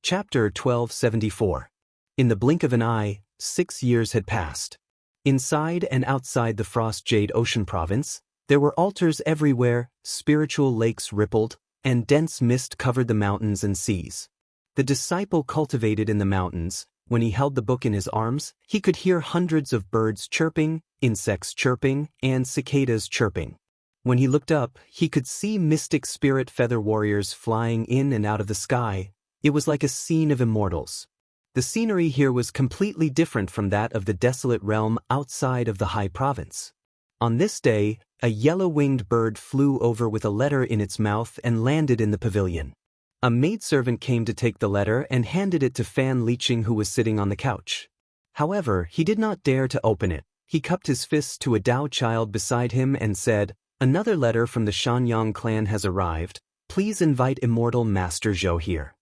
Chapter 1274. In the blink of an eye, 6 years had passed. Inside and outside the Frost Jade Ocean Province, there were altars everywhere, spiritual lakes rippled, and dense mist covered the mountains and seas. The disciple cultivated in the mountains. When he held the book in his arms, he could hear hundreds of birds chirping, insects chirping, and cicadas chirping. When he looked up, he could see mystic spirit feather warriors flying in and out of the sky. It was like a scene of immortals. The scenery here was completely different from that of the desolate realm outside of the high province. On this day, a yellow-winged bird flew over with a letter in its mouth and landed in the pavilion. A maidservant came to take the letter and handed it to Fan Liqing, who was sitting on the couch. However, he did not dare to open it. He cupped his fists to a Dao child beside him and said, "Another letter from the Shanyang clan has arrived. Please invite immortal Master Zhou here."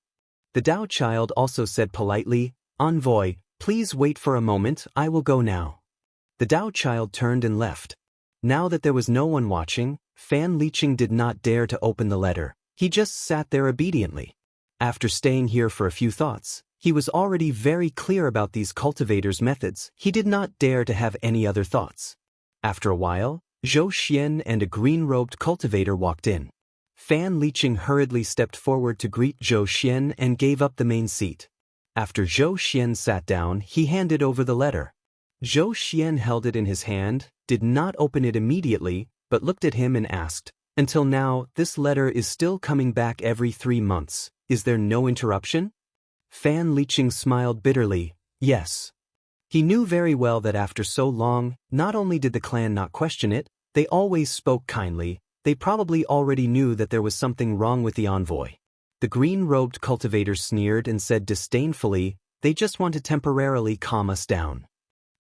The Dao child also said politely, "Envoy, please wait for a moment, I will go now." The Dao child turned and left. Now that there was no one watching, Fan Liqing did not dare to open the letter. He just sat there obediently. After staying here for a few thoughts, he was already very clear about these cultivators' methods. He did not dare to have any other thoughts. After a while, Zhou Xian and a green-robed cultivator walked in. Fan Liqing hurriedly stepped forward to greet Zhou Xian and gave up the main seat. After Zhou Xian sat down, he handed over the letter. Zhou Xian held it in his hand, did not open it immediately, but looked at him and asked, "Until now, this letter is still coming back every 3 months. Is there no interruption?" Fan Liqing smiled bitterly, "Yes." He knew very well that after so long, not only did the clan not question it, they always spoke kindly. They probably already knew that there was something wrong with the envoy. The green-robed cultivator sneered and said disdainfully, "They just want to temporarily calm us down."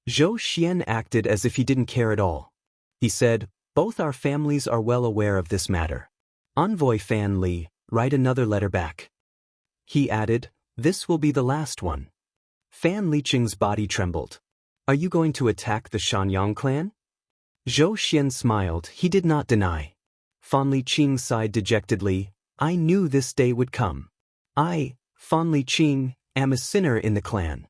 Zhou Xian acted as if he didn't care at all. He said, "Both our families are well aware of this matter. Envoy Fan Li, write another letter back." He added, "This will be the last one." Fan Liqing's body trembled. "Are you going to attack the Shanyang clan?" Zhou Xian smiled. He did not deny. Fan Liqing sighed dejectedly, "I knew this day would come. I, Fan Liqing, am a sinner in the clan."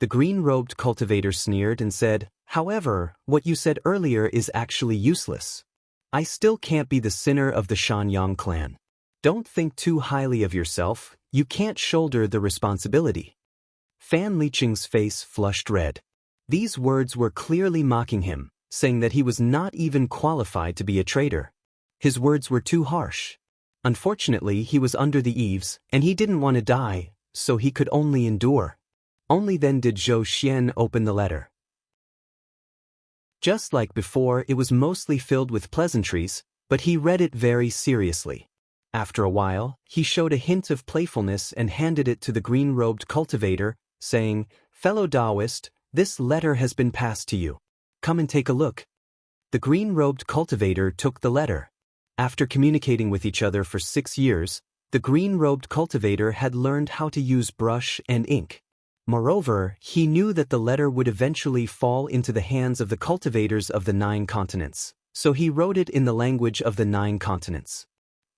The green-robed cultivator sneered and said, "However, what you said earlier is actually useless. I still can't be the sinner of the Shanyang clan. Don't think too highly of yourself, you can't shoulder the responsibility." Fan Liqing's face flushed red. These words were clearly mocking him, saying that he was not even qualified to be a traitor. His words were too harsh. Unfortunately, he was under the eaves, and he didn't want to die, so he could only endure. Only then did Zhou Xian open the letter. Just like before, it was mostly filled with pleasantries, but he read it very seriously. After a while, he showed a hint of playfulness and handed it to the green-robed cultivator, saying, "Fellow Taoist, this letter has been passed to you. Come and take a look." The green-robed cultivator took the letter. After communicating with each other for 6 years, the green-robed cultivator had learned how to use brush and ink. Moreover, he knew that the letter would eventually fall into the hands of the cultivators of the 9 continents, so he wrote it in the language of the 9 continents.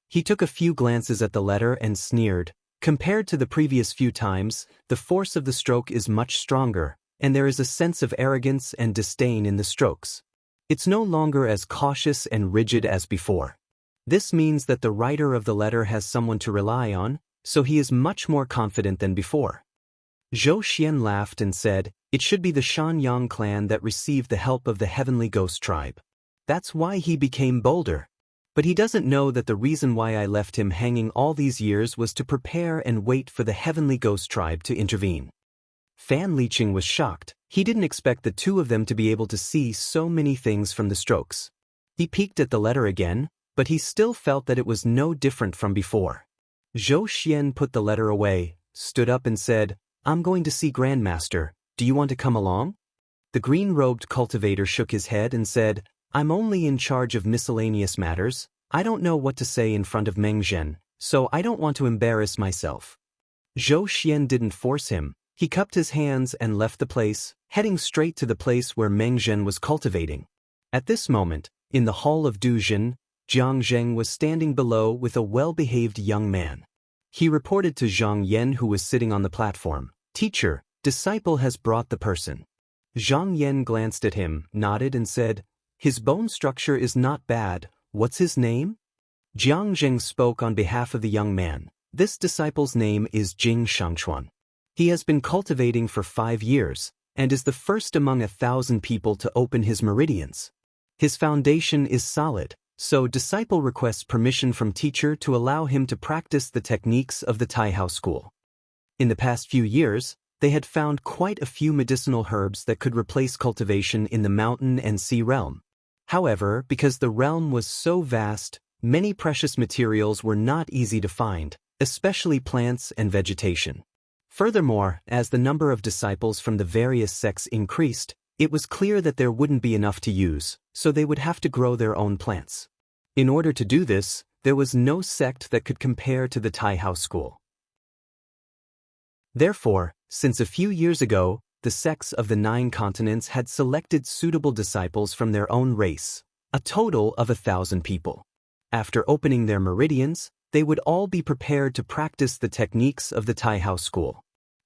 He took a few glances at the letter and sneered. Compared to the previous few times, the force of the stroke is much stronger, and there is a sense of arrogance and disdain in the strokes. It's no longer as cautious and rigid as before. This means that the writer of the letter has someone to rely on, so he is much more confident than before. Zhou Xian laughed and said, "It should be the Shanyang clan that received the help of the Heavenly Ghost Tribe. That's why he became bolder. But he doesn't know that the reason why I left him hanging all these years was to prepare and wait for the Heavenly Ghost Tribe to intervene." Fan Liqing was shocked. He didn't expect the two of them to be able to see so many things from the strokes. He peeked at the letter again, but he still felt that it was no different from before. Zhou Xian put the letter away, stood up and said, "I'm going to see Grandmaster. Do you want to come along?" The green-robed cultivator shook his head and said, "I'm only in charge of miscellaneous matters. I don't know what to say in front of Meng Zhen, so I don't want to embarrass myself." Zhou Xian didn't force him. He cupped his hands and left the place, heading straight to the place where Meng Zhen was cultivating. At this moment, in the hall of Du Jin, Jiang Zheng was standing below with a well-behaved young man. He reported to Zhang Yan, who was sitting on the platform. "Teacher, disciple has brought the person." Zhang Yan glanced at him, nodded and said, "His bone structure is not bad. What's his name?" Jiang Zheng spoke on behalf of the young man. "This disciple's name is Jing Shangchuan. He has been cultivating for 5 years, and is the first among 1,000 people to open his meridians. His foundation is solid, so disciple requests permission from teacher to allow him to practice the techniques of the Taihao school." In the past few years, they had found quite a few medicinal herbs that could replace cultivation in the mountain and sea realm. However, because the realm was so vast, many precious materials were not easy to find, especially plants and vegetation. Furthermore, as the number of disciples from the various sects increased, it was clear that there wouldn't be enough to use, so they would have to grow their own plants. In order to do this, there was no sect that could compare to the Taihao school. Therefore, since a few years ago, the sects of the 9 continents had selected suitable disciples from their own race, a total of 1,000 people. After opening their meridians, they would all be prepared to practice the techniques of the Taihao school.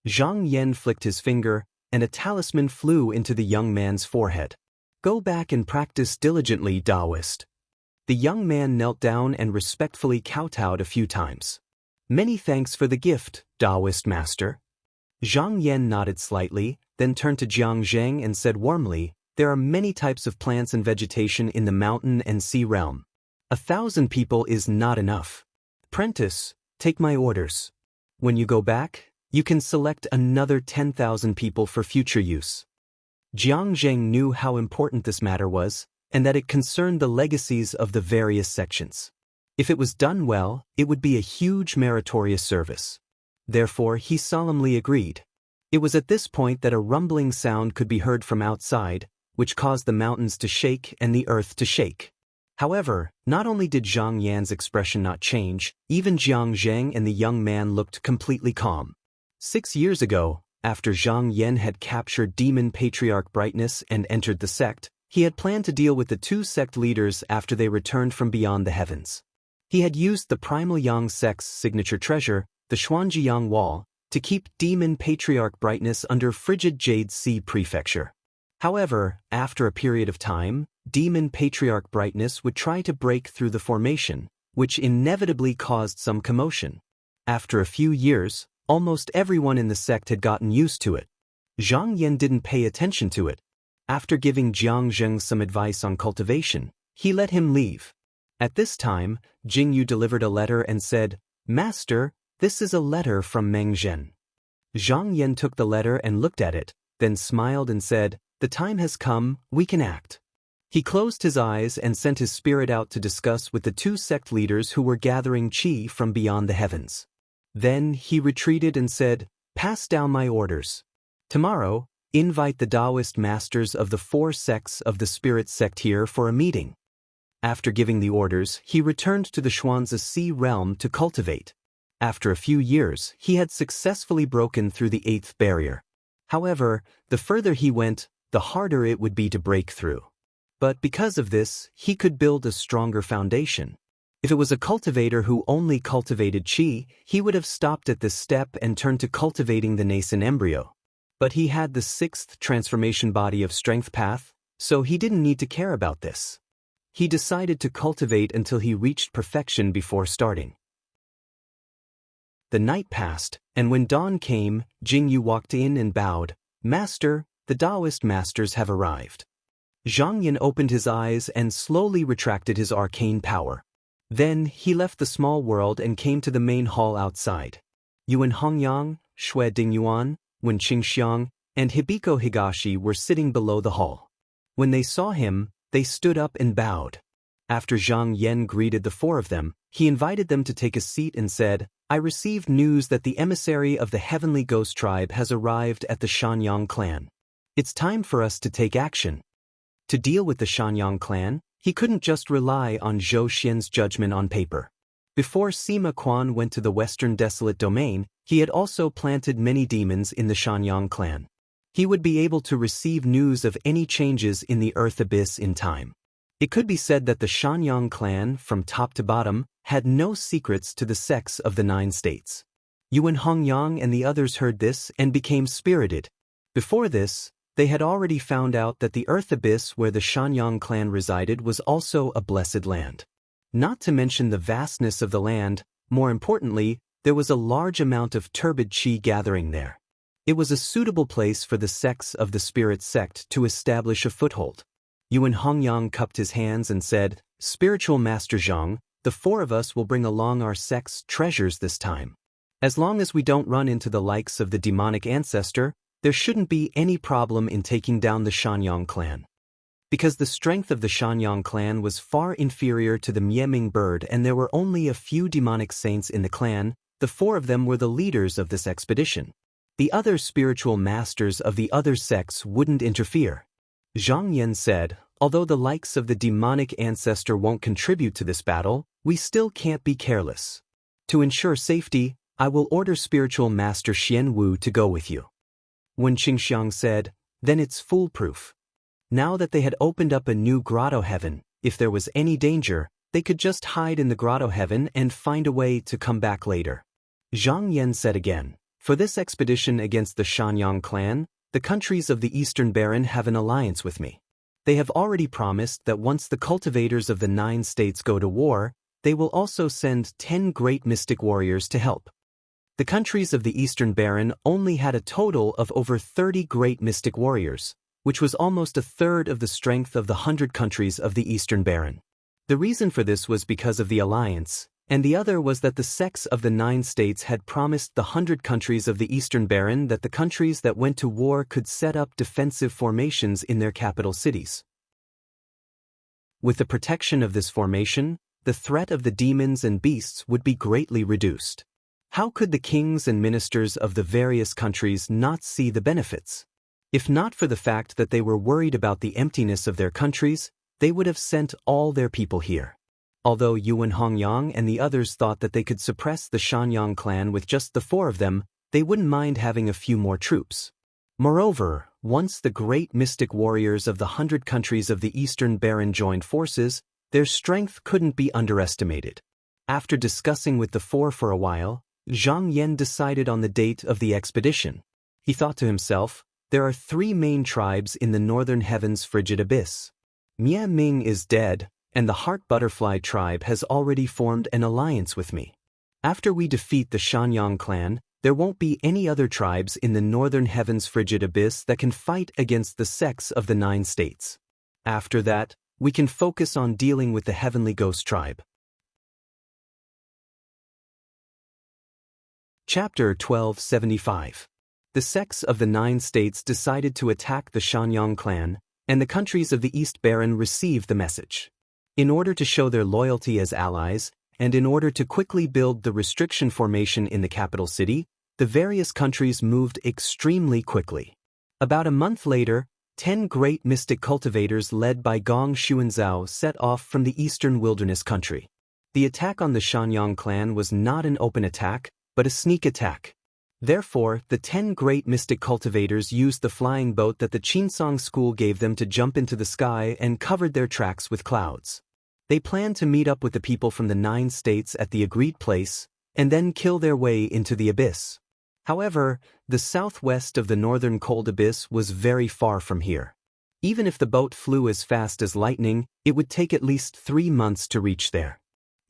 Zhang Yan flicked his finger, and a talisman flew into the young man's forehead. "Go back and practice diligently, Taoist." The young man knelt down and respectfully kowtowed a few times. "Many thanks for the gift, Taoist master." Zhang Yan nodded slightly, then turned to Jiang Zheng and said warmly, "There are many types of plants and vegetation in the mountain and sea realm. 1,000 people is not enough. Prentice, take my orders. When you go back, you can select another 10,000 people for future use." Jiang Zheng knew how important this matter was, and that it concerned the legacies of the various sections. If it was done well, it would be a huge meritorious service. Therefore, he solemnly agreed. It was at this point that a rumbling sound could be heard from outside, which caused the mountains to shake and the earth to shake. However, not only did Zhang Yan's expression not change, even Jiang Zheng and the young man looked completely calm. 6 years ago, after Zhang Yan had captured Demon Patriarch Brightness and entered the sect, he had planned to deal with the 2 sect leaders after they returned from beyond the heavens. He had used the Primal Yang sect's signature treasure, the Xuanjiyang Wall, to keep Demon Patriarch Brightness under frigid Jade Sea Prefecture. However, after a period of time, Demon Patriarch Brightness would try to break through the formation, which inevitably caused some commotion. After a few years, almost everyone in the sect had gotten used to it. Zhang Yan didn't pay attention to it. After giving Jiang Zheng some advice on cultivation, he let him leave. At this time, Jing Yu delivered a letter and said, "Master, this is a letter from Meng Zhen." Zhang Yan took the letter and looked at it, then smiled and said, "The time has come, we can act." He closed his eyes and sent his spirit out to discuss with the 2 sect leaders who were gathering qi from beyond the heavens. Then he retreated and said, "Pass down my orders. Tomorrow, invite the Taoist masters of the 4 sects of the spirit sect here for a meeting." After giving the orders, he returned to the Xuanzi Sea realm to cultivate. After a few years, he had successfully broken through the 8th barrier. However, the further he went, the harder it would be to break through. But because of this, he could build a stronger foundation. If it was a cultivator who only cultivated qi, he would have stopped at this step and turned to cultivating the nascent embryo. But he had the 6th transformation body of strength path, so he didn't need to care about this. He decided to cultivate until he reached perfection before starting. The night passed, and when dawn came, Jing Yu walked in and bowed, "Master, the Taoist masters have arrived." Zhang Yan opened his eyes and slowly retracted his arcane power. Then he left the small world and came to the main hall outside. Yuan Hongyang, Xue Dingyuan, Wen Qingxiang, and Hibiko Higashi were sitting below the hall. When they saw him, they stood up and bowed. After Zhang Yan greeted the 4 of them, he invited them to take a seat and said, "I received news that the emissary of the Heavenly Ghost Tribe has arrived at the Shanyang clan. It's time for us to take action." To deal with the Shanyang clan, he couldn't just rely on Zhou Xian's judgment on paper. Before Sima Quan went to the Western Desolate Domain, he had also planted many demons in the Shanyang clan. He would be able to receive news of any changes in the Earth Abyss in time. It could be said that the Shanyang clan, from top to bottom, had no secrets to the sects of the 9 states. Yuan Hongyang and the others heard this and became spirited. Before this, they had already found out that the earth abyss where the Shanyang clan resided was also a blessed land. Not to mention the vastness of the land, more importantly, there was a large amount of turbid qi gathering there. It was a suitable place for the sects of the spirit sect to establish a foothold. Yuan Hongyang cupped his hands and said, "Spiritual Master Zhang, the 4 of us will bring along our sect's treasures this time. As long as we don't run into the likes of the demonic ancestor, there shouldn't be any problem in taking down the Shanyang clan." Because the strength of the Shanyang clan was far inferior to the Mieming bird and there were only a few demonic saints in the clan, the 4 of them were the leaders of this expedition. The other spiritual masters of the other sects wouldn't interfere. Zhang Yan said, "Although the likes of the demonic ancestor won't contribute to this battle, we still can't be careless. To ensure safety, I will order spiritual master Xian Wu to go with you." When Qingxiang said, "Then it's foolproof." Now that they had opened up a new grotto heaven, if there was any danger, they could just hide in the grotto heaven and find a way to come back later. Zhang Yan said again, "For this expedition against the Shanyang clan, the countries of the Eastern Baron have an alliance with me. They have already promised that once the cultivators of the 9 states go to war, they will also send 10 great mystic warriors to help." The countries of the Eastern Baron only had a total of over 30 great mystic warriors, which was almost a third of the strength of the 100 countries of the Eastern Baron. The reason for this was because of the alliance, and the other was that the sects of the 9 states had promised the 100 countries of the Eastern Baron that the countries that went to war could set up defensive formations in their capital cities. With the protection of this formation, the threat of the demons and beasts would be greatly reduced. How could the kings and ministers of the various countries not see the benefits? If not for the fact that they were worried about the emptiness of their countries, they would have sent all their people here. Although Yuan Hongyang and the others thought that they could suppress the Shanyang clan with just the 4 of them, they wouldn't mind having a few more troops. Moreover, once the great mystic warriors of the 100 countries of the Eastern Baron joined forces, their strength couldn't be underestimated. After discussing with the 4 for a while, Zhang Yan decided on the date of the expedition. He thought to himself, "There are 3 main tribes in the northern heavens frigid abyss. Mie Ming is dead, and the Heart Butterfly tribe has already formed an alliance with me. After we defeat the Shanyang clan, there won't be any other tribes in the northern heavens frigid abyss that can fight against the sects of the 9 states. After that, we can focus on dealing with the Heavenly Ghost tribe." Chapter 1275. The sects of the 9 states decided to attack the Shanyang clan, and the countries of the East Baron received the message. In order to show their loyalty as allies, and in order to quickly build the restriction formation in the capital city, the various countries moved extremely quickly. About a month later, 10 great mystic cultivators led by Gong Xuanzhao set off from the eastern wilderness country. The attack on the Shanyang clan was not an open attack, but a sneak attack. Therefore, the 10 great mystic cultivators used the flying boat that the Qinsong school gave them to jump into the sky and covered their tracks with clouds. They planned to meet up with the people from the 9 states at the agreed place, and then kill their way into the abyss. However, the southwest of the northern cold abyss was very far from here. Even if the boat flew as fast as lightning, it would take at least 3 months to reach there.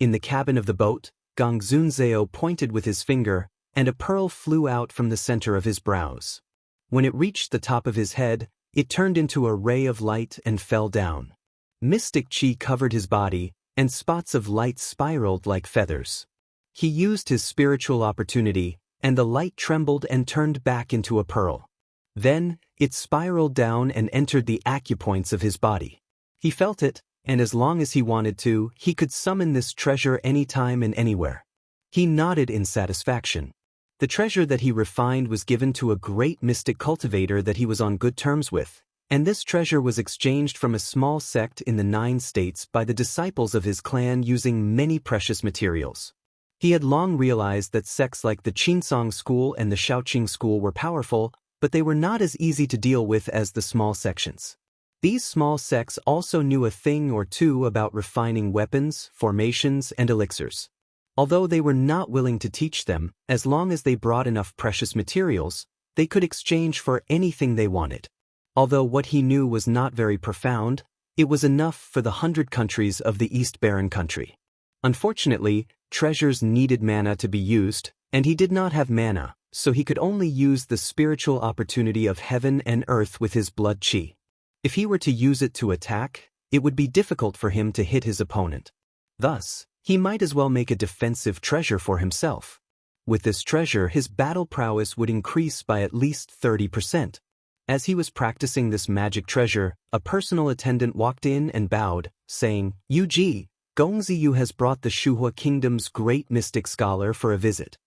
In the cabin of the boat, Gong Zunzao pointed with his finger, and a pearl flew out from the center of his brows. When it reached the top of his head, it turned into a ray of light and fell down. Mystic qi covered his body, and spots of light spiraled like feathers. He used his spiritual opportunity, and the light trembled and turned back into a pearl. Then, it spiraled down and entered the acupoints of his body. He felt it, and as long as he wanted to, he could summon this treasure anytime and anywhere. He nodded in satisfaction. The treasure that he refined was given to a great mystic cultivator that he was on good terms with, and this treasure was exchanged from a small sect in the 9 states by the disciples of his clan using many precious materials. He had long realized that sects like the Qinsong school and the Shaoqing school were powerful, but they were not as easy to deal with as the small sections. These small sects also knew a thing or two about refining weapons, formations, and elixirs. Although they were not willing to teach them, as long as they brought enough precious materials, they could exchange for anything they wanted. Although what he knew was not very profound, it was enough for the 100 countries of the East Barren country. Unfortunately, treasures needed mana to be used, and he did not have mana, so he could only use the spiritual opportunity of heaven and earth with his blood chi. If he were to use it to attack, it would be difficult for him to hit his opponent. Thus, he might as well make a defensive treasure for himself. With this treasure, his battle prowess would increase by at least 30%. As he was practicing this magic treasure, a personal attendant walked in and bowed, saying, "Yu-ji, Gongziyu has brought the Shuhua Kingdom's great mystic scholar for a visit."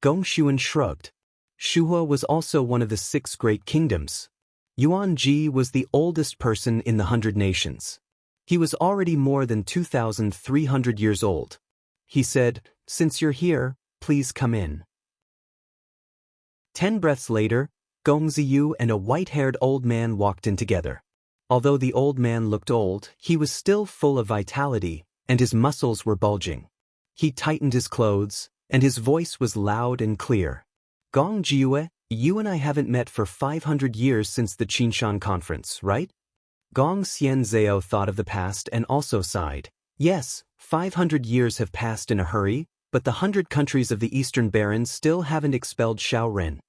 Gong Xuan shrugged. Shuhua was also one of the 6 great kingdoms. Yuan Ji was the oldest person in the 100 nations. He was already more than 2,300 years old. He said, "Since you're here, please come in." 10 breaths later, Gongziyu and a white-haired old man walked in together. Although the old man looked old, he was still full of vitality, and his muscles were bulging. He tightened his clothes, and his voice was loud and clear. "Gongjiue, you and I haven't met for 500 years since the Qinshan conference, right?" Gong Xianzhao thought of the past and also sighed. "Yes, 500 years have passed in a hurry, but the 100 countries of the Eastern Barrens still haven't expelled Shaoren."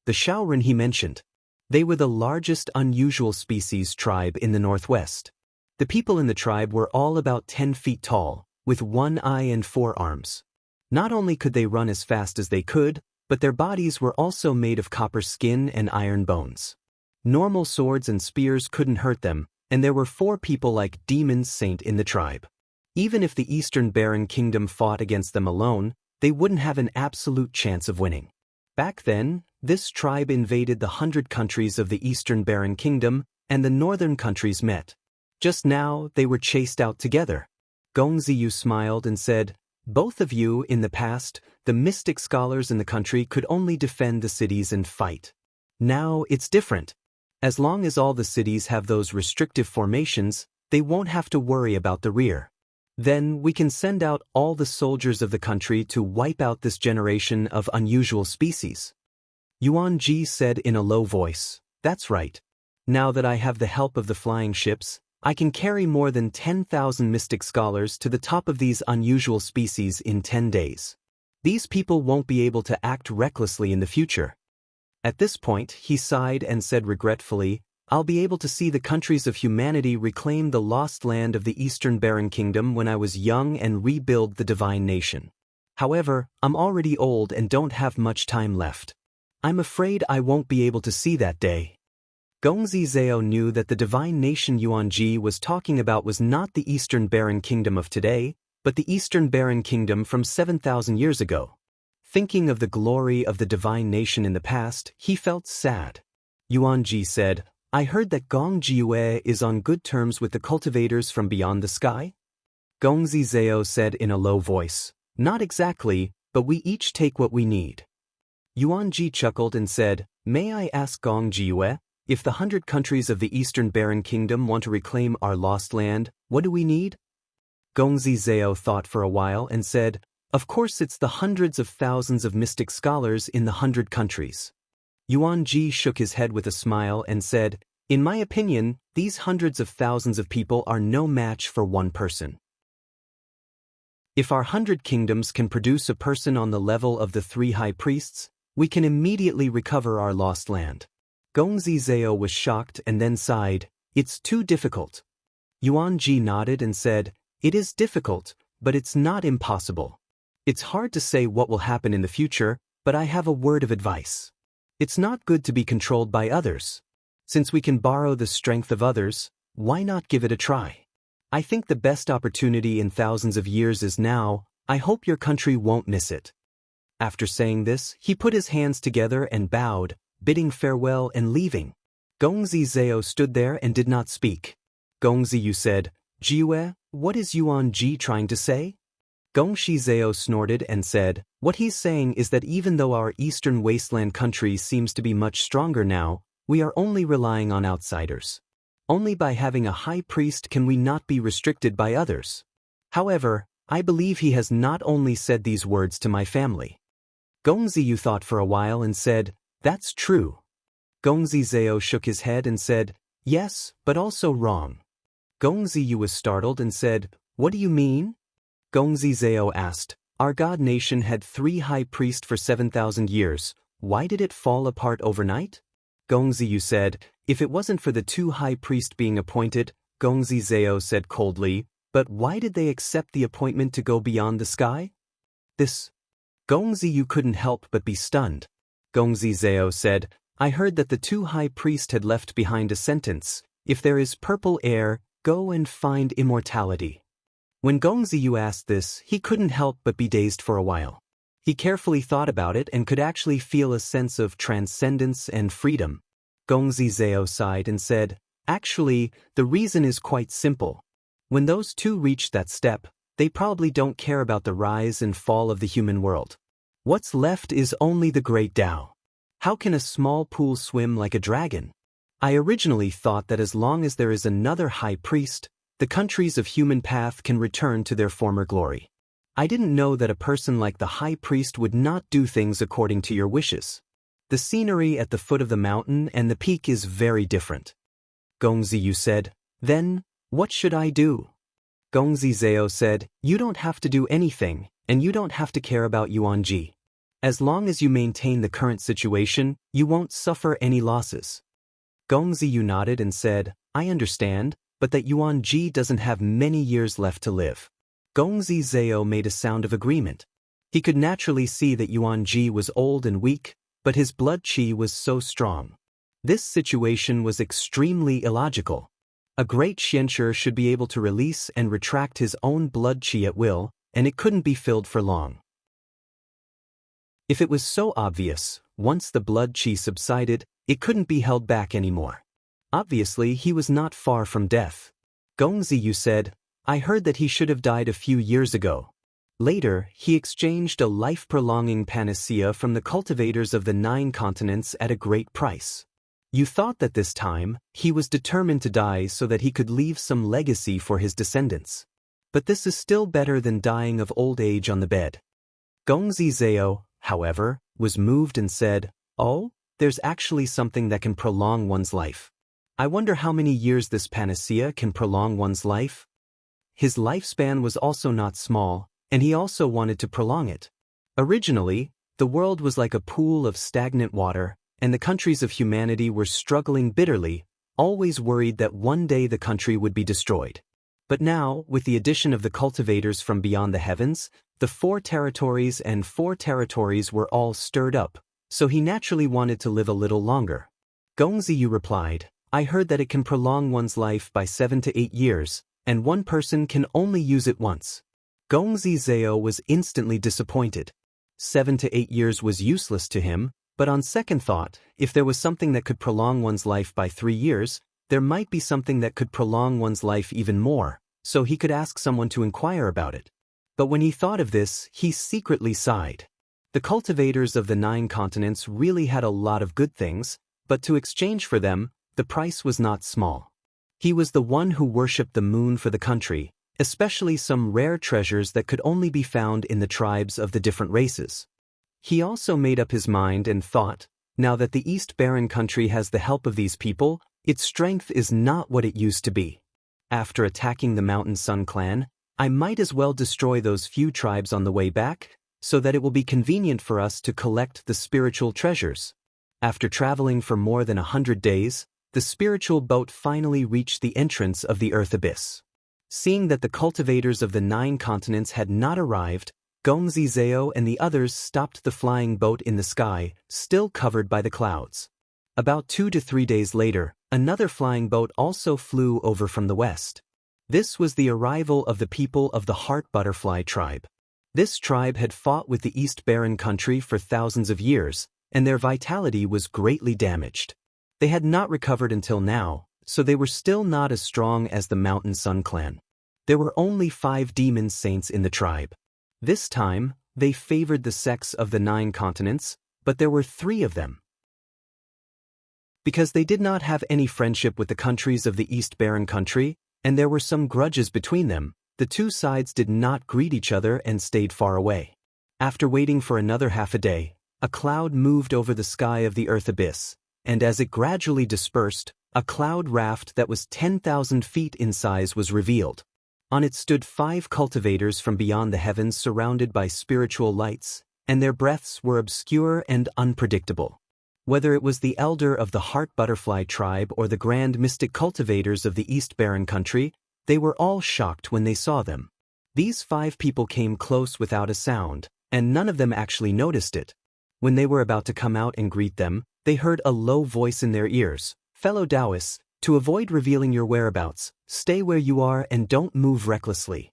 The Shaoren he mentioned. They were the largest unusual species tribe in the northwest. The people in the tribe were all about 10 feet tall, with 1 eye and 4 arms. Not only could they run as fast as they could, but their bodies were also made of copper skin and iron bones. Normal swords and spears couldn't hurt them, and there were 4 people like Demon Saint in the tribe. Even if the Eastern Barren Kingdom fought against them alone, they wouldn't have an absolute chance of winning. Back then, this tribe invaded the 100 countries of the Eastern Barren Kingdom, and the northern countries met. Just now, they were chased out together. Gongziyu smiled and said, "Both of you, in the past, the mystic scholars in the country could only defend the cities and fight. Now, it's different. As long as all the cities have those restrictive formations, they won't have to worry about the rear. Then we can send out all the soldiers of the country to wipe out this generation of unusual species." Yuan Ji said in a low voice, "That's right. Now that I have the help of the flying ships, I can carry more than 10,000 mystic scholars to the top of these unusual species in 10 days. These people won't be able to act recklessly in the future." At this point, he sighed and said regretfully, "I'll be able to see the countries of humanity reclaim the lost land of the Eastern Barren Kingdom when I was young and rebuild the divine nation. However, I'm already old and don't have much time left. I'm afraid I won't be able to see that day." Gongzi Zhao knew that the divine nation Yuan Ji was talking about was not the Eastern Barren Kingdom of today, but the Eastern Barren Kingdom from 7,000 years ago. Thinking of the glory of the divine nation in the past, he felt sad. Yuan Ji said, "I heard that Gong Jiue is on good terms with the cultivators from beyond the sky?" Gongzi Zhao said in a low voice, "Not exactly, but we each take what we need." Yuan Ji chuckled and said, "May I ask Gong Jiue, if the 100 countries of the Eastern Barren Kingdom want to reclaim our lost land, what do we need?" Gongzi Zhao thought for a while and said, "Of course it's the hundreds of thousands of mystic scholars in the 100 countries." Yuan Ji shook his head with a smile and said, "In my opinion, these hundreds of thousands of people are no match for one person. If our 100 kingdoms can produce a person on the level of the 3 high priests, we can immediately recover our lost land." Gongzi Zhao was shocked and then sighed, "It's too difficult." Yuan Ji nodded and said, "It is difficult, but it's not impossible. It's hard to say what will happen in the future, but I have a word of advice. It's not good to be controlled by others. Since we can borrow the strength of others, why not give it a try? I think the best opportunity in thousands of years is now. I hope your country won't miss it." After saying this, he put his hands together and bowed, bidding farewell and leaving. Gongzi Zhao stood there and did not speak. Gongzi said, "Jiue, what is Yuan Ji trying to say?" Gongshi Zhao snorted and said, "What he's saying is that even though our eastern wasteland country seems to be much stronger now, we are only relying on outsiders. Only by having a high priest can we not be restricted by others. However, I believe he has not only said these words to my family. Gongziyu thought for a while and said, "That's true." Gongzi Zhao shook his head and said, "Yes, but also wrong." Gongziyu was startled and said, "What do you mean?" Gongzi Zhao asked, "Our god nation had 3 high priests for 7,000 years. Why did it fall apart overnight?" Gongziyu said, "If it wasn't for the 2 high priests being appointed," Gongzi Zhao said coldly, "but why did they accept the appointment to go beyond the sky?" This. Gongziyu couldn't help but be stunned. Gongzi Zhao said, "I heard that the 2 high priests had left behind a sentence, if there is purple air, go and find immortality." When Gongziyu asked this, he couldn't help but be dazed for a while. He carefully thought about it and could actually feel a sense of transcendence and freedom. Gongzi Zhao sighed and said, "Actually, the reason is quite simple. When those 2 reach that step, they probably don't care about the rise and fall of the human world. What's left is only the great Tao. How can a small pool swim like a dragon? I originally thought that as long as there is another high priest, the countries of human path can return to their former glory. I didn't know that a person like the high priest would not do things according to your wishes. The scenery at the foot of the mountain and the peak is very different." Gongziyu said, "Then, what should I do?" Gongzi Zhao said, "You don't have to do anything, and you don't have to care about Yuanji. As long as you maintain the current situation, you won't suffer any losses." Gongziyu nodded and said, "I understand, but that Yuanji doesn't have many years left to live." Gongzi Zhao made a sound of agreement. He could naturally see that Yuanji was old and weak, but his blood qi was so strong. This situation was extremely illogical. A great xianshi should be able to release and retract his own blood qi at will, and it couldn't be filled for long. If it was so obvious, once the blood qi subsided, it couldn't be held back anymore. Obviously, he was not far from death. Gongziyu said, "I heard that he should have died a few years ago." Later, he exchanged a life-prolonging panacea from the cultivators of the 9 continents at a great price. You thought that this time, he was determined to die so that he could leave some legacy for his descendants. But this is still better than dying of old age on the bed. Gongzi Zhao, however, was moved and said, "Oh, there's actually something that can prolong one's life. I wonder how many years this panacea can prolong one's life?" His lifespan was also not small, and he also wanted to prolong it. Originally, the world was like a pool of stagnant water, and the countries of humanity were struggling bitterly, always worried that one day the country would be destroyed. But now, with the addition of the cultivators from beyond the heavens, the 4 territories and 4 territories were all stirred up, so he naturally wanted to live a little longer. Gongziyu replied, "I heard that it can prolong one's life by 7 to 8 years, and one person can only use it once." Gongzi Zhao was instantly disappointed. 7 to 8 years was useless to him, but on second thought, if there was something that could prolong one's life by 3 years, there might be something that could prolong one's life even more, so he could ask someone to inquire about it. But when he thought of this, he secretly sighed. The cultivators of the 9 continents really had a lot of good things, but to exchange for them, the price was not small. He was the one who worshipped the moon for the country, especially some rare treasures that could only be found in the tribes of the different races. He also made up his mind and thought, now that the East Barren country has the help of these people, its strength is not what it used to be. After attacking the Mountain Sun clan, I might as well destroy those few tribes on the way back, so that it will be convenient for us to collect the spiritual treasures. After traveling for more than 100 days, the spiritual boat finally reached the entrance of the Earth Abyss. Seeing that the cultivators of the 9 continents had not arrived, Gongzi Zhao and the others stopped the flying boat in the sky, still covered by the clouds. About 2 to 3 days later, another flying boat also flew over from the west. This was the arrival of the people of the Heart Butterfly tribe. This tribe had fought with the East Barren country for thousands of years, and their vitality was greatly damaged. They had not recovered until now, so they were still not as strong as the Mountain Sun clan. There were only 5 demon saints in the tribe. This time, they favored the sects of the 9 continents, but there were 3 of them. Because they did not have any friendship with the countries of the East Barren country, and there were some grudges between them, the two sides did not greet each other and stayed far away. After waiting for another half a day, a cloud moved over the sky of the earth abyss, and as it gradually dispersed, a cloud raft that was 10,000 feet in size was revealed. On it stood 5 cultivators from beyond the heavens surrounded by spiritual lights, and their breaths were obscure and unpredictable. Whether it was the elder of the heart butterfly tribe or the grand mystic cultivators of the East Barren country, they were all shocked when they saw them. These 5 people came close without a sound, and none of them actually noticed it. When they were about to come out and greet them, they heard a low voice in their ears, "Fellow Taoists, to avoid revealing your whereabouts, stay where you are and don't move recklessly."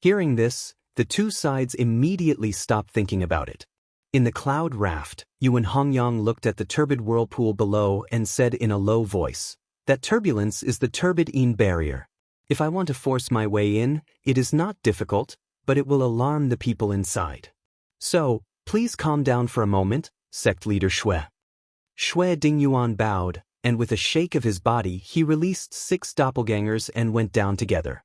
Hearing this, the two sides immediately stopped thinking about it. In the cloud raft, Yuan Hongyang looked at the turbid whirlpool below and said in a low voice, "That turbulence is the turbid barrier. If I want to force my way in, it is not difficult, but it will alarm the people inside. So, please calm down for a moment," sect leader Shui. Shui Dingyuan bowed, and with a shake of his body he released 6 doppelgangers and went down together.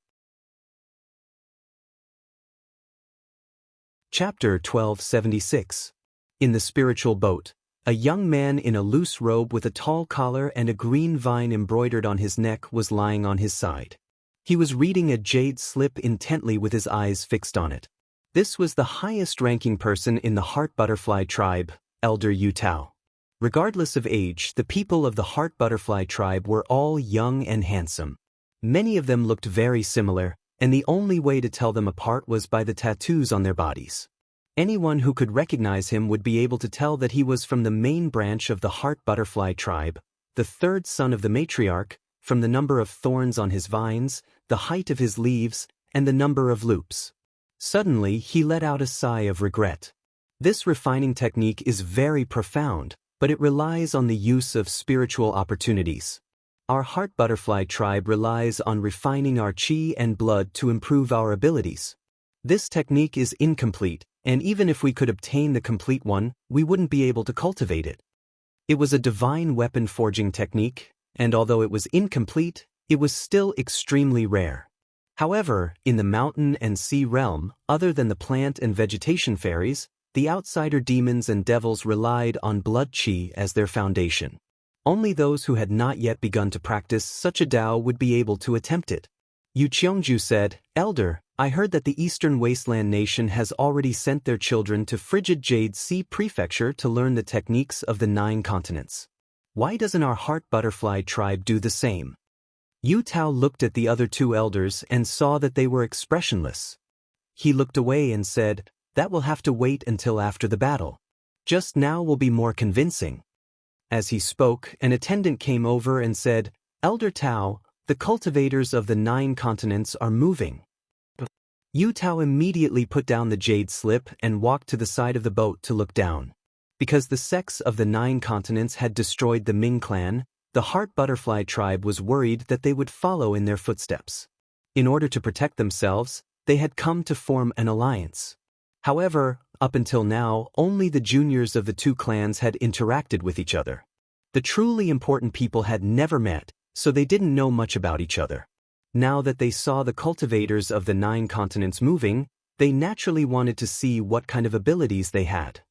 Chapter 1276. In the spiritual boat, a young man in a loose robe with a tall collar and a green vine embroidered on his neck was lying on his side. He was reading a jade slip intently with his eyes fixed on it. This was the highest-ranking person in the Heart Butterfly tribe, Elder Yu Tao. Regardless of age, the people of the Heart Butterfly tribe were all young and handsome. Many of them looked very similar, and the only way to tell them apart was by the tattoos on their bodies. Anyone who could recognize him would be able to tell that he was from the main branch of the Heart Butterfly tribe, the 3rd son of the matriarch, from the number of thorns on his vines, the height of his leaves, and the number of loops. Suddenly, he let out a sigh of regret. This refining technique is very profound, but it relies on the use of spiritual opportunities. Our Heart Butterfly tribe relies on refining our qi and blood to improve our abilities. This technique is incomplete, and even if we could obtain the complete one, we wouldn't be able to cultivate it. It was a divine weapon forging technique, and although it was incomplete, it was still extremely rare. However, in the mountain and sea realm, other than the plant and vegetation fairies, the outsider demons and devils relied on blood qi as their foundation. Only those who had not yet begun to practice such a Tao would be able to attempt it. Yu Qiongju said, "Elder, I heard that the Eastern Wasteland nation has already sent their children to frigid Jade Sea Prefecture to learn the techniques of the 9 continents. Why doesn't our Heart Butterfly tribe do the same?" Yu Tao looked at the other 2 elders and saw that they were expressionless. He looked away and said, "That will have to wait until after the battle. Just now will be more convincing." As he spoke, an attendant came over and said, "Elder Tao, the cultivators of the 9 continents are moving." Yu Tao immediately put down the jade slip and walked to the side of the boat to look down. Because the sects of the 9 continents had destroyed the Ming clan, the Heart Butterfly tribe was worried that they would follow in their footsteps. In order to protect themselves, they had come to form an alliance. However, up until now, only the juniors of the 2 clans had interacted with each other. The truly important people had never met, so they didn't know much about each other. Now that they saw the cultivators of the 9 continents moving, they naturally wanted to see what kind of abilities they had.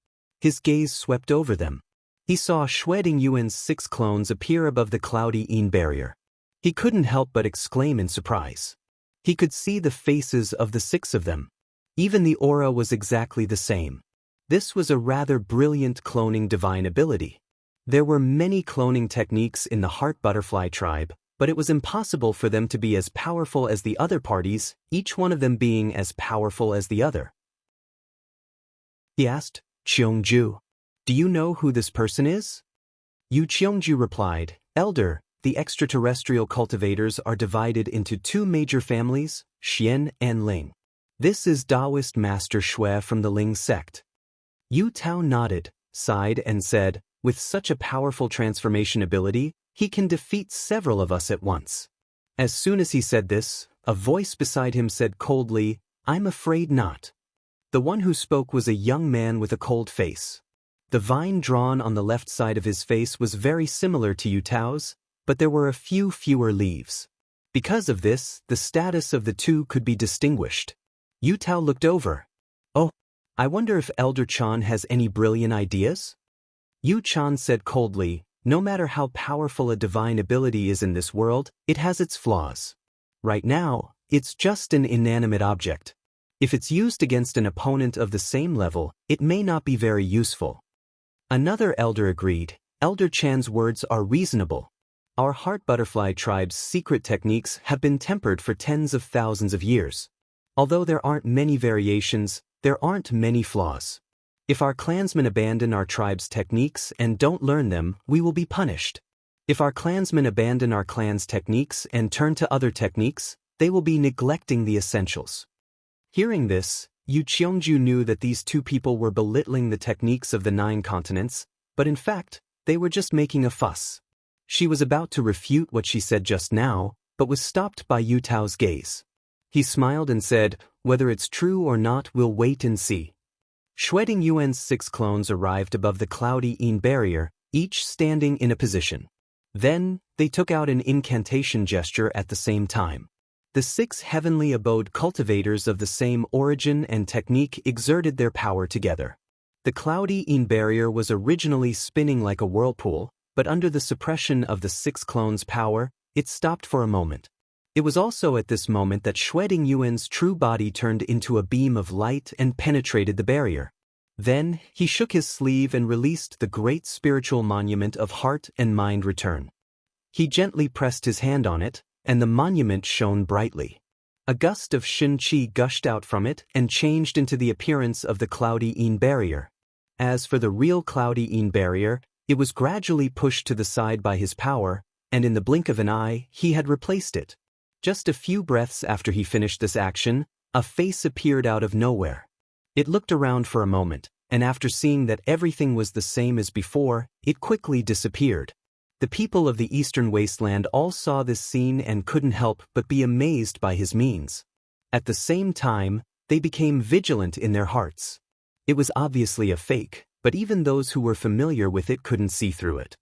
His gaze swept over them. He saw Shui Dingyuan's 6 clones appear above the cloudy barrier. He couldn't help but exclaim in surprise. He could see the faces of the 6 of them. Even the aura was exactly the same. This was a rather brilliant cloning divine ability. There were many cloning techniques in the Heart Butterfly tribe, but it was impossible for them to be as powerful as the other parties, each one of them being as powerful as the other. He asked, "Qiongju, do you know who this person is?" Yu Qiongju replied, "Elder, the extraterrestrial cultivators are divided into 2 major families, Xian and Ling. This is Taoist Master Shui from the Ling sect." Yu Tao nodded, sighed and said, "With such a powerful transformation ability, he can defeat several of us at once." As soon as he said this, a voice beside him said coldly, "I'm afraid not." The one who spoke was a young man with a cold face. The vine drawn on the left side of his face was very similar to Yu Tao's, but there were a few fewer leaves. Because of this, the status of the two could be distinguished. Yu Tao looked over. "Oh, I wonder if Elder Chan has any brilliant ideas?" Yu Chan said coldly, "No matter how powerful a divine ability is in this world, it has its flaws. Right now, it's just an inanimate object. If it's used against an opponent of the same level, it may not be very useful." Another elder agreed. "Elder Chan's words are reasonable. Our heart butterfly tribe's secret techniques have been tempered for tens of thousands of years. Although there aren't many variations, there aren't many flaws. If our clansmen abandon our tribe's techniques and don't learn them, we will be punished. If our clansmen abandon our clan's techniques and turn to other techniques, they will be neglecting the essentials." Hearing this, Yu Cheongju knew that these two people were belittling the techniques of the 9 continents, but in fact, they were just making a fuss. She was about to refute what she said just now, but was stopped by Yu Tao's gaze. He smiled and said, "Whether it's true or not, we'll wait and see." Xueding Yuan's 6 clones arrived above the cloudy Yin barrier, each standing in a position. Then, they took out an incantation gesture at the same time. The 6 heavenly abode cultivators of the same origin and technique exerted their power together. The cloudy Yin barrier was originally spinning like a whirlpool, but under the suppression of the 6 clones' power, it stopped for a moment. It was also at this moment that Xueding Yuan's true body turned into a beam of light and penetrated the barrier. Then, he shook his sleeve and released the great spiritual monument of heart and mind return. He gently pressed his hand on it, and the monument shone brightly. A gust of Shin Qi gushed out from it and changed into the appearance of the cloudy Yin barrier. As for the real cloudy Yin barrier, it was gradually pushed to the side by his power, and in the blink of an eye, he had replaced it. Just a few breaths after he finished this action, a face appeared out of nowhere. It looked around for a moment, and after seeing that everything was the same as before, it quickly disappeared. The people of the eastern wasteland all saw this scene and couldn't help but be amazed by his means. At the same time, they became vigilant in their hearts. It was obviously a fake, but even those who were familiar with it couldn't see through it.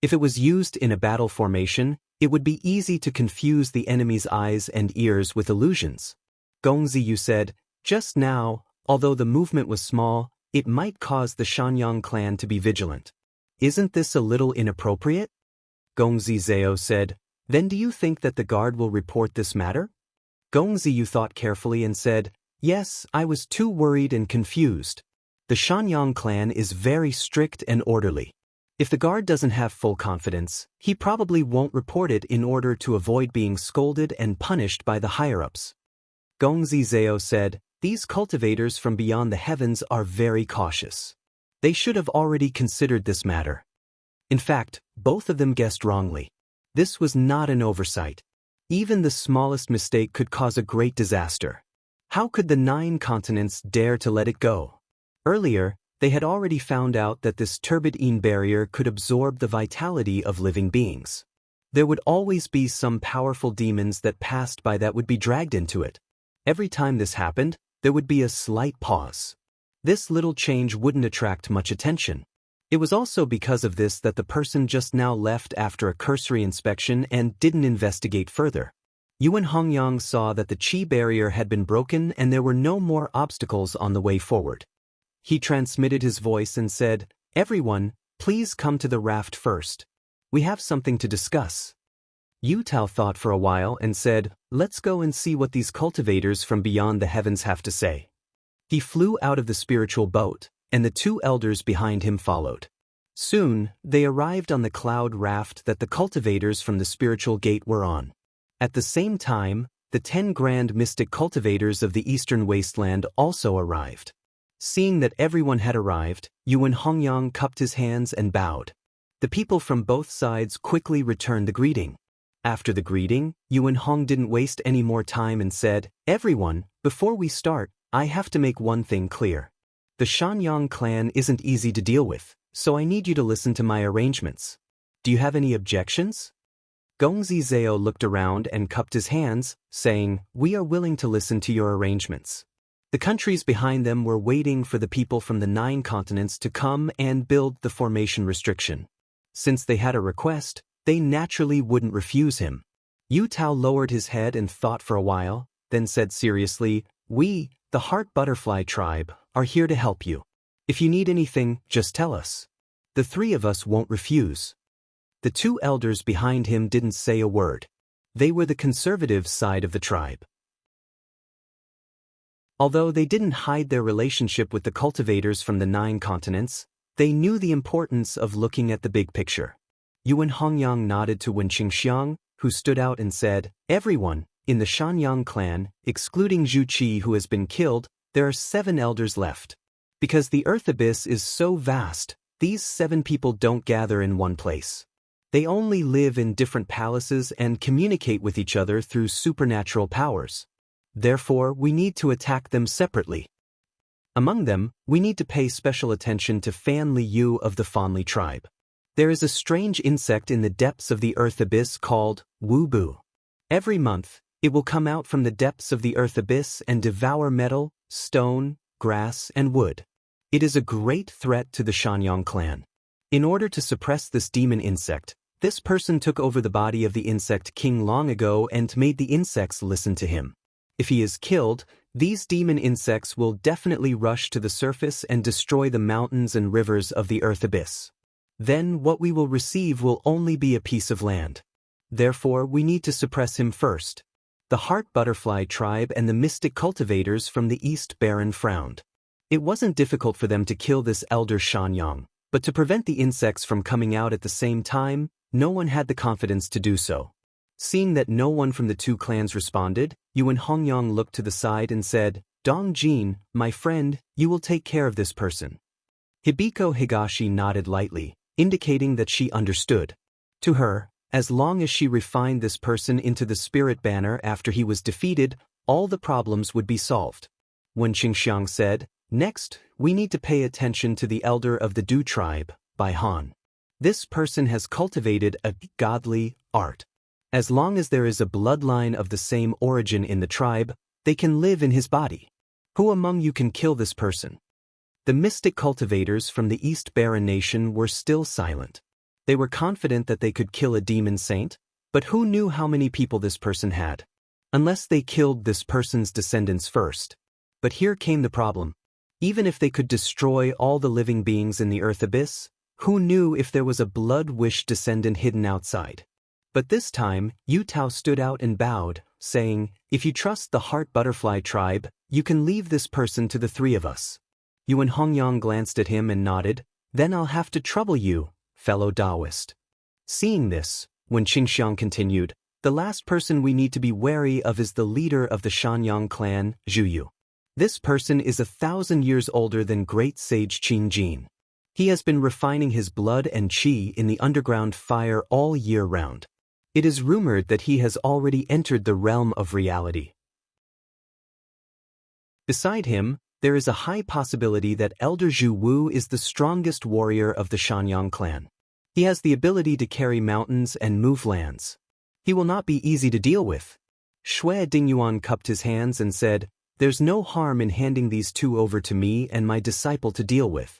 If it was used in a battle formation, it would be easy to confuse the enemy's eyes and ears with illusions. Gong Ziyu said, "Just now, although the movement was small, it might cause the Shanyang clan to be vigilant. Isn't this a little inappropriate?" Gong Zizeo said, "Then do you think that the guard will report this matter?" Gong Ziyu thought carefully and said, "Yes, I was too worried and confused. The Shanyang clan is very strict and orderly. If the guard doesn't have full confidence, he probably won't report it in order to avoid being scolded and punished by the higher-ups." Gong Zizeo said, "These cultivators from beyond the heavens are very cautious. They should have already considered this matter." In fact, both of them guessed wrongly. This was not an oversight. Even the smallest mistake could cause a great disaster. How could the 9 continents dare to let it go? Earlier, they had already found out that this turbid Yin barrier could absorb the vitality of living beings. There would always be some powerful demons that passed by that would be dragged into it. Every time this happened, there would be a slight pause. This little change wouldn't attract much attention. It was also because of this that the person just now left after a cursory inspection and didn't investigate further. Yuan Hongyang saw that the Qi barrier had been broken and there were no more obstacles on the way forward. He transmitted his voice and said, "Everyone, please come to the raft first. We have something to discuss." Yu Tao thought for a while and said, "Let's go and see what these cultivators from beyond the heavens have to say." He flew out of the spiritual boat, and the 2 elders behind him followed. Soon, they arrived on the cloud raft that the cultivators from the spiritual gate were on. At the same time, the 10 grand mystic cultivators of the eastern wasteland also arrived. Seeing that everyone had arrived, Yuan Hongyang cupped his hands and bowed. The people from both sides quickly returned the greeting. After the greeting, Yuan Hong didn't waste any more time and said, "Everyone, before we start, I have to make one thing clear. The Shanyang clan isn't easy to deal with, so I need you to listen to my arrangements. Do you have any objections?" Gong Zizeo looked around and cupped his hands, saying, "We are willing to listen to your arrangements." The countries behind them were waiting for the people from the 9 continents to come and build the formation restriction. Since they had a request, they naturally wouldn't refuse him. Yu Tao lowered his head and thought for a while, then said seriously, "We, the Heart Butterfly tribe, are here to help you. If you need anything, just tell us. The 3 of us won't refuse." The 2 elders behind him didn't say a word. They were the conservative side of the tribe. Although they didn't hide their relationship with the cultivators from the 9 continents, they knew the importance of looking at the big picture. Yuan Hongyang nodded to Wen Qingxiang, who stood out and said, "Everyone, in the Shanyang clan, excluding Zhu Qi who has been killed, there are 7 elders left. Because the Earth Abyss is so vast, these 7 people don't gather in one place. They only live in different palaces and communicate with each other through supernatural powers. Therefore, we need to attack them separately. Among them, we need to pay special attention to Fan Li Yu of the Fanli tribe. There is a strange insect in the depths of the Earth Abyss called Wu Bu. Every month, it will come out from the depths of the Earth Abyss and devour metal, stone, grass, and wood. It is a great threat to the Shanyang clan. In order to suppress this demon insect, this person took over the body of the insect king long ago and made the insects listen to him. If he is killed, these demon insects will definitely rush to the surface and destroy the mountains and rivers of the Earth Abyss. Then what we will receive will only be a piece of land. Therefore, we need to suppress him first." The Heart Butterfly tribe and the mystic cultivators from the East Baron frowned. It wasn't difficult for them to kill this elder Shanyang, but to prevent the insects from coming out at the same time, no one had the confidence to do so. Seeing that no one from the 2 clans responded, Yuan Hongyang looked to the side and said, "Dong Jin, my friend, you will take care of this person." Hibiko Higashi nodded lightly, indicating that she understood. To her, as long as she refined this person into the spirit banner after he was defeated, all the problems would be solved. When Qingxiang said, "Next, we need to pay attention to the elder of the Du tribe, Bai Han. This person has cultivated a godly art. As long as there is a bloodline of the same origin in the tribe, they can live in his body. Who among you can kill this person?" The mystic cultivators from the East Baron nation were still silent. They were confident that they could kill a demon saint, but who knew how many people this person had? Unless they killed this person's descendants first. But here came the problem. Even if they could destroy all the living beings in the Earth Abyss, who knew if there was a blood-wish descendant hidden outside? But this time, Yu Tao stood out and bowed, saying, "If you trust the Heart Butterfly tribe, you can leave this person to the 3 of us." Yuan Hongyang glanced at him and nodded, "Then I'll have to trouble you, fellow Taoist." Seeing this, when Qingxiang continued, "The last person we need to be wary of is the leader of the Shanyang clan, Zhu Yu. This person is 1,000 years older than great sage Qin Jin. He has been refining his blood and qi in the underground fire all year round. It is rumored that he has already entered the realm of reality. Beside him, there is a high possibility that Elder Zhu Wu is the strongest warrior of the Shanyang clan. He has the ability to carry mountains and move lands. He will not be easy to deal with." Shui Dingyuan cupped his hands and said, "There's no harm in handing these 2 over to me and my disciple to deal with."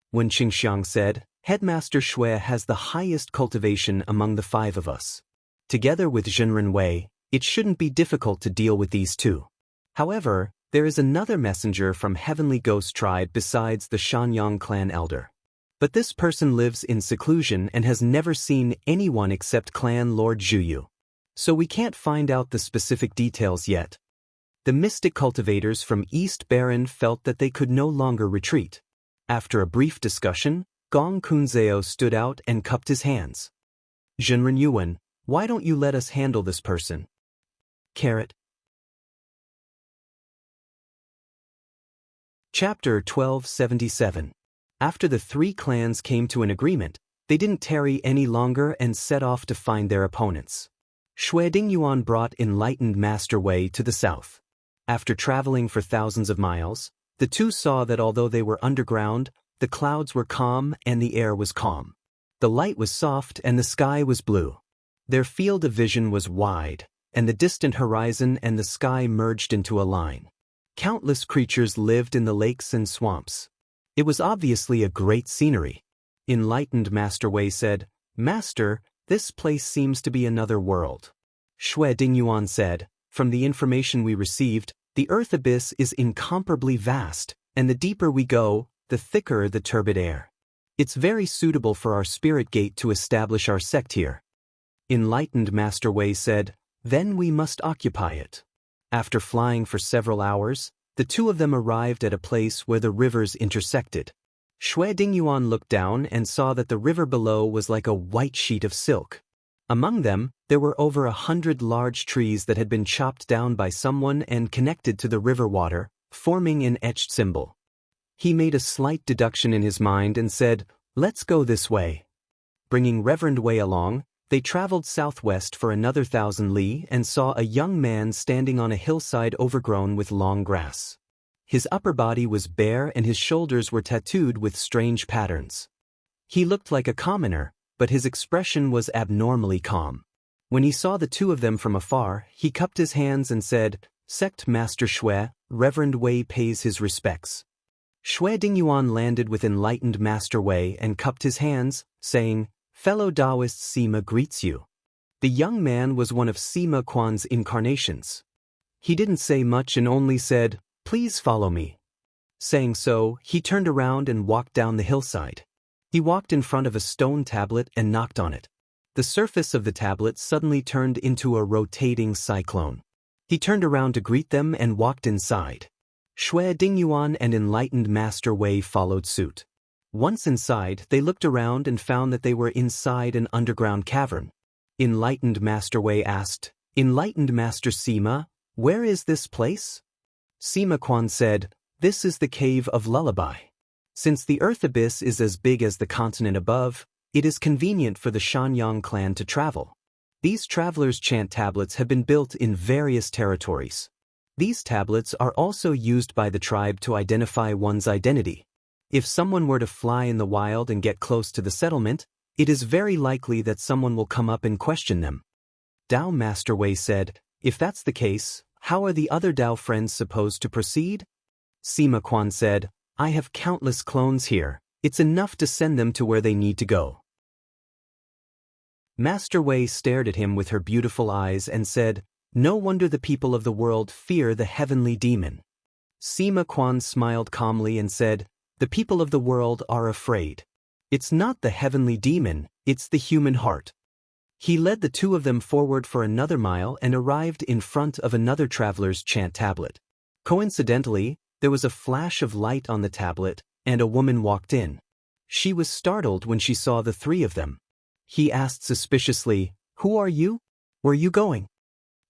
When Qingxiang said, "Headmaster Shui has the highest cultivation among the 5 of us. Together with Zhenren Wei, it shouldn't be difficult to deal with these 2. However, there is another messenger from Heavenly Ghost tribe besides the Shanyang clan elder. But this person lives in seclusion and has never seen anyone except Clan Lord Zhu Yu. So we can't find out the specific details yet." The mystic cultivators from East Baron felt that they could no longer retreat. After a brief discussion, Gong Kunzeo stood out and cupped his hands. "Zhenren Yuan, why don't you let us handle this person?" Chapter 1277. After the 3 clans came to an agreement, they didn't tarry any longer and set off to find their opponents. Shui Dingyuan brought enlightened Master Wei to the south. After traveling for thousands of miles, the 2 saw that although they were underground, the clouds were calm and the air was calm. The light was soft and the sky was blue. Their field of vision was wide, and the distant horizon and the sky merged into a line. Countless creatures lived in the lakes and swamps. It was obviously a great scenery. Enlightened Master Wei said, "Master, this place seems to be another world." Shui Dingyuan said, "From the information we received, the earth abyss is incomparably vast, and the deeper we go, the thicker the turbid air. It's very suitable for our spirit gate to establish our sect here." Enlightened Master Wei said, "Then we must occupy it." After flying for several hours, the two of them arrived at a place where the rivers intersected. Shui Dingyuan looked down and saw that the river below was like a white sheet of silk. Among them, there were over 100 large trees that had been chopped down by someone and connected to the river water, forming an etched symbol. He made a slight deduction in his mind and said, "Let's go this way." Bringing Reverend Wei along, they traveled southwest for another 1,000 li and saw a young man standing on a hillside overgrown with long grass. His upper body was bare and his shoulders were tattooed with strange patterns. He looked like a commoner, but his expression was abnormally calm. When he saw the two of them from afar, he cupped his hands and said, "Sect Master Shui, Reverend Wei pays his respects." Shui Dingyuan landed with Enlightened Master Wei and cupped his hands, saying, "Fellow Taoist Sima greets you." The young man was one of Sima Quan's incarnations. He didn't say much and only said, "Please follow me." Saying so, he turned around and walked down the hillside. He walked in front of a stone tablet and knocked on it. The surface of the tablet suddenly turned into a rotating cyclone. He turned around to greet them and walked inside. Shui Dingyuan and Enlightened Master Wei followed suit. Once inside, they looked around and found that they were inside an underground cavern. Enlightened Master Wei asked, "Enlightened Master Sima, where is this place?" Sima Quan said, "This is the Cave of Lullaby. Since the earth abyss is as big as the continent above, it is convenient for the Shanyang clan to travel. These travelers' chant tablets have been built in various territories. These tablets are also used by the tribe to identify one's identity. If someone were to fly in the wild and get close to the settlement, it is very likely that someone will come up and question them." Dao Master Wei said, "If that's the case, how are the other Dao friends supposed to proceed?" Sima Quan said, "I have countless clones here. It's enough to send them to where they need to go." Master Wei stared at him with her beautiful eyes and said, "No wonder the people of the world fear the heavenly demon." Sima Quan smiled calmly and said, "The people of the world are afraid. It's not the heavenly demon, it's the human heart." He led the two of them forward for another mile and arrived in front of another traveler's chant tablet. Coincidentally, there was a flash of light on the tablet, and a woman walked in. She was startled when she saw the three of them. He asked suspiciously, "Who are you? Where are you going?"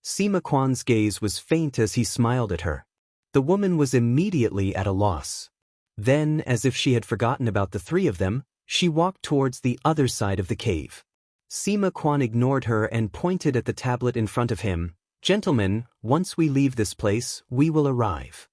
Sima Quan's gaze was faint as he smiled at her. The woman was immediately at a loss. Then, as if she had forgotten about the three of them, she walked towards the other side of the cave. Sima Quan ignored her and pointed at the tablet in front of him. "Gentlemen, once we leave this place, we will arrive."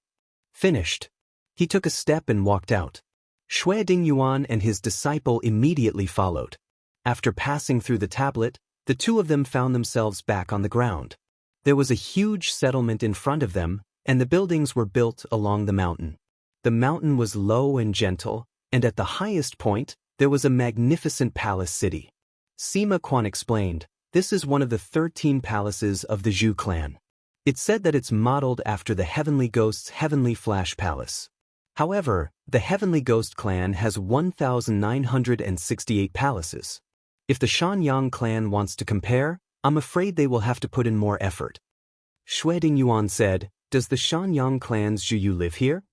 Finished. He took a step and walked out. Shui Dingyuan and his disciple immediately followed. After passing through the tablet, the two of them found themselves back on the ground. There was a huge settlement in front of them, and the buildings were built along the mountain. The mountain was low and gentle, and at the highest point, there was a magnificent palace city. Sima Quan explained, "This is one of the 13 palaces of the Zhu clan. It's said that it's modeled after the Heavenly Ghost's Heavenly Flash Palace. However, the Heavenly Ghost clan has 1,968 palaces. If the Shanyang clan wants to compare, I'm afraid they will have to put in more effort." Shui Dingyuan said, "Does the Shanyang clan's Zhuyu live here?"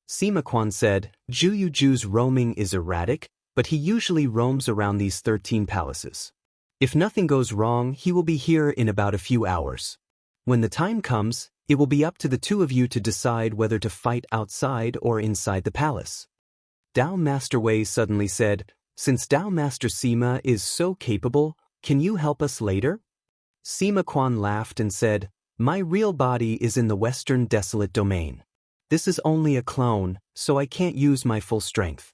Sima Quan said, "Zhuyu Zhu's roaming is erratic, but he usually roams around these 13 palaces. If nothing goes wrong, he will be here in about a few hours. When the time comes, it will be up to the two of you to decide whether to fight outside or inside the palace." Dao Master Wei suddenly said, "Since Dao Master Sima is so capable, can you help us later?" Sima Quan laughed and said, "My real body is in the Western Desolate Domain. This is only a clone, so I can't use my full strength."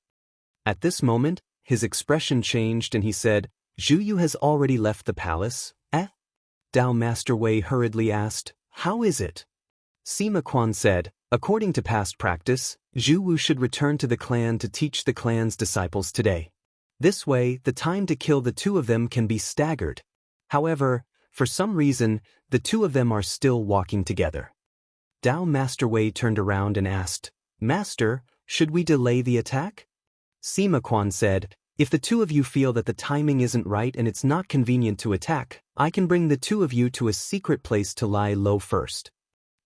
At this moment, his expression changed and he said, "Zhuyu has already left the palace, eh?" Dao Master Wei hurriedly asked, "How is it?" Sima Quan said, According to past practice, Zhu Wu should return to the clan to teach the clan's disciples today. This way, the time to kill the two of them can be staggered. However, for some reason, the two of them are still walking together. Dao Master Wei turned around and asked, "Master, should we delay the attack?" Sima Quan said, "If the two of you feel that the timing isn't right and it's not convenient to attack, I can bring the two of you to a secret place to lie low first."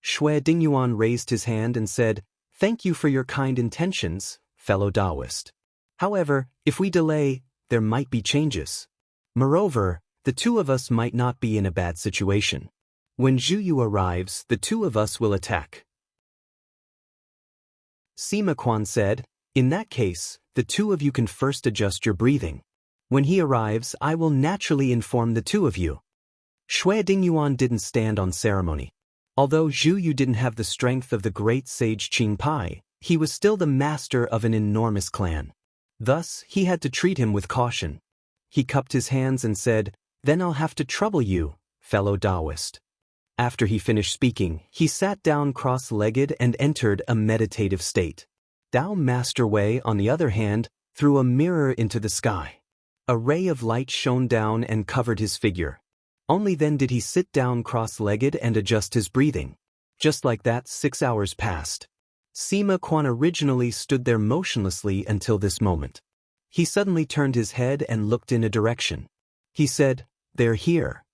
Xue Dingyuan raised his hand and said, "Thank you for your kind intentions, fellow Taoist. However, if we delay, there might be changes. Moreover, the two of us might not be in a bad situation. When Zhu Yu arrives, the two of us will attack." Sima Quan said, "In that case, the two of you can first adjust your breathing. When he arrives, I will naturally inform the two of you." Xue Dingyuan didn't stand on ceremony. Although Zhu Yu didn't have the strength of the great sage Qing Pai, he was still the master of an enormous clan. Thus, he had to treat him with caution. He cupped his hands and said, "Then I'll have to trouble you, fellow Taoist." After he finished speaking, he sat down cross-legged and entered a meditative state. Dao Master Wei, on the other hand, threw a mirror into the sky. A ray of light shone down and covered his figure. Only then did he sit down cross-legged and adjust his breathing. Just like that, 6 hours passed. Sima Quan originally stood there motionlessly until this moment. He suddenly turned his head and looked in a direction. He said, "They're here."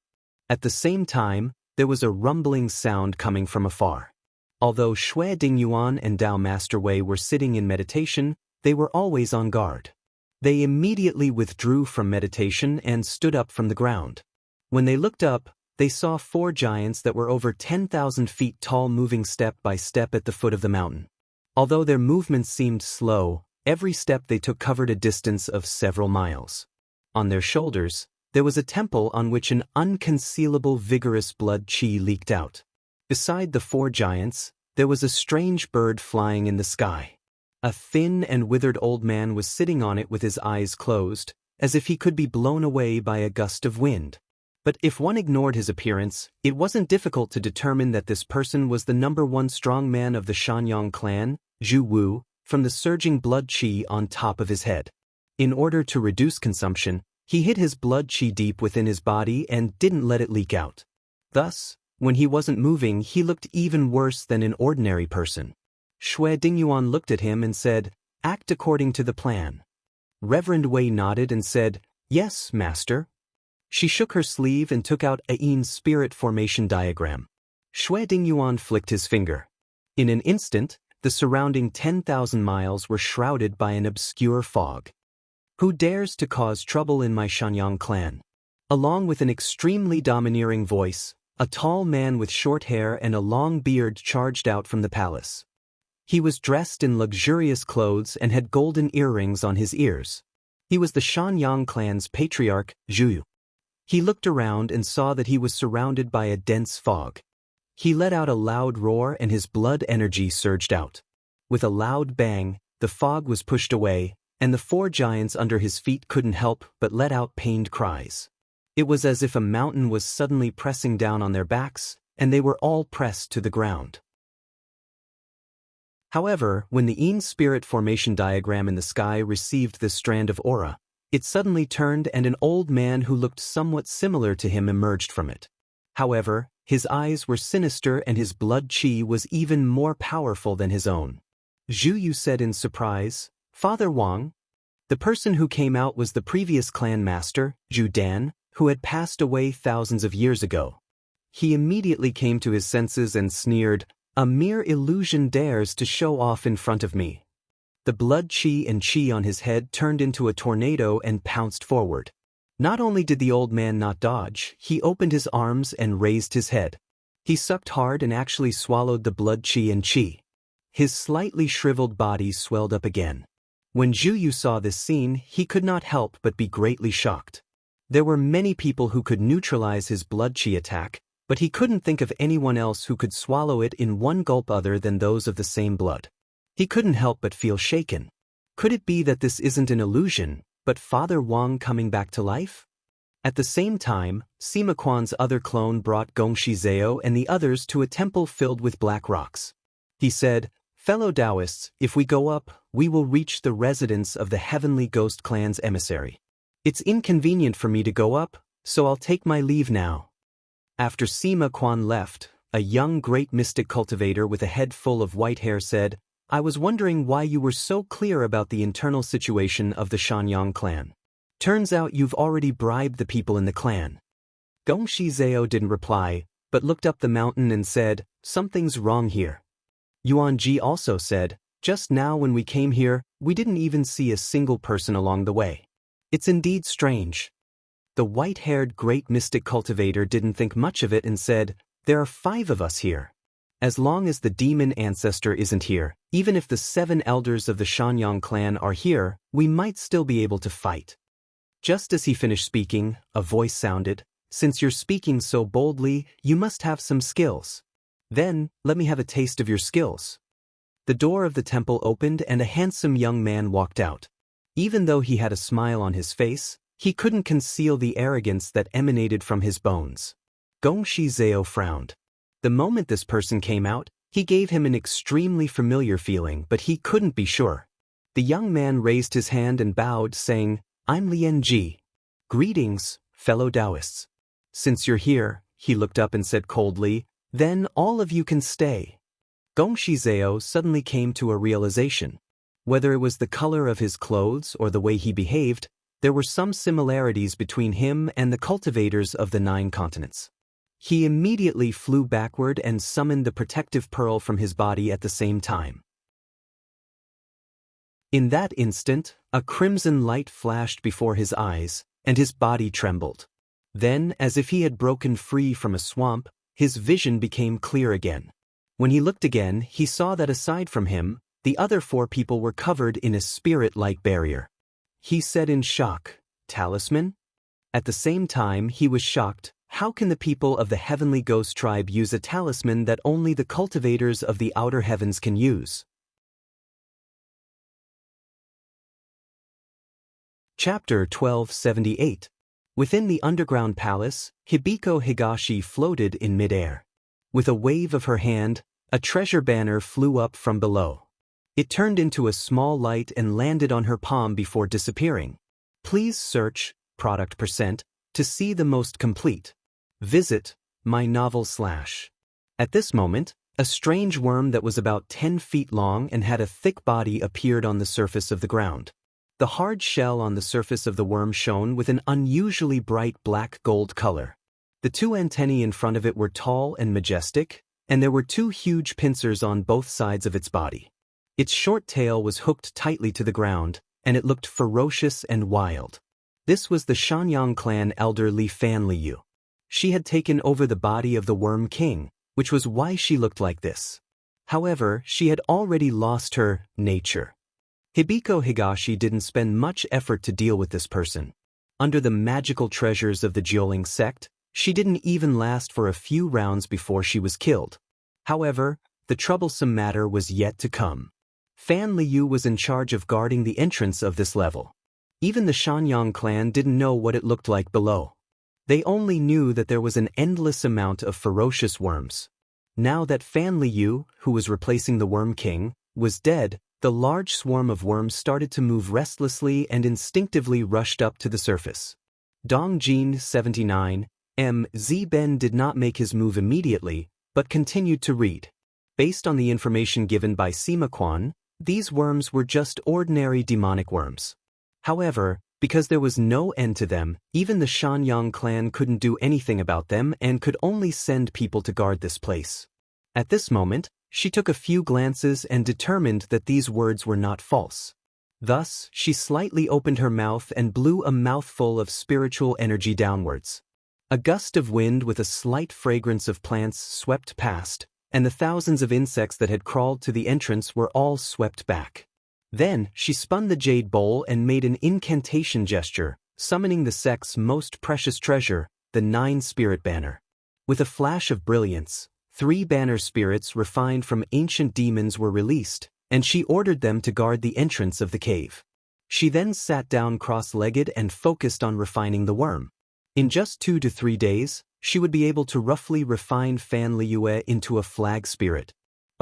At the same time, there was a rumbling sound coming from afar. Although Xue Dingyuan and Dao Master Wei were sitting in meditation, they were always on guard. They immediately withdrew from meditation and stood up from the ground. When they looked up, they saw 4 giants that were over 10,000 feet tall moving step by step at the foot of the mountain. Although their movements seemed slow, every step they took covered a distance of several miles. On their shoulders, there was a temple on which an unconcealable vigorous blood qi leaked out. Beside the 4 giants, there was a strange bird flying in the sky. A thin and withered old man was sitting on it with his eyes closed, as if he could be blown away by a gust of wind. But if one ignored his appearance, it wasn't difficult to determine that this person was the #1 strong man of the Shanyang clan, Zhu Wu, from the surging blood qi on top of his head. In order to reduce consumption, he hid his blood qi deep within his body and didn't let it leak out. Thus, when he wasn't moving, he looked even worse than an ordinary person. Xue Dingyuan looked at him and said, "Act according to the plan." Reverend Wei nodded and said, "Yes, master." She shook her sleeve and took out Ain's spirit formation diagram. Xue Dingyuan flicked his finger. In an instant, the surrounding 10,000 miles were shrouded by an obscure fog. "Who dares to cause trouble in my Shanyang clan?" Along with an extremely domineering voice, a tall man with short hair and a long beard charged out from the palace. He was dressed in luxurious clothes and had golden earrings on his ears. He was the Shanyang clan's patriarch, Zhu Yu. He looked around and saw that he was surrounded by a dense fog. He let out a loud roar and his blood energy surged out. With a loud bang, the fog was pushed away, and the 4 giants under his feet couldn't help but let out pained cries. It was as if a mountain was suddenly pressing down on their backs, and they were all pressed to the ground. However, when the Ain spirit formation diagram in the sky received this strand of aura, it suddenly turned and an old man who looked somewhat similar to him emerged from it. However, his eyes were sinister and his blood qi was even more powerful than his own. Zhu Yu said in surprise, "Father Wang?" The person who came out was the previous clan master, Zhu Dan, who had passed away thousands of years ago. He immediately came to his senses and sneered, "A mere illusion dares to show off in front of me." The blood qi and qi on his head turned into a tornado and pounced forward. Not only did the old man not dodge, he opened his arms and raised his head. He sucked hard and actually swallowed the blood qi and qi. His slightly shriveled body swelled up again. When Zhu Yu saw this scene, he could not help but be greatly shocked. There were many people who could neutralize his blood qi attack, but he couldn't think of anyone else who could swallow it in one gulp other than those of the same blood. He couldn't help but feel shaken. Could it be that this isn't an illusion, but Father Wang coming back to life? At the same time, Sima Quan's other clone brought Gongshi Zhao and the others to a temple filled with black rocks. He said, "Fellow Taoists, if we go up, we will reach the residence of the Heavenly Ghost Clan's emissary. It's inconvenient for me to go up, so I'll take my leave now." After Sima Quan left, a young great mystic cultivator with a head full of white hair said, "I was wondering why you were so clear about the internal situation of the Shanyang clan. Turns out you've already bribed the people in the clan." Gongshi Zhao didn't reply, but looked up the mountain and said, "Something's wrong here." Yuan Ji also said, "Just now when we came here, we didn't even see a single person along the way. It's indeed strange." The white-haired great mystic cultivator didn't think much of it and said, "There are 5 of us here. As long as the demon ancestor isn't here, even if the 7 elders of the Shanyang clan are here, we might still be able to fight." Just as he finished speaking, a voice sounded, "Since you're speaking so boldly, you must have some skills. Then, let me have a taste of your skills." The door of the temple opened and a handsome young man walked out. Even though he had a smile on his face, he couldn't conceal the arrogance that emanated from his bones. Gongshi Zhao frowned. The moment this person came out, he gave him an extremely familiar feeling, but he couldn't be sure. The young man raised his hand and bowed, saying, "I'm Lian Ji. Greetings, fellow Taoists. Since you're here," he looked up and said coldly, "then all of you can stay." Gongshi Zhao suddenly came to a realization. Whether it was the color of his clothes or the way he behaved, there were some similarities between him and the cultivators of the 9 continents. He immediately flew backward and summoned the protective pearl from his body at the same time. In that instant, a crimson light flashed before his eyes, and his body trembled. Then, as if he had broken free from a swamp, his vision became clear again. When he looked again, he saw that aside from him, the other 4 people were covered in a spirit-like barrier. He said in shock, "Talisman?" At the same time, he was shocked. How can the people of the Heavenly Ghost tribe use a talisman that only the cultivators of the outer heavens can use? Chapter 1278. Within the underground palace, Hibiko Higashi floated in midair. With a wave of her hand, a treasure banner flew up from below. It turned into a small light and landed on her palm before disappearing. "Please search, product %, to see the most complete. Visit my novel / At this moment, a strange worm that was about 10 feet long and had a thick body appeared on the surface of the ground. The hard shell on the surface of the worm shone with an unusually bright black-gold color. The 2 antennae in front of it were tall and majestic, and there were 2 huge pincers on both sides of its body. Its short tail was hooked tightly to the ground, and it looked ferocious and wild. This was the Shanyang clan elder Li Fanliu. She had taken over the body of the Worm King, which was why she looked like this. However, she had already lost her nature. Hibiko Higashi didn't spend much effort to deal with this person. Under the magical treasures of the Jioling sect, she didn't even last for a few rounds before she was killed. However, the troublesome matter was yet to come. Fan Liu was in charge of guarding the entrance of this level. Even the Shanyang clan didn't know what it looked like below. They only knew that there was an endless amount of ferocious worms. Now that Fan Liu, who was replacing the Worm King, was dead, the large swarm of worms started to move restlessly and instinctively rushed up to the surface. Dong Jin 79, M.Z. did not make his move immediately, but continued to read. Based on the information given by Sima Quan, these worms were just ordinary demonic worms. However, because there was no end to them, even the Shanyang clan couldn't do anything about them and could only send people to guard this place. At this moment, she took a few glances and determined that these words were not false. Thus, she slightly opened her mouth and blew a mouthful of spiritual energy downwards. A gust of wind with a slight fragrance of plants swept past, and the thousands of insects that had crawled to the entrance were all swept back. Then, she spun the jade bowl and made an incantation gesture, summoning the sect's most precious treasure, the 9 spirit banner. With a flash of brilliance, 3 banner spirits refined from ancient demons were released, and she ordered them to guard the entrance of the cave. She then sat down cross-legged and focused on refining the worm. In just 2 to 3 days, she would be able to roughly refine Fan Liu into a flag spirit.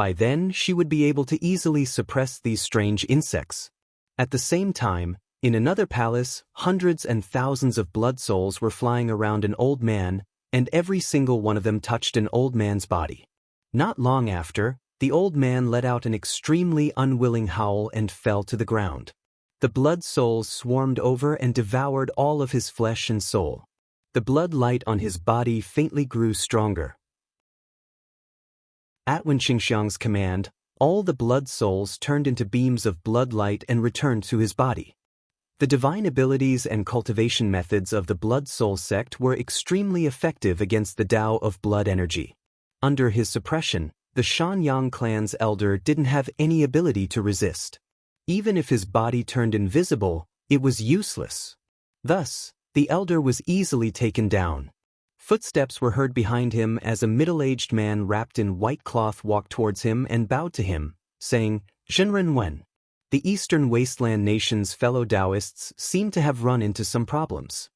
By then, she would be able to easily suppress these strange insects. At the same time, in another palace, hundreds and thousands of blood souls were flying around an old man, and every single one of them touched an old man's body. Not long after, the old man let out an extremely unwilling howl and fell to the ground. The blood souls swarmed over and devoured all of his flesh and soul. The blood light on his body faintly grew stronger. At Wen Qingxiang's command, all the blood souls turned into beams of blood light and returned to his body. The divine abilities and cultivation methods of the Blood Soul sect were extremely effective against the Tao of blood energy. Under his suppression, the Shanyang clan's elder didn't have any ability to resist. Even if his body turned invisible, it was useless. Thus, the elder was easily taken down. Footsteps were heard behind him as a middle-aged man wrapped in white cloth walked towards him and bowed to him, saying, "Zhenren Wen." The Eastern Wasteland nation's fellow Taoists seemed to have run into some problems.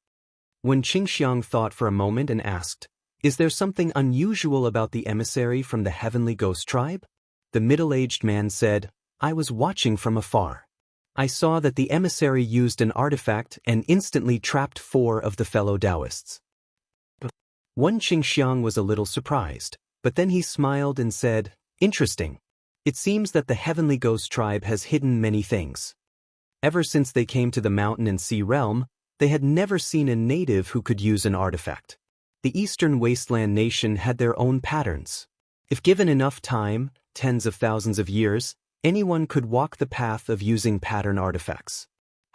Wen Qingxiang thought for a moment and asked, "Is there something unusual about the emissary from the Heavenly Ghost tribe?" The middle-aged man said, "I was watching from afar. I saw that the emissary used an artifact and instantly trapped 4 of the fellow Taoists." Wen Qingxiang was a little surprised, but then he smiled and said, "Interesting. It seems that the Heavenly Ghost tribe has hidden many things. Ever since they came to the mountain and sea realm, they had never seen a native who could use an artifact. The Eastern Wasteland nation had their own patterns. If given enough time, tens of thousands of years, anyone could walk the path of using pattern artifacts.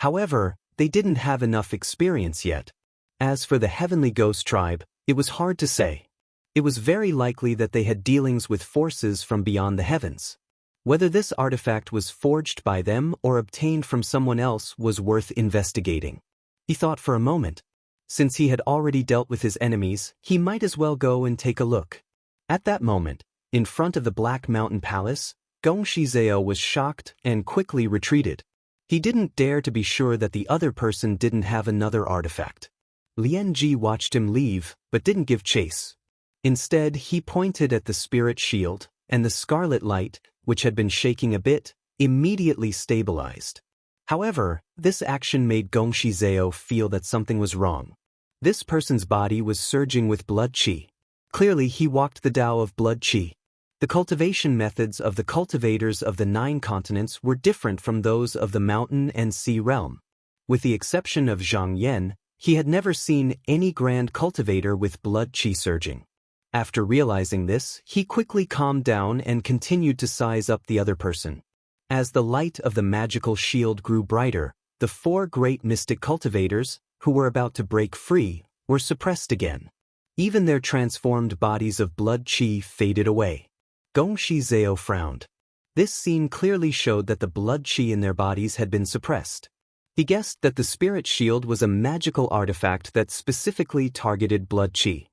However, they didn't have enough experience yet. As for the Heavenly Ghost tribe, it was hard to say. It was very likely that they had dealings with forces from beyond the heavens. Whether this artifact was forged by them or obtained from someone else was worth investigating." He thought for a moment. Since he had already dealt with his enemies, he might as well go and take a look. At that moment, in front of the Black Mountain Palace, Gong Shizao was shocked and quickly retreated. He didn't dare to be sure that the other person didn't have another artifact. Lian Ji watched him leave, but didn't give chase. Instead, he pointed at the spirit shield, and the scarlet light, which had been shaking a bit, immediately stabilized. However, this action made Gong Shizao feel that something was wrong. This person's body was surging with blood qi. Clearly, he walked the Tao of blood qi. The cultivation methods of the cultivators of the 9 continents were different from those of the mountain and sea realm. With the exception of Zhang Yan, he had never seen any grand cultivator with blood qi surging. After realizing this, he quickly calmed down and continued to size up the other person. As the light of the magical shield grew brighter, the 4 great mystic cultivators, who were about to break free, were suppressed again. Even their transformed bodies of blood qi faded away. Gong Shizao frowned. This scene clearly showed that the blood qi in their bodies had been suppressed. He guessed that the spirit shield was a magical artifact that specifically targeted blood qi.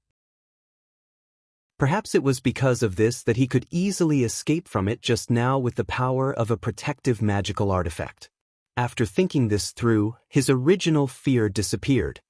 Perhaps it was because of this that he could easily escape from it just now with the power of a protective magical artifact. After thinking this through, his original fear disappeared.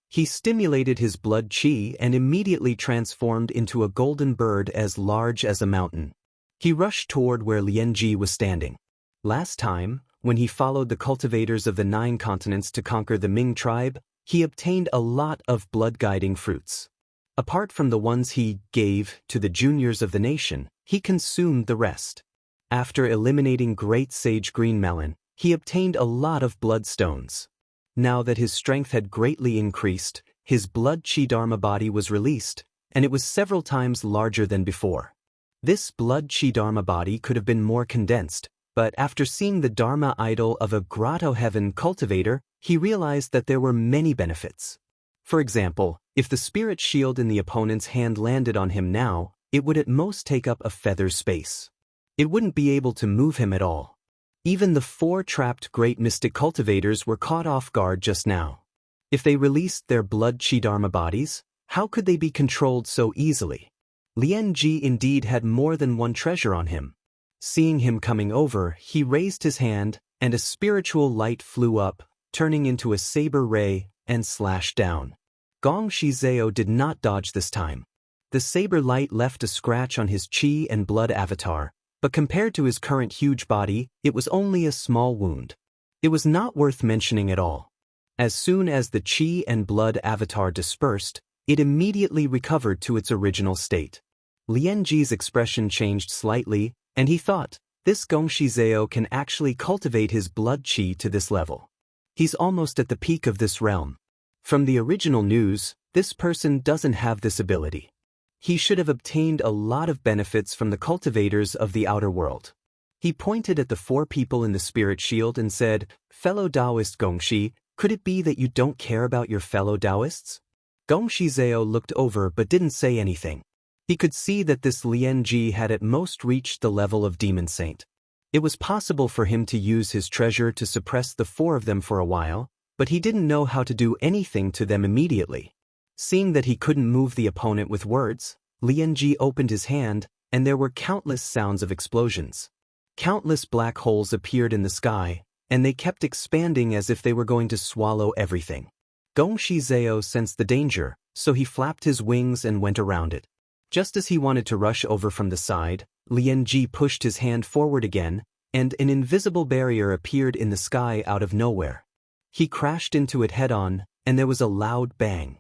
He stimulated his blood qi and immediately transformed into a golden bird as large as a mountain. He rushed toward where Lian Ji was standing. Last time, when he followed the cultivators of the 9 continents to conquer the Ming tribe, he obtained a lot of blood-guiding fruits. Apart from the ones he gave to the juniors of the nation, he consumed the rest. After eliminating Great Sage Green Melon, he obtained a lot of bloodstones. Now that his strength had greatly increased, his blood qi dharma body was released, and it was several times larger than before. This blood qi dharma body could have been more condensed, but after seeing the dharma idol of a grotto heaven cultivator, he realized that there were many benefits. For example, if the spirit shield in the opponent's hand landed on him now, it would at most take up a feather's space. It wouldn't be able to move him at all. Even the 4 trapped great mystic cultivators were caught off guard just now. If they released their blood qi dharma bodies, how could they be controlled so easily? Lian Ji indeed had more than one treasure on him. Seeing him coming over, he raised his hand, and a spiritual light flew up, turning into a saber ray, and slashed down. Gong Shizao did not dodge this time. The saber light left a scratch on his qi and blood avatar, but compared to his current huge body, it was only a small wound. It was not worth mentioning at all. As soon as the chi and blood avatar dispersed, it immediately recovered to its original state. Lian Ji's expression changed slightly, and he thought, this Gongshi Zhao can actually cultivate his blood chi to this level. He's almost at the peak of this realm. From the original news, this person doesn't have this ability. He should have obtained a lot of benefits from the cultivators of the outer world. He pointed at the 4 people in the spirit shield and said, fellow Taoist Gongshi, could it be that you don't care about your fellow Taoists? Gongshi Zhao looked over but didn't say anything. He could see that this Lian Ji had at most reached the level of demon saint. It was possible for him to use his treasure to suppress the 4 of them for a while, but he didn't know how to do anything to them immediately. Seeing that he couldn't move the opponent with words, Lian Ji opened his hand, and there were countless sounds of explosions. Countless black holes appeared in the sky, and they kept expanding as if they were going to swallow everything. Gongshi Zhao sensed the danger, so he flapped his wings and went around it. Just as he wanted to rush over from the side, Lian Ji pushed his hand forward again, and an invisible barrier appeared in the sky out of nowhere. He crashed into it head-on, and there was a loud bang.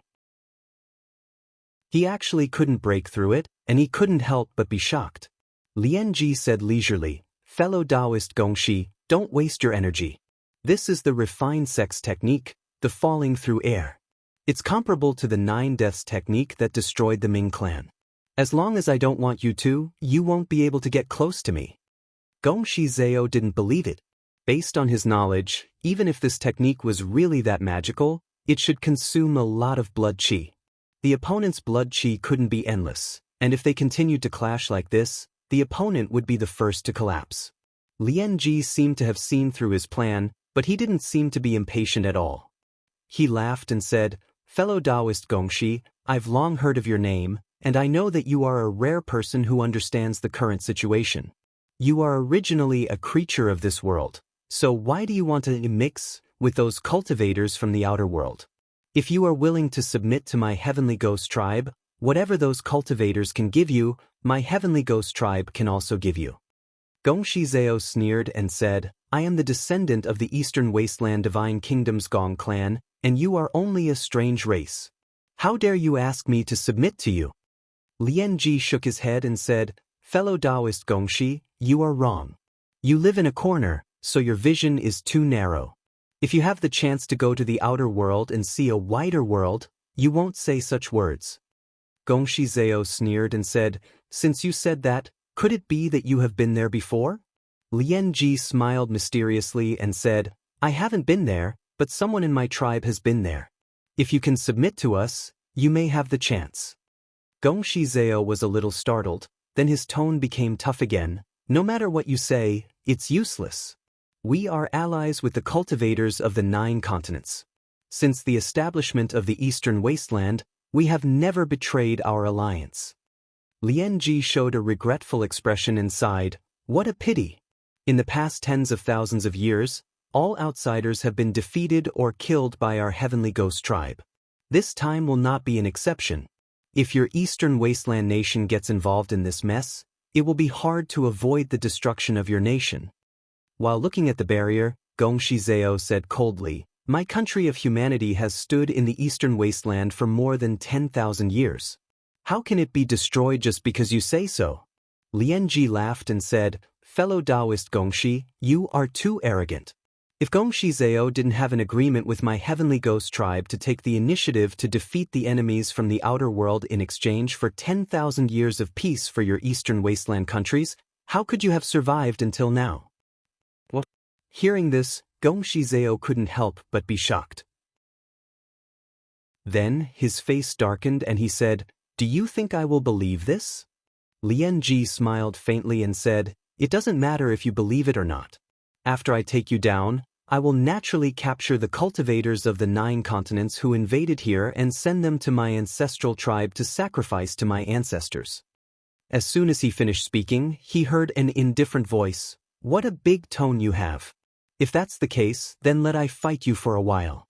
He actually couldn't break through it, and he couldn't help but be shocked. Lian Ji said leisurely, fellow Taoist Gongshi, don't waste your energy. This is the refined sex technique, the falling through air. It's comparable to the 9 deaths technique that destroyed the Ming clan. As long as I don't want you to, you won't be able to get close to me. Gongshi Zhao didn't believe it. Based on his knowledge, even if this technique was really that magical, it should consume a lot of blood chi. The opponent's blood chi couldn't be endless, and if they continued to clash like this, the opponent would be the first to collapse. Lian Ji seemed to have seen through his plan, but he didn't seem to be impatient at all. He laughed and said, fellow Taoist Gongshi, I've long heard of your name, and I know that you are a rare person who understands the current situation. You are originally a creature of this world, so why do you want to mix with those cultivators from the outer world? If you are willing to submit to my heavenly ghost tribe, whatever those cultivators can give you, my heavenly ghost tribe can also give you. Gongshi Zhao sneered and said, I am the descendant of the Eastern Wasteland Divine Kingdom's Gong clan, and you are only a strange race. How dare you ask me to submit to you? Lian Ji shook his head and said, fellow Taoist Gongshi, you are wrong. You live in a corner, so your vision is too narrow. If you have the chance to go to the outer world and see a wider world, you won't say such words. Gongshi Zhao sneered and said, since you said that, could it be that you have been there before? Lian Ji smiled mysteriously and said, I haven't been there, but someone in my tribe has been there. If you can submit to us, you may have the chance. Gongshi Zhao was a little startled, then his tone became tough again. No matter what you say, it's useless. We are allies with the cultivators of the 9 continents. Since the establishment of the Eastern Wasteland, we have never betrayed our alliance. Lian Ji showed a regretful expression and sighed, what a pity. In the past tens of thousands of years, all outsiders have been defeated or killed by our heavenly ghost tribe. This time will not be an exception. If your Eastern Wasteland nation gets involved in this mess, it will be hard to avoid the destruction of your nation. While looking at the barrier, Gongshi Zhao said coldly, my country of humanity has stood in the Eastern Wasteland for more than 10,000 years. How can it be destroyed just because you say so? Lian Ji laughed and said, fellow Taoist Gongshi, you are too arrogant. If Gongshi Zhao didn't have an agreement with my heavenly ghost tribe to take the initiative to defeat the enemies from the outer world in exchange for 10,000 years of peace for your Eastern Wasteland countries, how could you have survived until now? What? Hearing this, Gongshi Zhao couldn't help but be shocked. Then, his face darkened and he said, do you think I will believe this? Lian Ji smiled faintly and said, it doesn't matter if you believe it or not. After I take you down, I will naturally capture the cultivators of the 9 continents who invaded here and send them to my ancestral tribe to sacrifice to my ancestors. As soon as he finished speaking, he heard an indifferent voice, what a big tone you have. If that's the case, then let I fight you for a while.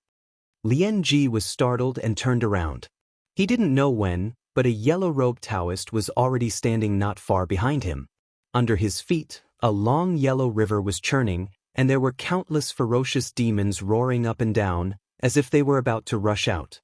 Lian Ji was startled and turned around. He didn't know when, but a yellow-robed Taoist was already standing not far behind him. Under his feet, a long yellow river was churning, and there were countless ferocious demons roaring up and down, as if they were about to rush out.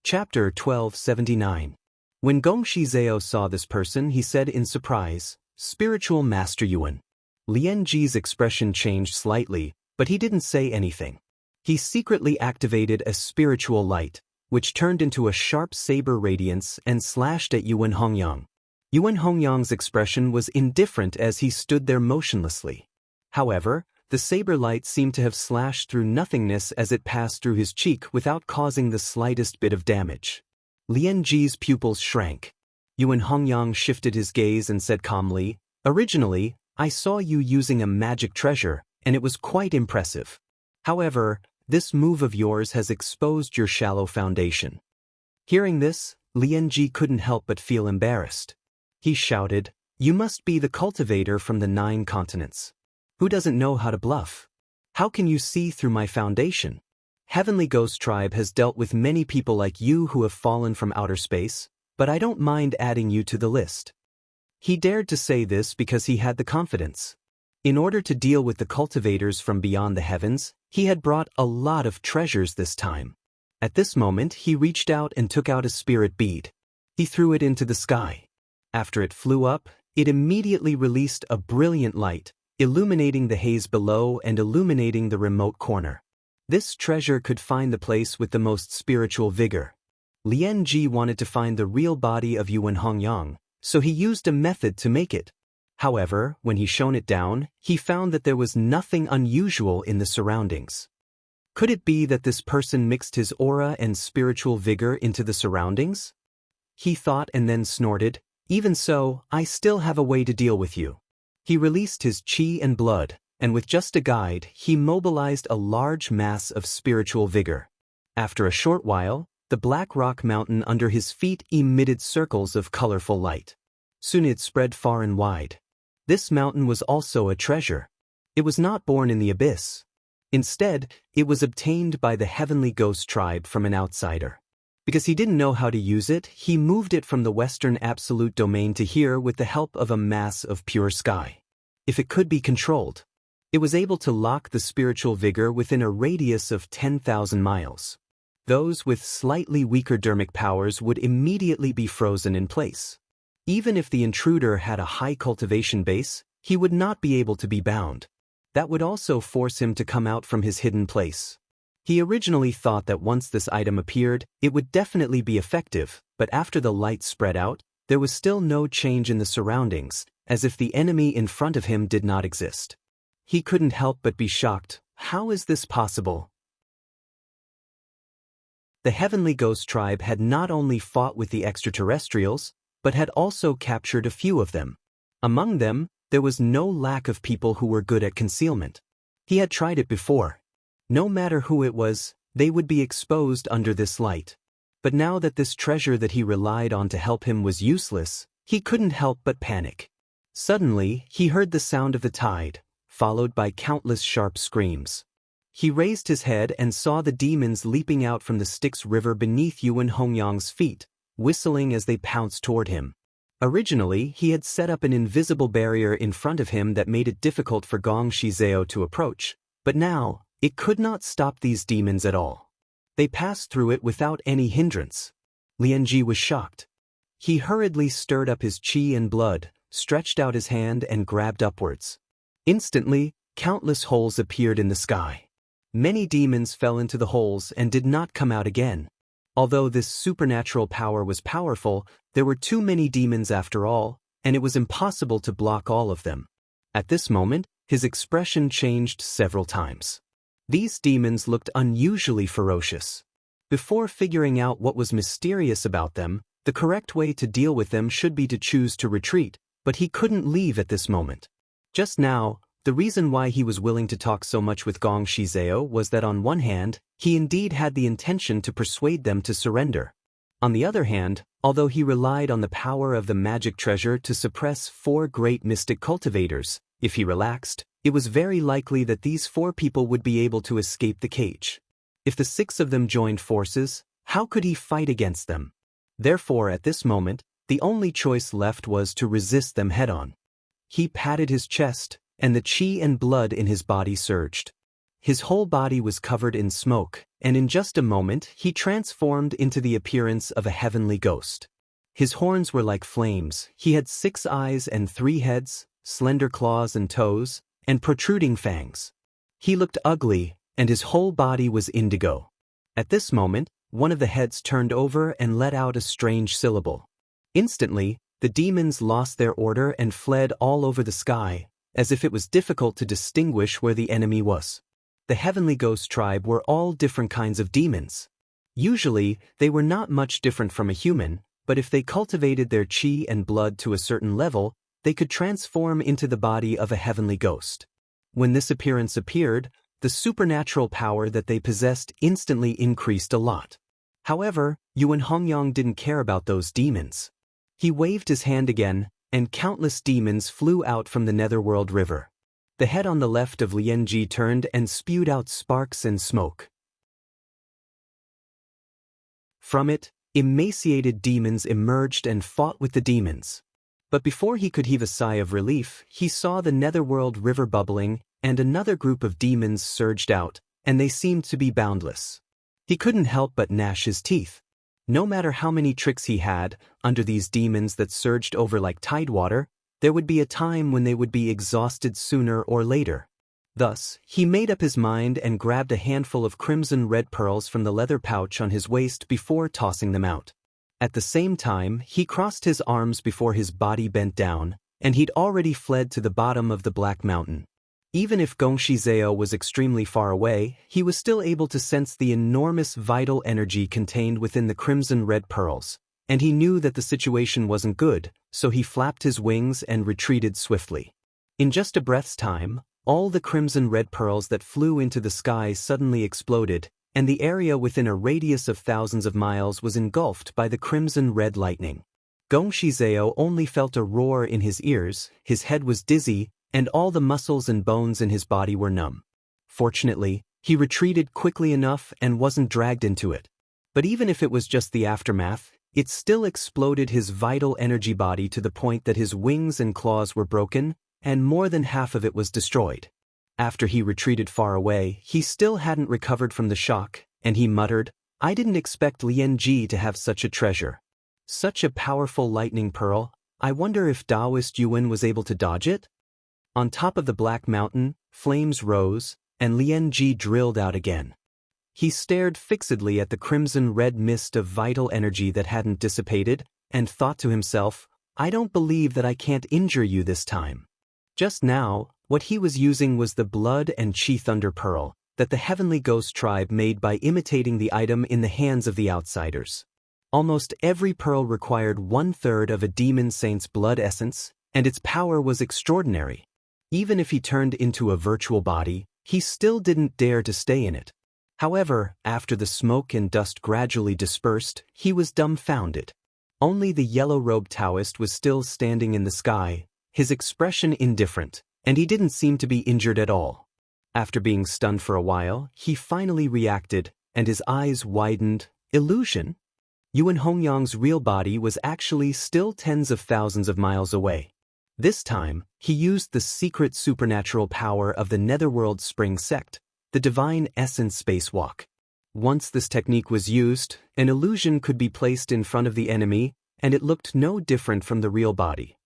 Chapter 1279. When Gongshi Zhao saw this person, he said in surprise, "Spiritual Master Yuan." Lian Ji's expression changed slightly, but he didn't say anything. He secretly activated a spiritual light, which turned into a sharp saber radiance and slashed at Yuan Hongyang. Yuan Hongyang's expression was indifferent as he stood there motionlessly. However, the saber light seemed to have slashed through nothingness as it passed through his cheek without causing the slightest bit of damage. Lian Ji's pupils shrank. Yuan Hongyang shifted his gaze and said calmly, "Originally, I saw you using a magic treasure, and it was quite impressive. However, this move of yours has exposed your shallow foundation." Hearing this, Lian Ji couldn't help but feel embarrassed. He shouted, "You must be the cultivator from the 9 continents. Who doesn't know how to bluff? How can you see through my foundation? Heavenly Ghost Tribe has dealt with many people like you who have fallen from outer space, but I don't mind adding you to the list." He dared to say this because he had the confidence. In order to deal with the cultivators from beyond the heavens, he had brought a lot of treasures this time. At this moment, he reached out and took out a spirit bead. He threw it into the sky. After it flew up, it immediately released a brilliant light, illuminating the haze below and illuminating the remote corner. This treasure could find the place with the most spiritual vigor. Lian Ji wanted to find the real body of Yuan Hongyang, so he used a method to make it. However, when he shone it down, he found that there was nothing unusual in the surroundings. Could it be that this person mixed his aura and spiritual vigor into the surroundings? He thought and then snorted, "Even so, I still have a way to deal with you." He released his qi and blood, and with just a guide, he mobilized a large mass of spiritual vigor. After a short while, the black rock mountain under his feet emitted circles of colorful light. Soon it spread far and wide. This mountain was also a treasure. It was not born in the abyss. Instead, it was obtained by the Heavenly Ghost Tribe from an outsider. Because he didn't know how to use it, he moved it from the Western Absolute Domain to here with the help of a mass of pure sky. If it could be controlled, it was able to lock the spiritual vigor within a radius of 10,000 miles. Those with slightly weaker dermic powers would immediately be frozen in place. Even if the intruder had a high cultivation base, he would not be able to be bound. That would also force him to come out from his hidden place. He originally thought that once this item appeared, it would definitely be effective, but after the light spread out, there was still no change in the surroundings, as if the enemy in front of him did not exist. He couldn't help but be shocked. How is this possible? The Heavenly Ghost Tribe had not only fought with the extraterrestrials, but had also captured a few of them. Among them, there was no lack of people who were good at concealment. He had tried it before. No matter who it was, they would be exposed under this light. But now that this treasure that he relied on to help him was useless, he couldn't help but panic. Suddenly, he heard the sound of the tide, followed by countless sharp screams. He raised his head and saw the demons leaping out from the Styx River beneath Yuan Hongyang's feet, whistling as they pounced toward him. Originally, he had set up an invisible barrier in front of him that made it difficult for Gongshi Zhao to approach, but now, it could not stop these demons at all. They passed through it without any hindrance. Lian Ji was shocked. He hurriedly stirred up his qi and blood, stretched out his hand and grabbed upwards. Instantly, countless holes appeared in the sky. Many demons fell into the holes and did not come out again. Although this supernatural power was powerful, there were too many demons after all, and it was impossible to block all of them. At this moment, his expression changed several times. These demons looked unusually ferocious. Before figuring out what was mysterious about them, the correct way to deal with them should be to choose to retreat, but he couldn't leave at this moment. Just now, the reason why he was willing to talk so much with Gongshi Zhao was that on one hand, he indeed had the intention to persuade them to surrender. On the other hand, although he relied on the power of the magic treasure to suppress 4 great mystic cultivators, if he relaxed, it was very likely that these 4 people would be able to escape the cage. If the 6 of them joined forces, how could he fight against them? Therefore, at this moment, the only choice left was to resist them head-on. He patted his chest, and the chi and blood in his body surged. His whole body was covered in smoke, and in just a moment he transformed into the appearance of a heavenly ghost. His horns were like flames, he had 6 eyes and 3 heads, slender claws and toes, and protruding fangs. He looked ugly, and his whole body was indigo. At this moment, one of the heads turned over and let out a strange syllable. Instantly, the demons lost their order and fled all over the sky, as if it was difficult to distinguish where the enemy was. The heavenly ghost tribe were all different kinds of demons. Usually, they were not much different from a human, but if they cultivated their chi and blood to a certain level, they could transform into the body of a heavenly ghost. When this appearance appeared, the supernatural power that they possessed instantly increased a lot. However, Yuan Hongyang didn't care about those demons. He waved his hand again, and countless demons flew out from the netherworld river. The head on the left of Lian Ji turned and spewed out sparks and smoke. From it, emaciated demons emerged and fought with the demons. But before he could heave a sigh of relief, he saw the netherworld river bubbling, and another group of demons surged out, and they seemed to be boundless. He couldn't help but gnash his teeth. No matter how many tricks he had, under these demons that surged over like tidewater, there would be a time when they would be exhausted sooner or later. Thus, he made up his mind and grabbed a handful of crimson red pearls from the leather pouch on his waist before tossing them out. At the same time, he crossed his arms before his body bent down, and he'd already fled to the bottom of the Black Mountain. Even if Gongshi Zhao was extremely far away, he was still able to sense the enormous vital energy contained within the crimson red pearls, and he knew that the situation wasn't good, so he flapped his wings and retreated swiftly. In just a breath's time, all the crimson red pearls that flew into the sky suddenly exploded, and the area within a radius of thousands of miles was engulfed by the crimson red lightning. Gongshi Zhao only felt a roar in his ears, his head was dizzy, and all the muscles and bones in his body were numb. Fortunately, he retreated quickly enough and wasn't dragged into it. But even if it was just the aftermath, it still exploded his vital energy body to the point that his wings and claws were broken, and more than half of it was destroyed. After he retreated far away, he still hadn't recovered from the shock, and he muttered, "I didn't expect Lian Ji to have such a treasure. Such a powerful lightning pearl, I wonder if Taoist Yuan was able to dodge it?" On top of the Black Mountain, flames rose, and Lian Ji drilled out again. He stared fixedly at the crimson-red mist of vital energy that hadn't dissipated, and thought to himself, "I don't believe that I can't injure you this time." Just now, what he was using was the blood and chi thunder pearl that the heavenly ghost tribe made by imitating the item in the hands of the outsiders. Almost every pearl required 1/3 of a demon saint's blood essence, and its power was extraordinary. Even if he turned into a virtual body, he still didn't dare to stay in it. However, after the smoke and dust gradually dispersed, he was dumbfounded. Only the yellow-robed Taoist was still standing in the sky, his expression indifferent, and he didn't seem to be injured at all. After being stunned for a while, he finally reacted, and his eyes widened. Illusion? Yuan Hongyang's real body was actually still tens of thousands of miles away. This time, he used the secret supernatural power of the Netherworld Spring Sect, the Divine Essence Spacewalk. Once this technique was used, an illusion could be placed in front of the enemy, and it looked no different from the real body.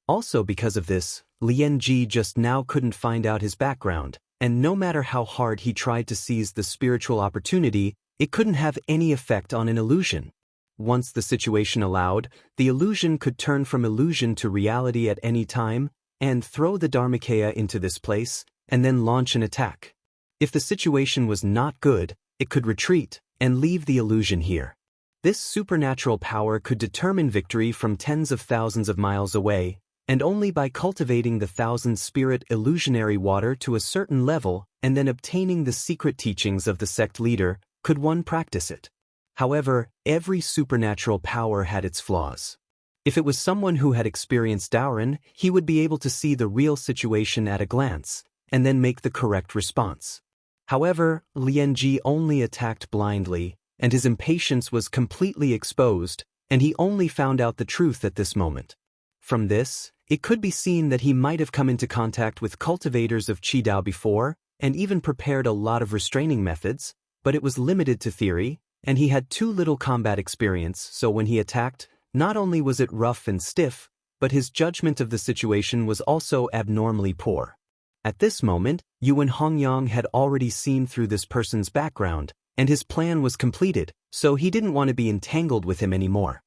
Also because of this, Lian Ji just now couldn't find out his background, and no matter how hard he tried to seize the spiritual opportunity, it couldn't have any effect on an illusion. Once the situation allowed, the illusion could turn from illusion to reality at any time, and throw the Dharmakaya into this place, and then launch an attack. If the situation was not good, it could retreat, and leave the illusion here. This supernatural power could determine victory from tens of thousands of miles away, and only by cultivating the thousand-spirit illusionary water to a certain level and then obtaining the secret teachings of the sect leader could one practice it. However, every supernatural power had its flaws. If it was someone who had experienced Daoren, he would be able to see the real situation at a glance, and then make the correct response. However, Lian Ji only attacked blindly, and his impatience was completely exposed, and he only found out the truth at this moment. From this, it could be seen that he might have come into contact with cultivators of Qi Dao before, and even prepared a lot of restraining methods, but it was limited to theory, and he had too little combat experience, so when he attacked, not only was it rough and stiff, but his judgment of the situation was also abnormally poor. At this moment, Yuan Hongyang had already seen through this person's background, and his plan was completed, so he didn't want to be entangled with him anymore.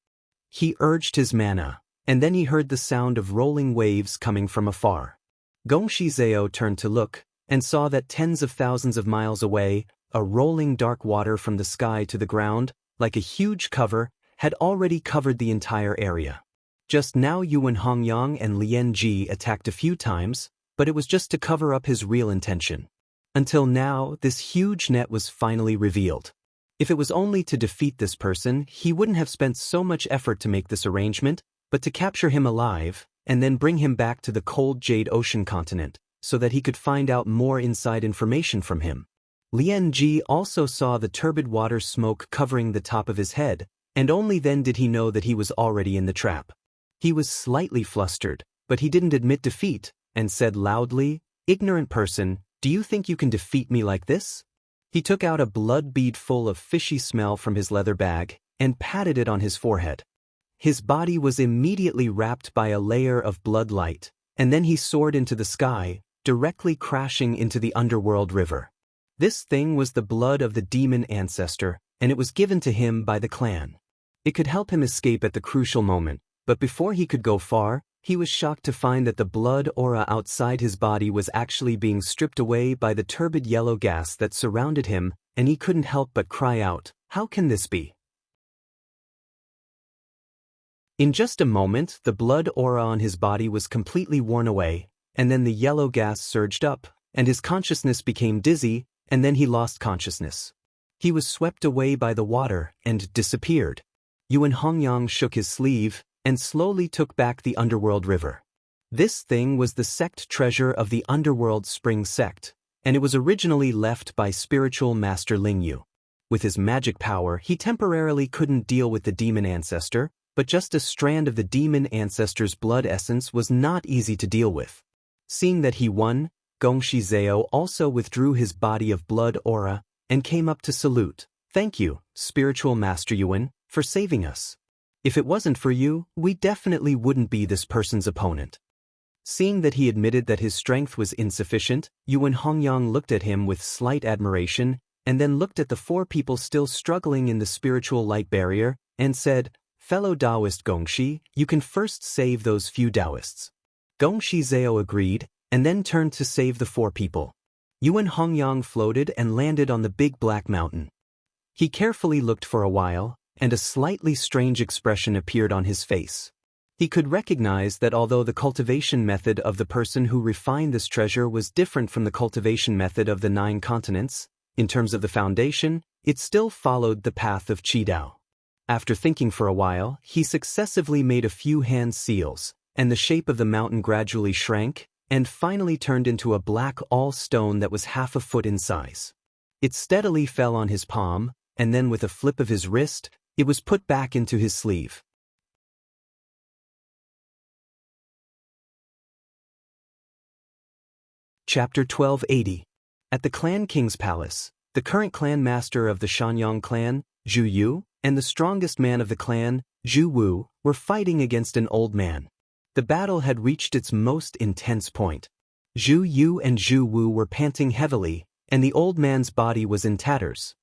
He urged his mana, and then he heard the sound of rolling waves coming from afar. Gongshi Zhao turned to look, and saw that tens of thousands of miles away, a rolling dark water from the sky to the ground, like a huge cover, had already covered the entire area. Just now Yuan Hongyang and Lian Ji attacked a few times, but it was just to cover up his real intention. Until now, this huge net was finally revealed. If it was only to defeat this person, he wouldn't have spent so much effort to make this arrangement, but to capture him alive, and then bring him back to the cold Jade Ocean continent, so that he could find out more inside information from him. Lian Ji also saw the turbid water smoke covering the top of his head, and only then did he know that he was already in the trap. He was slightly flustered, but he didn't admit defeat, and said loudly, "Ignorant person, do you think you can defeat me like this?" He took out a blood bead full of fishy smell from his leather bag, and patted it on his forehead. His body was immediately wrapped by a layer of blood light, and then he soared into the sky, directly crashing into the underworld river. This thing was the blood of the demon ancestor, and it was given to him by the clan. It could help him escape at the crucial moment, but before he could go far, he was shocked to find that the blood aura outside his body was actually being stripped away by the turbid yellow gas that surrounded him, and he couldn't help but cry out, "How can this be?" In just a moment, the blood aura on his body was completely worn away, and then the yellow gas surged up, and his consciousness became dizzy, and then he lost consciousness. He was swept away by the water and disappeared. Yuan Hongyang shook his sleeve and slowly took back the underworld river. This thing was the sect treasure of the underworld spring sect, and it was originally left by spiritual master Lingyu. With his magic power, he temporarily couldn't deal with the demon ancestor, but just a strand of the demon ancestor's blood essence was not easy to deal with. Seeing that he won, Gongshi Zhao also withdrew his body of blood aura and came up to salute. "Thank you, spiritual master Yuan, for saving us. If it wasn't for you, we definitely wouldn't be this person's opponent." Seeing that he admitted that his strength was insufficient, Yuan Hongyang looked at him with slight admiration, and then looked at the four people still struggling in the spiritual light barrier, and said, "Fellow Taoist Gongshi, you can first save those few Taoists." Gongshi Zhao agreed, and then turned to save the four people. Yuan Hongyang floated and landed on the big black mountain. He carefully looked for a while, and a slightly strange expression appeared on his face. He could recognize that although the cultivation method of the person who refined this treasure was different from the cultivation method of the 9 continents, in terms of the foundation, it still followed the path of Qi Dao. After thinking for a while, he successively made a few hand seals, and the shape of the mountain gradually shrank, and finally turned into a black all-stone that was half a foot in size. It steadily fell on his palm, and then with a flip of his wrist, it was put back into his sleeve. Chapter 1280. At the clan king's palace, the current clan master of the Shanyang clan, Zhu Yu, and the strongest man of the clan, Zhu Wu, were fighting against an old man. The battle had reached its most intense point. Zhu Yu and Zhu Wu were panting heavily, and the old man's body was in tatters.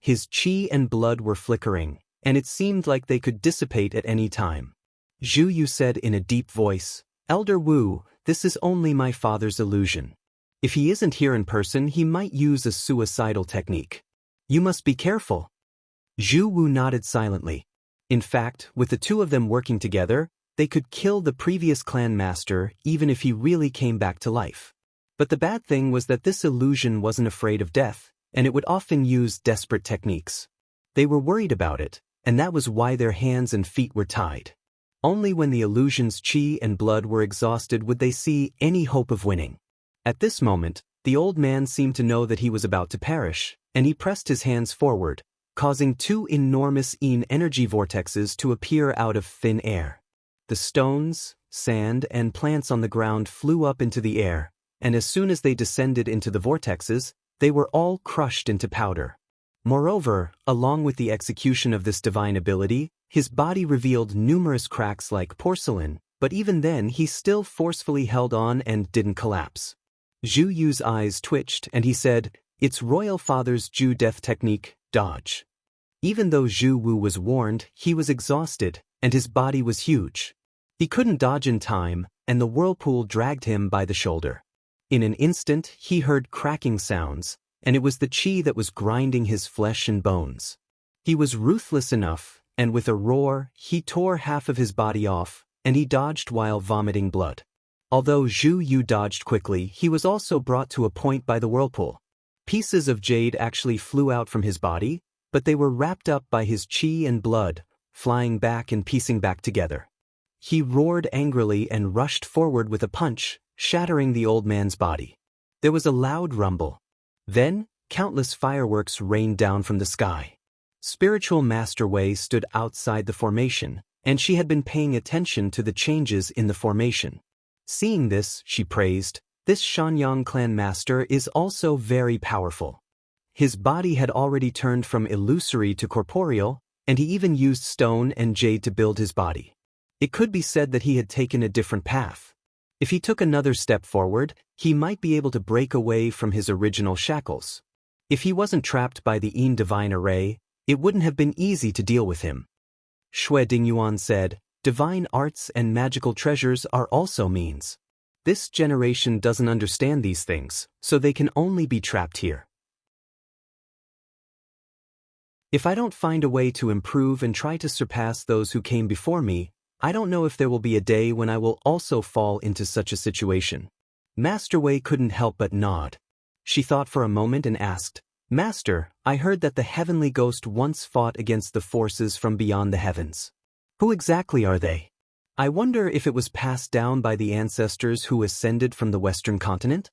His qi and blood were flickering, and it seemed like they could dissipate at any time. Zhu Yu said in a deep voice, "Elder Wu, this is only my father's illusion. If he isn't here in person, he might use a suicidal technique. You must be careful." Zhu Wu nodded silently. In fact, with the two of them working together, they could kill the previous clan master even if he really came back to life. But the bad thing was that this illusion wasn't afraid of death, and it would often use desperate techniques. They were worried about it, and that was why their hands and feet were tied. Only when the illusion's qi and blood were exhausted would they see any hope of winning. At this moment, the old man seemed to know that he was about to perish, and he pressed his hands forward, causing two enormous energy vortexes to appear out of thin air. The stones, sand, and plants on the ground flew up into the air, and as soon as they descended into the vortexes, they were all crushed into powder. Moreover, along with the execution of this divine ability, his body revealed numerous cracks like porcelain, but even then he still forcefully held on and didn't collapse. Zhu Yu's eyes twitched and he said, "It's Royal Father's Zhu death technique, dodge." Even though Zhu Wu was warned, he was exhausted, and his body was huge. He couldn't dodge in time, and the whirlpool dragged him by the shoulder. In an instant, he heard cracking sounds, and it was the qi that was grinding his flesh and bones. He was ruthless enough, and with a roar, he tore half of his body off, and he dodged while vomiting blood. Although Zhu Yu dodged quickly, he was also brought to a point by the whirlpool. Pieces of jade actually flew out from his body, but they were wrapped up by his qi and blood, flying back and piecing back together. He roared angrily and rushed forward with a punch, shattering the old man's body. There was a loud rumble. Then, countless fireworks rained down from the sky. Spiritual Master Wei stood outside the formation, and she had been paying attention to the changes in the formation. Seeing this, she praised, "This Shanyang clan master is also very powerful." His body had already turned from illusory to corporeal, and he even used stone and jade to build his body. It could be said that he had taken a different path. If he took another step forward, he might be able to break away from his original shackles. If he wasn't trapped by the Yin divine array, it wouldn't have been easy to deal with him. Xue Dingyuan said, "Divine arts and magical treasures are also means. This generation doesn't understand these things, so they can only be trapped here. If I don't find a way to improve and try to surpass those who came before me, I don't know if there will be a day when I will also fall into such a situation." Master Wei couldn't help but nod. She thought for a moment and asked, "Master, I heard that the heavenly ghost once fought against the forces from beyond the heavens. Who exactly are they? I wonder if it was passed down by the ancestors who ascended from the Western continent?"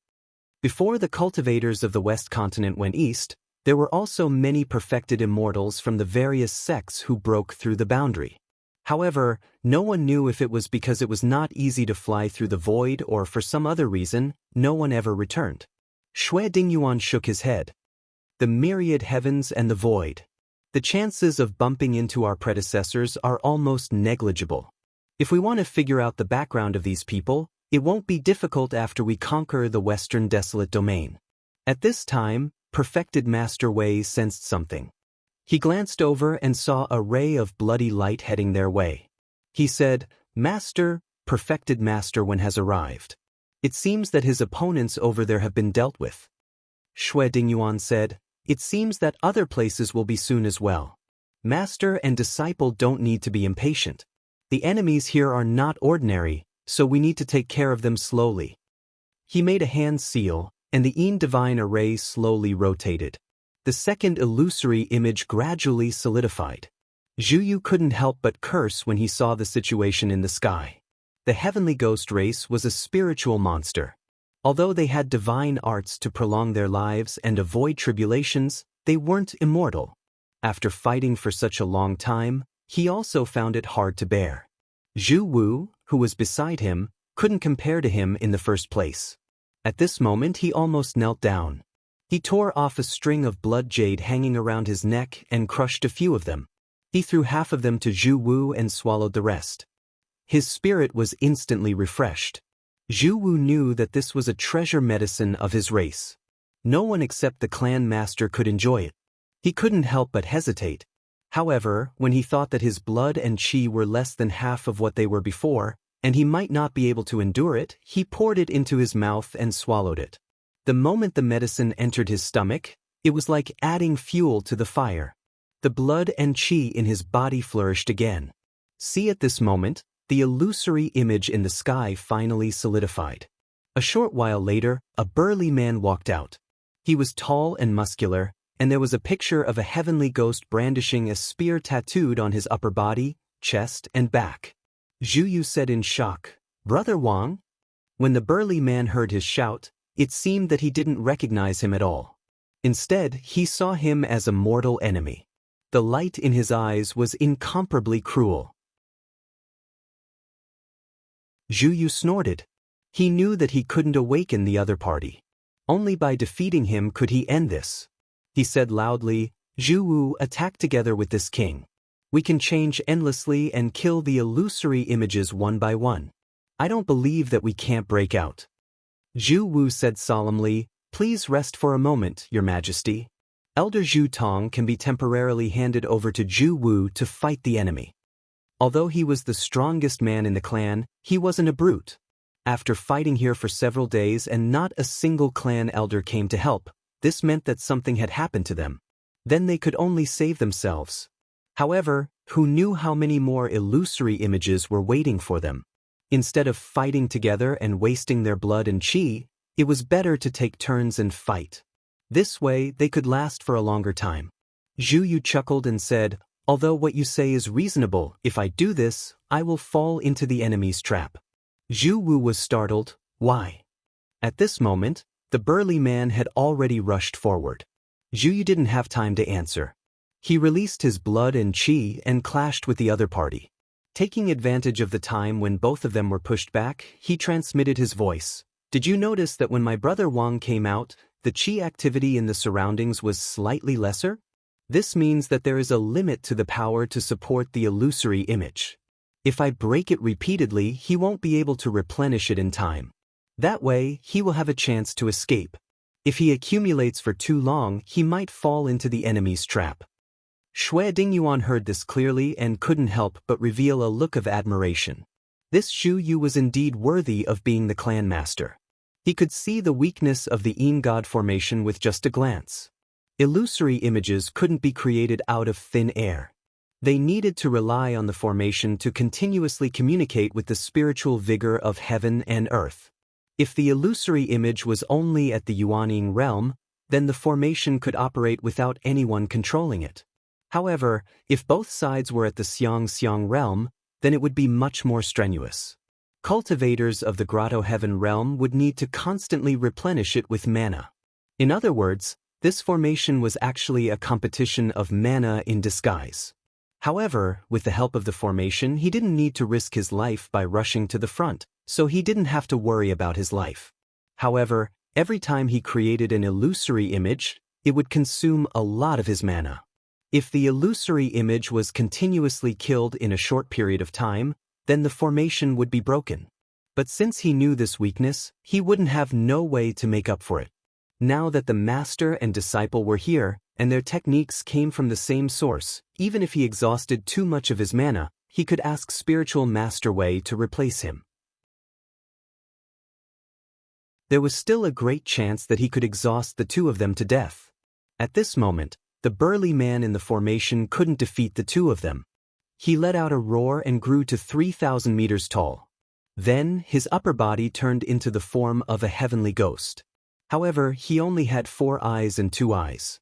Before the cultivators of the West continent went east, there were also many perfected immortals from the various sects who broke through the boundary. However, no one knew if it was because it was not easy to fly through the void or for some other reason, no one ever returned. Xue Dingyuan shook his head. The myriad heavens and the void. The chances of bumping into our predecessors are almost negligible. If we want to figure out the background of these people, it won't be difficult after we conquer the Western Desolate Domain. At this time, Perfected Master Wei sensed something. He glanced over and saw a ray of bloody light heading their way. He said, "Master, Perfected Master Wen has arrived. It seems that his opponents over there have been dealt with." Xue Dingyuan said, "It seems that other places will be soon as well. Master and disciple don't need to be impatient. The enemies here are not ordinary, so we need to take care of them slowly." He made a hand seal, and the Yin divine array slowly rotated. The second illusory image gradually solidified. Zhu Yu couldn't help but curse when he saw the situation in the sky. The heavenly ghost race was a spiritual monster. Although they had divine arts to prolong their lives and avoid tribulations, they weren't immortal. After fighting for such a long time, he also found it hard to bear. Zhu Wu, who was beside him, couldn't compare to him in the first place. At this moment he almost knelt down. He tore off a string of blood jade hanging around his neck and crushed a few of them. He threw half of them to Zhu Wu and swallowed the rest. His spirit was instantly refreshed. Zhu Wu knew that this was a treasure medicine of his race. No one except the clan master could enjoy it. He couldn't help but hesitate. However, when he thought that his blood and qi were less than half of what they were before, and he might not be able to endure it, he poured it into his mouth and swallowed it. The moment the medicine entered his stomach, it was like adding fuel to the fire. The blood and qi in his body flourished again. See, at this moment, the illusory image in the sky finally solidified. A short while later, a burly man walked out. He was tall and muscular, and there was a picture of a heavenly ghost brandishing a spear tattooed on his upper body, chest, and back. Zhu Yu said in shock, "Brother Wang?" When the burly man heard his shout, it seemed that he didn't recognize him at all. Instead, he saw him as a mortal enemy. The light in his eyes was incomparably cruel. Zhu Yu snorted. He knew that he couldn't awaken the other party. Only by defeating him could he end this. He said loudly, "Zhu Wu, attack together with this king. We can change endlessly and kill the illusory images one by one. I don't believe that we can't break out." Zhu Wu said solemnly, "Please rest for a moment, Your Majesty. Elder Zhu Tong can be temporarily handed over to Zhu Wu to fight the enemy." Although he was the strongest man in the clan, he wasn't a brute. After fighting here for several days and not a single clan elder came to help, this meant that something had happened to them. Then they could only save themselves. However, who knew how many more illusory images were waiting for them? Instead of fighting together and wasting their blood and chi, it was better to take turns and fight. This way, they could last for a longer time. Zhu Yu chuckled and said, "Although what you say is reasonable, if I do this, I will fall into the enemy's trap." Zhu Wu was startled. Why? At this moment, the burly man had already rushed forward. Zhu Yu didn't have time to answer. He released his blood and chi and clashed with the other party. Taking advantage of the time when both of them were pushed back, he transmitted his voice. "Did you notice that when my brother Wang came out, the chi activity in the surroundings was slightly lesser? This means that there is a limit to the power to support the illusory image. If I break it repeatedly, he won't be able to replenish it in time. That way, he will have a chance to escape. If he accumulates for too long, he might fall into the enemy's trap." Xue Dingyuan heard this clearly and couldn't help but reveal a look of admiration. This Zhu Yu was indeed worthy of being the clan master. He could see the weakness of the Yin God formation with just a glance. Illusory images couldn't be created out of thin air. They needed to rely on the formation to continuously communicate with the spiritual vigor of heaven and earth. If the illusory image was only at the Yuanying realm, then the formation could operate without anyone controlling it. However, if both sides were at the Xiang realm, then it would be much more strenuous. Cultivators of the Grotto Heaven realm would need to constantly replenish it with mana. In other words, this formation was actually a competition of mana in disguise. However, with the help of the formation, he didn't need to risk his life by rushing to the front, so he didn't have to worry about his life. However, every time he created an illusory image, it would consume a lot of his mana. If the illusory image was continuously killed in a short period of time, then the formation would be broken. But since he knew this weakness, he wouldn't have no way to make up for it. Now that the master and disciple were here, and their techniques came from the same source, even if he exhausted too much of his mana, he could ask Spiritual Master Wei to replace him. There was still a great chance that he could exhaust the two of them to death. At this moment, the burly man in the formation couldn't defeat the two of them. He let out a roar and grew to 3,000 meters tall. Then, his upper body turned into the form of a heavenly ghost. However, he only had 4 eyes and 2 eyes.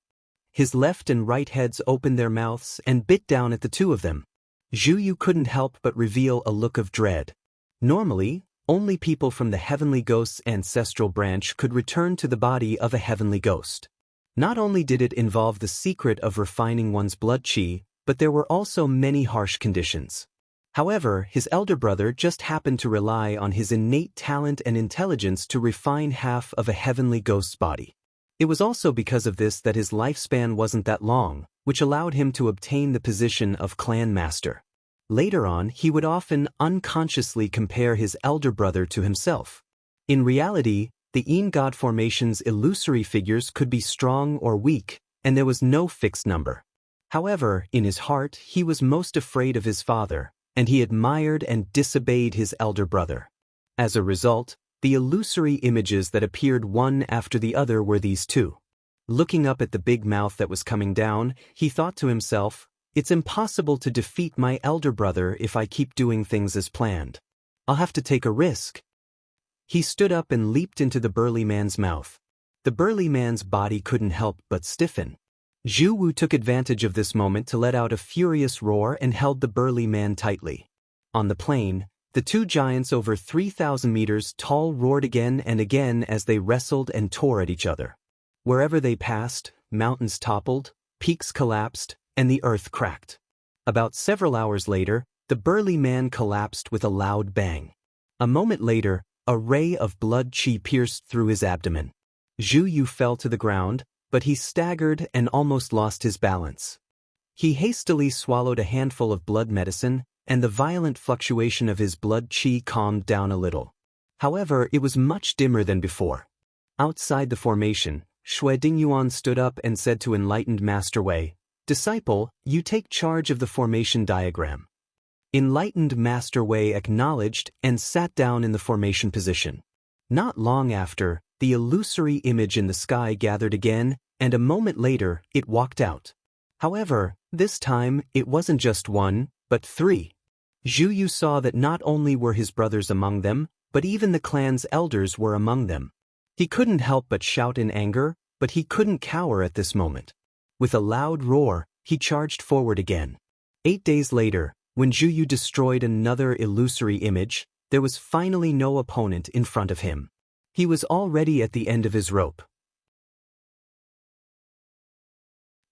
His left and right heads opened their mouths and bit down at the two of them. Zhu Yu couldn't help but reveal a look of dread. Normally, only people from the heavenly ghost's ancestral branch could return to the body of a heavenly ghost. Not only did it involve the secret of refining one's blood chi, but there were also many harsh conditions. However, his elder brother just happened to rely on his innate talent and intelligence to refine half of a heavenly ghost's body. It was also because of this that his lifespan wasn't that long, which allowed him to obtain the position of clan master. Later on, he would often unconsciously compare his elder brother to himself. In reality, the Yin God formation's illusory figures could be strong or weak, and there was no fixed number. However, in his heart, he was most afraid of his father, and he admired and disobeyed his elder brother. As a result, the illusory images that appeared one after the other were these two. Looking up at the big mouth that was coming down, he thought to himself, "It's impossible to defeat my elder brother if I keep doing things as planned. I'll have to take a risk." He stood up and leaped into the burly man's mouth. The burly man's body couldn't help but stiffen. Zhu Wu took advantage of this moment to let out a furious roar and held the burly man tightly. On the plain, the two giants over 3,000 meters tall roared again and again as they wrestled and tore at each other. Wherever they passed, mountains toppled, peaks collapsed, and the earth cracked. About several hours later, the burly man collapsed with a loud bang. A moment later, a ray of blood chi pierced through his abdomen. Zhu Yu fell to the ground, but he staggered and almost lost his balance. He hastily swallowed a handful of blood medicine, and the violent fluctuation of his blood chi calmed down a little. However, it was much dimmer than before. Outside the formation, Xue Dingyuan stood up and said to enlightened Master Wei, "Disciple, you take charge of the formation diagram." Enlightened Master Wei acknowledged and sat down in the formation position. Not long after, the illusory image in the sky gathered again, and a moment later, it walked out. However, this time, it wasn't just one, but 3. Zhu Yu saw that not only were his brothers among them, but even the clan's elders were among them. He couldn't help but shout in anger, but he couldn't cower at this moment. With a loud roar, he charged forward again. 8 days later, when Zhu Yu destroyed another illusory image, there was finally no opponent in front of him. He was already at the end of his rope.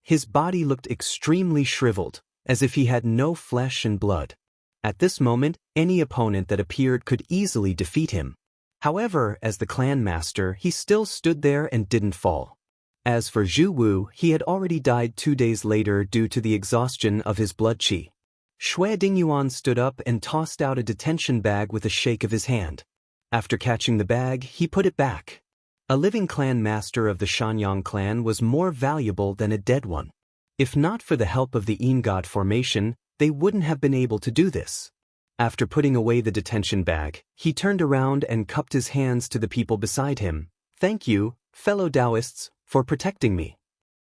His body looked extremely shriveled, as if he had no flesh and blood. At this moment, any opponent that appeared could easily defeat him. However, as the clan master, he still stood there and didn't fall. As for Zhu Wu, he had already died 2 days later due to the exhaustion of his blood qi. Xue Dingyuan stood up and tossed out a detention bag with a shake of his hand. After catching the bag, he put it back. A living clan master of the Shanyang clan was more valuable than a dead one. If not for the help of the Yin God formation, they wouldn't have been able to do this. After putting away the detention bag, he turned around and cupped his hands to the people beside him. "Thank you, fellow Taoists, for protecting me."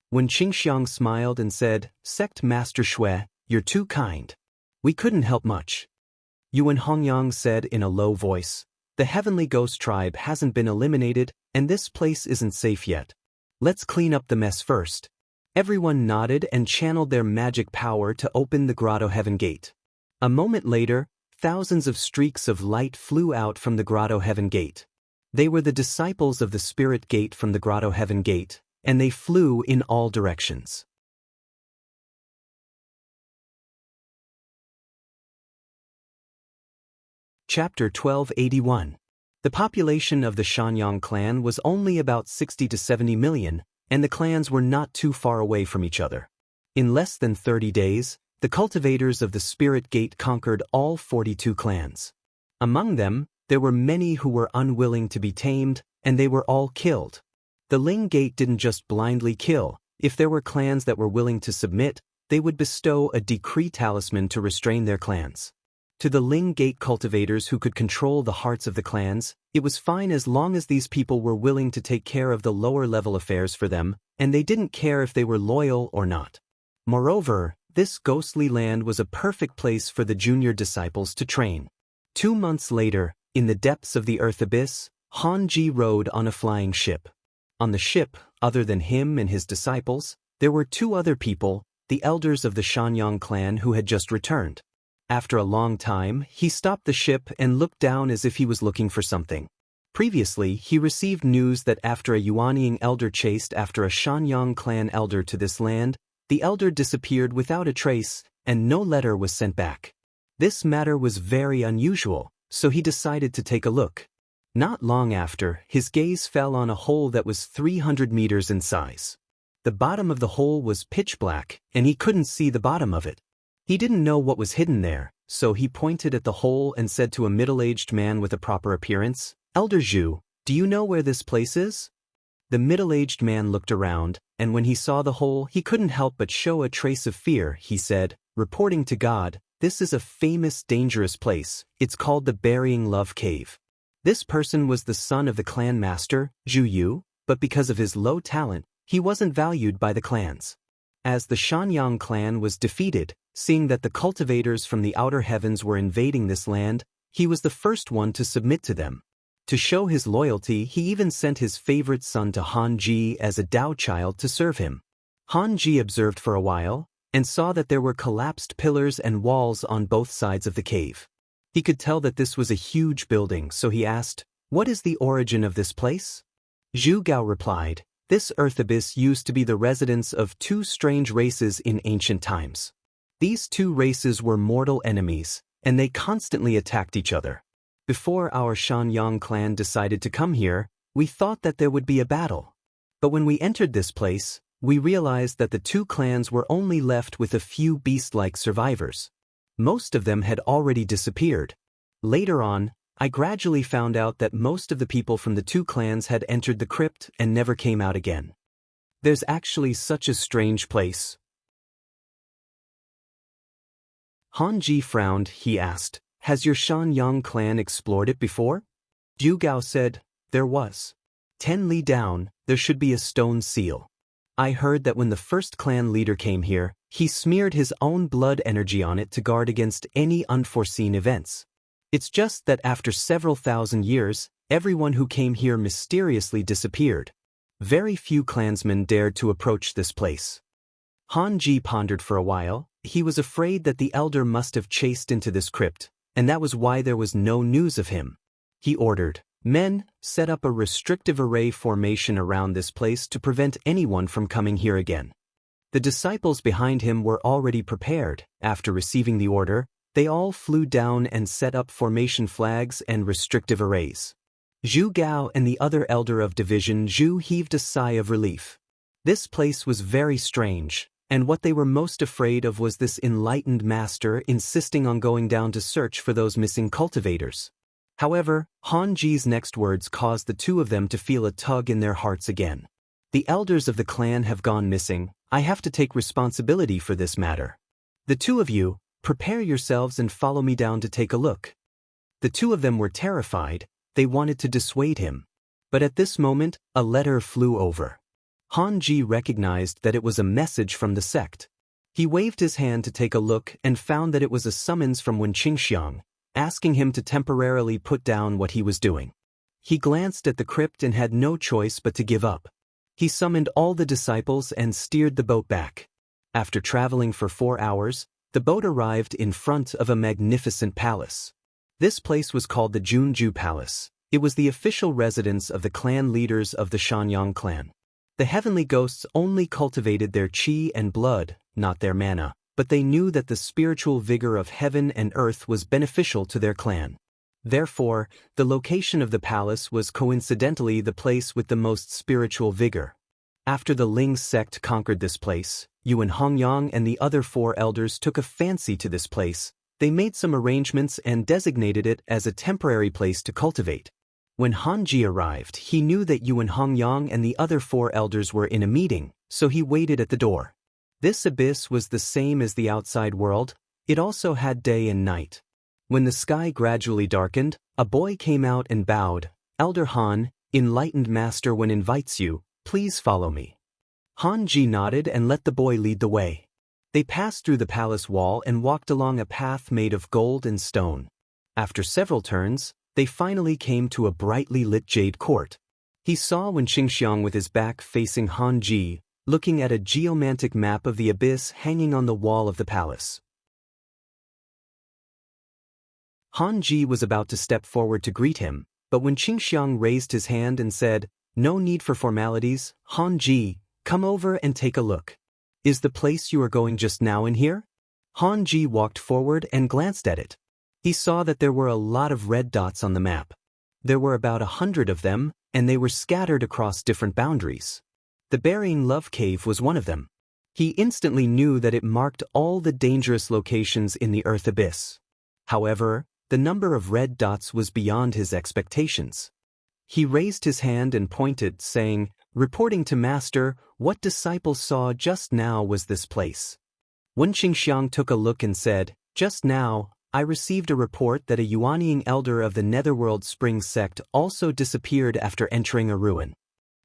When Qingxiang smiled and said, "Sect Master Xue, you're too kind. We couldn't help much." Yuan Hongyang said in a low voice, "The Heavenly Ghost Tribe hasn't been eliminated, and this place isn't safe yet. Let's clean up the mess first." Everyone nodded and channeled their magic power to open the Grotto Heaven Gate. A moment later, thousands of streaks of light flew out from the Grotto Heaven Gate. They were the disciples of the Spirit Gate from the Grotto Heaven Gate, and they flew in all directions. Chapter 1281. The population of the Shanyang clan was only about 60 to 70 million, and the clans were not too far away from each other. In less than 30 days, the cultivators of the Spirit Gate conquered all 42 clans. Among them, there were many who were unwilling to be tamed, and they were all killed. The Ling Gate didn't just blindly kill. If there were clans that were willing to submit, they would bestow a decree talisman to restrain their clans. To the Ling Gate cultivators who could control the hearts of the clans, it was fine as long as these people were willing to take care of the lower-level affairs for them, and they didn't care if they were loyal or not. Moreover, this ghostly land was a perfect place for the junior disciples to train. 2 months later, in the depths of the earth abyss, Han Ji rode on a flying ship. On the ship, other than him and his disciples, there were 2 other people, the elders of the Shanyang clan who had just returned. After a long time, he stopped the ship and looked down as if he was looking for something. Previously, he received news that after a Yuanying elder chased after a Shanyang clan elder to this land, the elder disappeared without a trace, and no letter was sent back. This matter was very unusual, so he decided to take a look. Not long after, his gaze fell on a hole that was 300 meters in size. The bottom of the hole was pitch black, and he couldn't see the bottom of it. He didn't know what was hidden there, so he pointed at the hole and said to a middle-aged man with a proper appearance, "Elder Zhu, do you know where this place is?" The middle-aged man looked around, and when he saw the hole, he couldn't help but show a trace of fear. He said, "Reporting to God, this is a famous, dangerous place. It's called the Burying Love Cave." This person was the son of the clan master, Zhu Yu, but because of his low talent, he wasn't valued by the clans. As the Shanyang clan was defeated, seeing that the cultivators from the outer heavens were invading this land, he was the first one to submit to them. To show his loyalty, he even sent his favorite son to Han Ji as a Dao child to serve him. Han Ji observed for a while, and saw that there were collapsed pillars and walls on both sides of the cave. He could tell that this was a huge building, so he asked, "What is the origin of this place?" Zhu Gao replied, This earth abyss used to be the residence of two strange races in ancient times. These two races were mortal enemies, and they constantly attacked each other. Before our Shanyang clan decided to come here, we thought that there would be a battle. But when we entered this place, we realized that the two clans were only left with a few beast-like survivors. Most of them had already disappeared. Later on, I gradually found out that most of the people from the two clans had entered the crypt and never came out again. There's actually such a strange place. Han Ji frowned. He asked, "Has your Shanyang clan explored it before?" Zhu Gao said, "There was. 10 li down, there should be a stone seal. I heard that when the first clan leader came here, he smeared his own blood energy on it to guard against any unforeseen events. It's just that after several thousand years, everyone who came here mysteriously disappeared. Very few clansmen dared to approach this place." Han Ji pondered for a while. He was afraid that the elder must have chased into this crypt, and that was why there was no news of him. He ordered, "Men, set up a restrictive array formation around this place to prevent anyone from coming here again." The disciples behind him were already prepared. After receiving the order, they all flew down and set up formation flags and restrictive arrays. Zhu Gao and the other elder of Division Zhu heaved a sigh of relief. This place was very strange, and what they were most afraid of was this enlightened master insisting on going down to search for those missing cultivators. However, Han Ji's next words caused the two of them to feel a tug in their hearts again. "The elders of the clan have gone missing. I have to take responsibility for this matter. The two of you, prepare yourselves and follow me down to take a look." The two of them were terrified. They wanted to dissuade him. But at this moment, a letter flew over. Han Ji recognized that it was a message from the sect. He waved his hand to take a look and found that it was a summons from Wen Qingxiang, asking him to temporarily put down what he was doing. He glanced at the crypt and had no choice but to give up. He summoned all the disciples and steered the boat back. After traveling for 4 hours, the boat arrived in front of a magnificent palace. This place was called the Junju Palace. It was the official residence of the clan leaders of the Shanyang clan. The heavenly ghosts only cultivated their qi and blood, not their mana, but they knew that the spiritual vigor of heaven and earth was beneficial to their clan. Therefore, the location of the palace was coincidentally the place with the most spiritual vigor. After the Ling sect conquered this place, Yuan Hongyang and the other 4 elders took a fancy to this place. They made some arrangements and designated it as a temporary place to cultivate. When Han Ji arrived, he knew that Yuan Hongyang and the other 4 elders were in a meeting, so he waited at the door. This abyss was the same as the outside world. It also had day and night. When the sky gradually darkened, a boy came out and bowed. "Elder Han, enlightened master Wen invites you, please follow me." Han Ji nodded and let the boy lead the way. They passed through the palace wall and walked along a path made of gold and stone. After several turns, they finally came to a brightly lit jade court. He saw Wen Qingxiang with his back facing Han Ji, looking at a geomantic map of the abyss hanging on the wall of the palace. Han Ji was about to step forward to greet him, but when Qingxiang raised his hand and said, "No need for formalities, Han Ji, come over and take a look. Is the place you are going just now in here?" Han Ji walked forward and glanced at it. He saw that there were a lot of red dots on the map. There were about 100 of them, and they were scattered across different boundaries. The Burying Love Cave was one of them. He instantly knew that it marked all the dangerous locations in the Earth Abyss. However, the number of red dots was beyond his expectations. He raised his hand and pointed, saying, "Reporting to Master, what disciple saw just now was this place." Wen Qingxiang took a look and said, "Just now, I received a report that a Yuanying elder of the Netherworld Spring sect also disappeared after entering a ruin."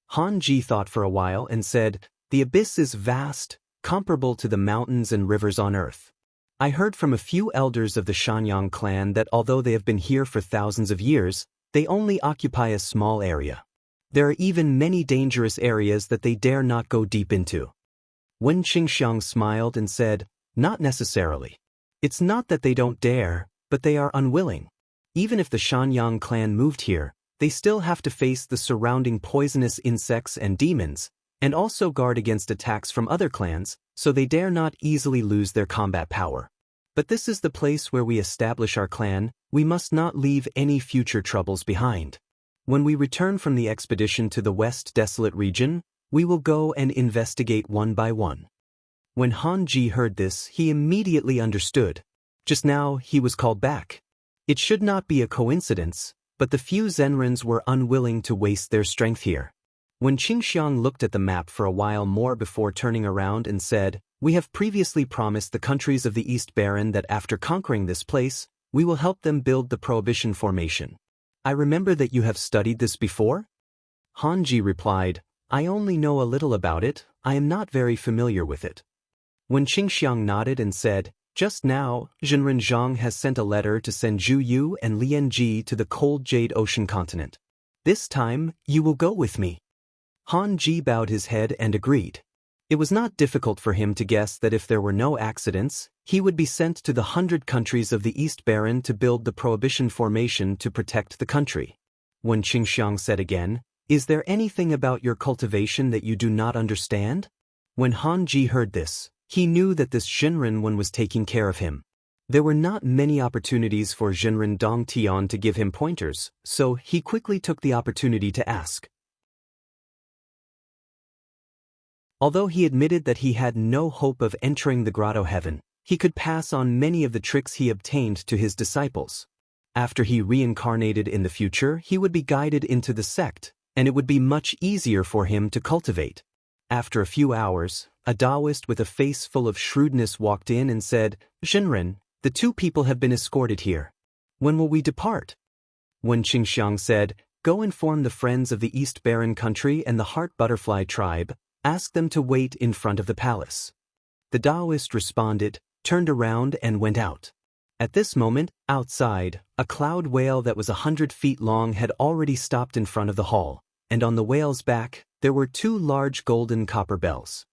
Han Ji thought for a while and said, "The abyss is vast, comparable to the mountains and rivers on earth. I heard from a few elders of the Shanyang clan that although they have been here for thousands of years, they only occupy a small area. There are even many dangerous areas that they dare not go deep into." Wen Qingxiang smiled and said, "Not necessarily. It's not that they don't dare, but they are unwilling. Even if the Shanyang clan moved here, they still have to face the surrounding poisonous insects and demons, and also guard against attacks from other clans, so they dare not easily lose their combat power. But this is the place where we establish our clan. We must not leave any future troubles behind. When we return from the expedition to the West Desolate region, we will go and investigate one by one. When Hanji heard this, he immediately understood. Just now, he was called back. It should not be a coincidence, but the few Zenrins were unwilling to waste their strength here. When Qingxiang looked at the map for a while more before turning around and said, "We have previously promised the countries of the East Baron that after conquering this place, we will help them build the Prohibition Formation. I remember that you have studied this before?" Hanji replied, "I only know a little about it. I am not very familiar with it." When Qingxiang nodded and said, "Just now, Zhenren Zhang has sent a letter to send Zhu Yu and Lian Ji to the cold Jade Ocean continent. This time, you will go with me." Han Ji bowed his head and agreed. It was not difficult for him to guess that if there were no accidents, he would be sent to the 100 countries of the East Baron to build the Prohibition Formation to protect the country. When Qingxiang said again, "Is there anything about your cultivation that you do not understand?" When Han Ji heard this, he knew that this Zhenren one was taking care of him. There were not many opportunities for Zhenren Dong Tian to give him pointers, so he quickly took the opportunity to ask. Although he admitted that he had no hope of entering the Grotto Heaven, he could pass on many of the tricks he obtained to his disciples. After he reincarnated in the future, he would be guided into the sect, and it would be much easier for him to cultivate. After a few hours, a Taoist with a face full of shrewdness walked in and said, "Zhenren, the two people have been escorted here. When will we depart?" When Qingxiang said, "Go inform the friends of the East Baron country and the Heart Butterfly tribe, ask them to wait in front of the palace." The Taoist responded, turned around and went out. At this moment, outside, a cloud whale that was 100 feet long had already stopped in front of the hall, and on the whale's back, there were two large golden copper bells.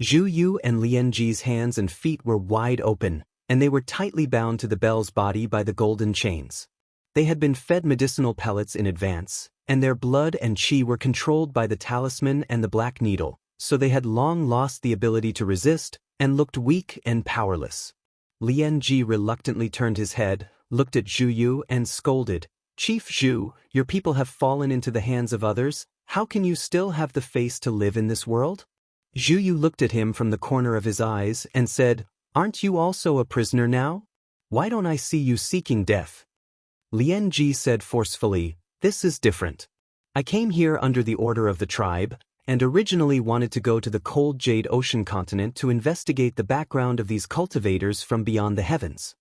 Zhu Yu and Lian Ji's hands and feet were wide open, and they were tightly bound to the bell's body by the golden chains. They had been fed medicinal pellets in advance, and their blood and qi were controlled by the talisman and the black needle, so they had long lost the ability to resist, and looked weak and powerless. Lian Ji reluctantly turned his head, looked at Zhu Yu and scolded, "Chief Zhu, your people have fallen into the hands of others. How can you still have the face to live in this world?" Zhu Yu looked at him from the corner of his eyes and said, "Aren't you also a prisoner now? Why don't I see you seeking death?" Lian Ji said forcefully, "This is different. I came here under the order of the tribe, and originally wanted to go to the cold Jade Ocean continent to investigate the background of these cultivators from beyond the heavens.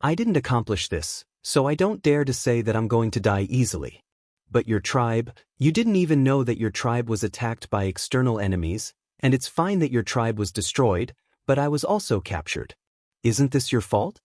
I didn't accomplish this, so I don't dare to say that I'm going to die easily. But your tribe, you didn't even know that your tribe was attacked by external enemies, and it's fine that your tribe was destroyed, but I was also captured. Isn't this your fault?"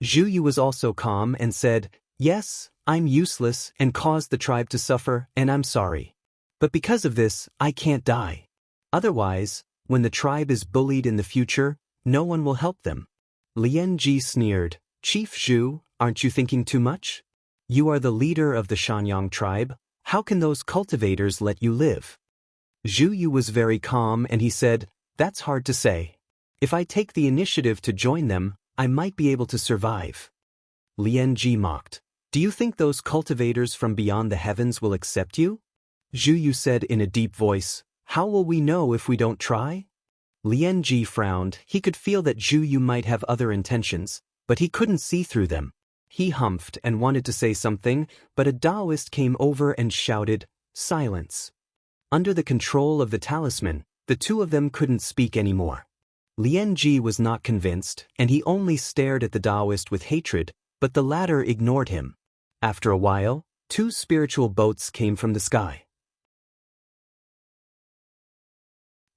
Zhu Yu was also calm and said, "Yes, I'm useless and caused the tribe to suffer, and I'm sorry. But because of this, I can't die. Otherwise, when the tribe is bullied in the future, no one will help them." Lian Ji sneered, "Chief Zhu, aren't you thinking too much? You are the leader of the Shanyang tribe. How can those cultivators let you live?" Zhu Yu was very calm and he said, "That's hard to say. If I take the initiative to join them, I might be able to survive." Lian Ji mocked, "Do you think those cultivators from beyond the heavens will accept you?" Zhu Yu said in a deep voice, "How will we know if we don't try?" Lian Ji frowned. He could feel that Zhu Yu might have other intentions, but he couldn't see through them. He humphed and wanted to say something, but a Taoist came over and shouted, "Silence." Under the control of the talisman, the two of them couldn't speak anymore. Lian Ji was not convinced, and he only stared at the Taoist with hatred, but the latter ignored him. After a while, two spiritual boats came from the sky.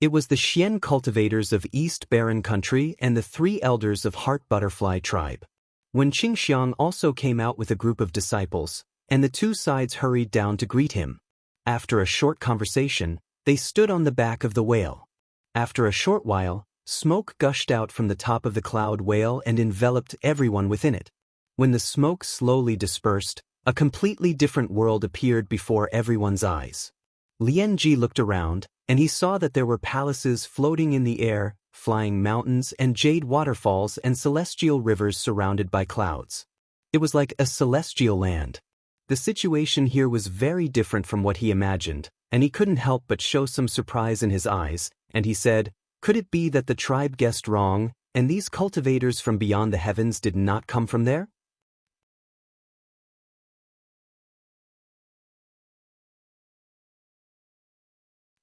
It was the Xian cultivators of East Baron country and the 3 elders of Heart Butterfly tribe. When Qingxiang also came out with a group of disciples, and the two sides hurried down to greet him. After a short conversation, they stood on the back of the whale. After a short while, smoke gushed out from the top of the cloud whale and enveloped everyone within it. When the smoke slowly dispersed, A completely different world appeared before everyone's eyes. Lien Ji looked around, and he saw that there were palaces floating in the air, flying mountains and jade waterfalls and celestial rivers surrounded by clouds. It was like a celestial land. The situation here was very different from what he imagined, and he couldn't help but show some surprise in his eyes, and he said, "Could it be that the tribe guessed wrong, and these cultivators from beyond the heavens did not come from there?"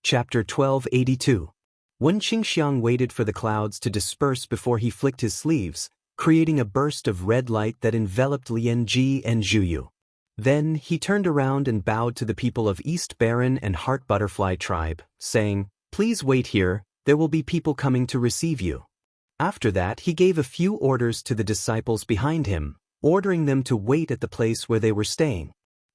Chapter 1282. Wen Qingxiang waited for the clouds to disperse before he flicked his sleeves, creating a burst of red light that enveloped Lien Ji and Zhuyu. Then he turned around and bowed to the people of East Baron and Heart Butterfly tribe, saying, "Please wait here, there will be people coming to receive you." After that he gave a few orders to the disciples behind him, ordering them to wait at the place where they were staying.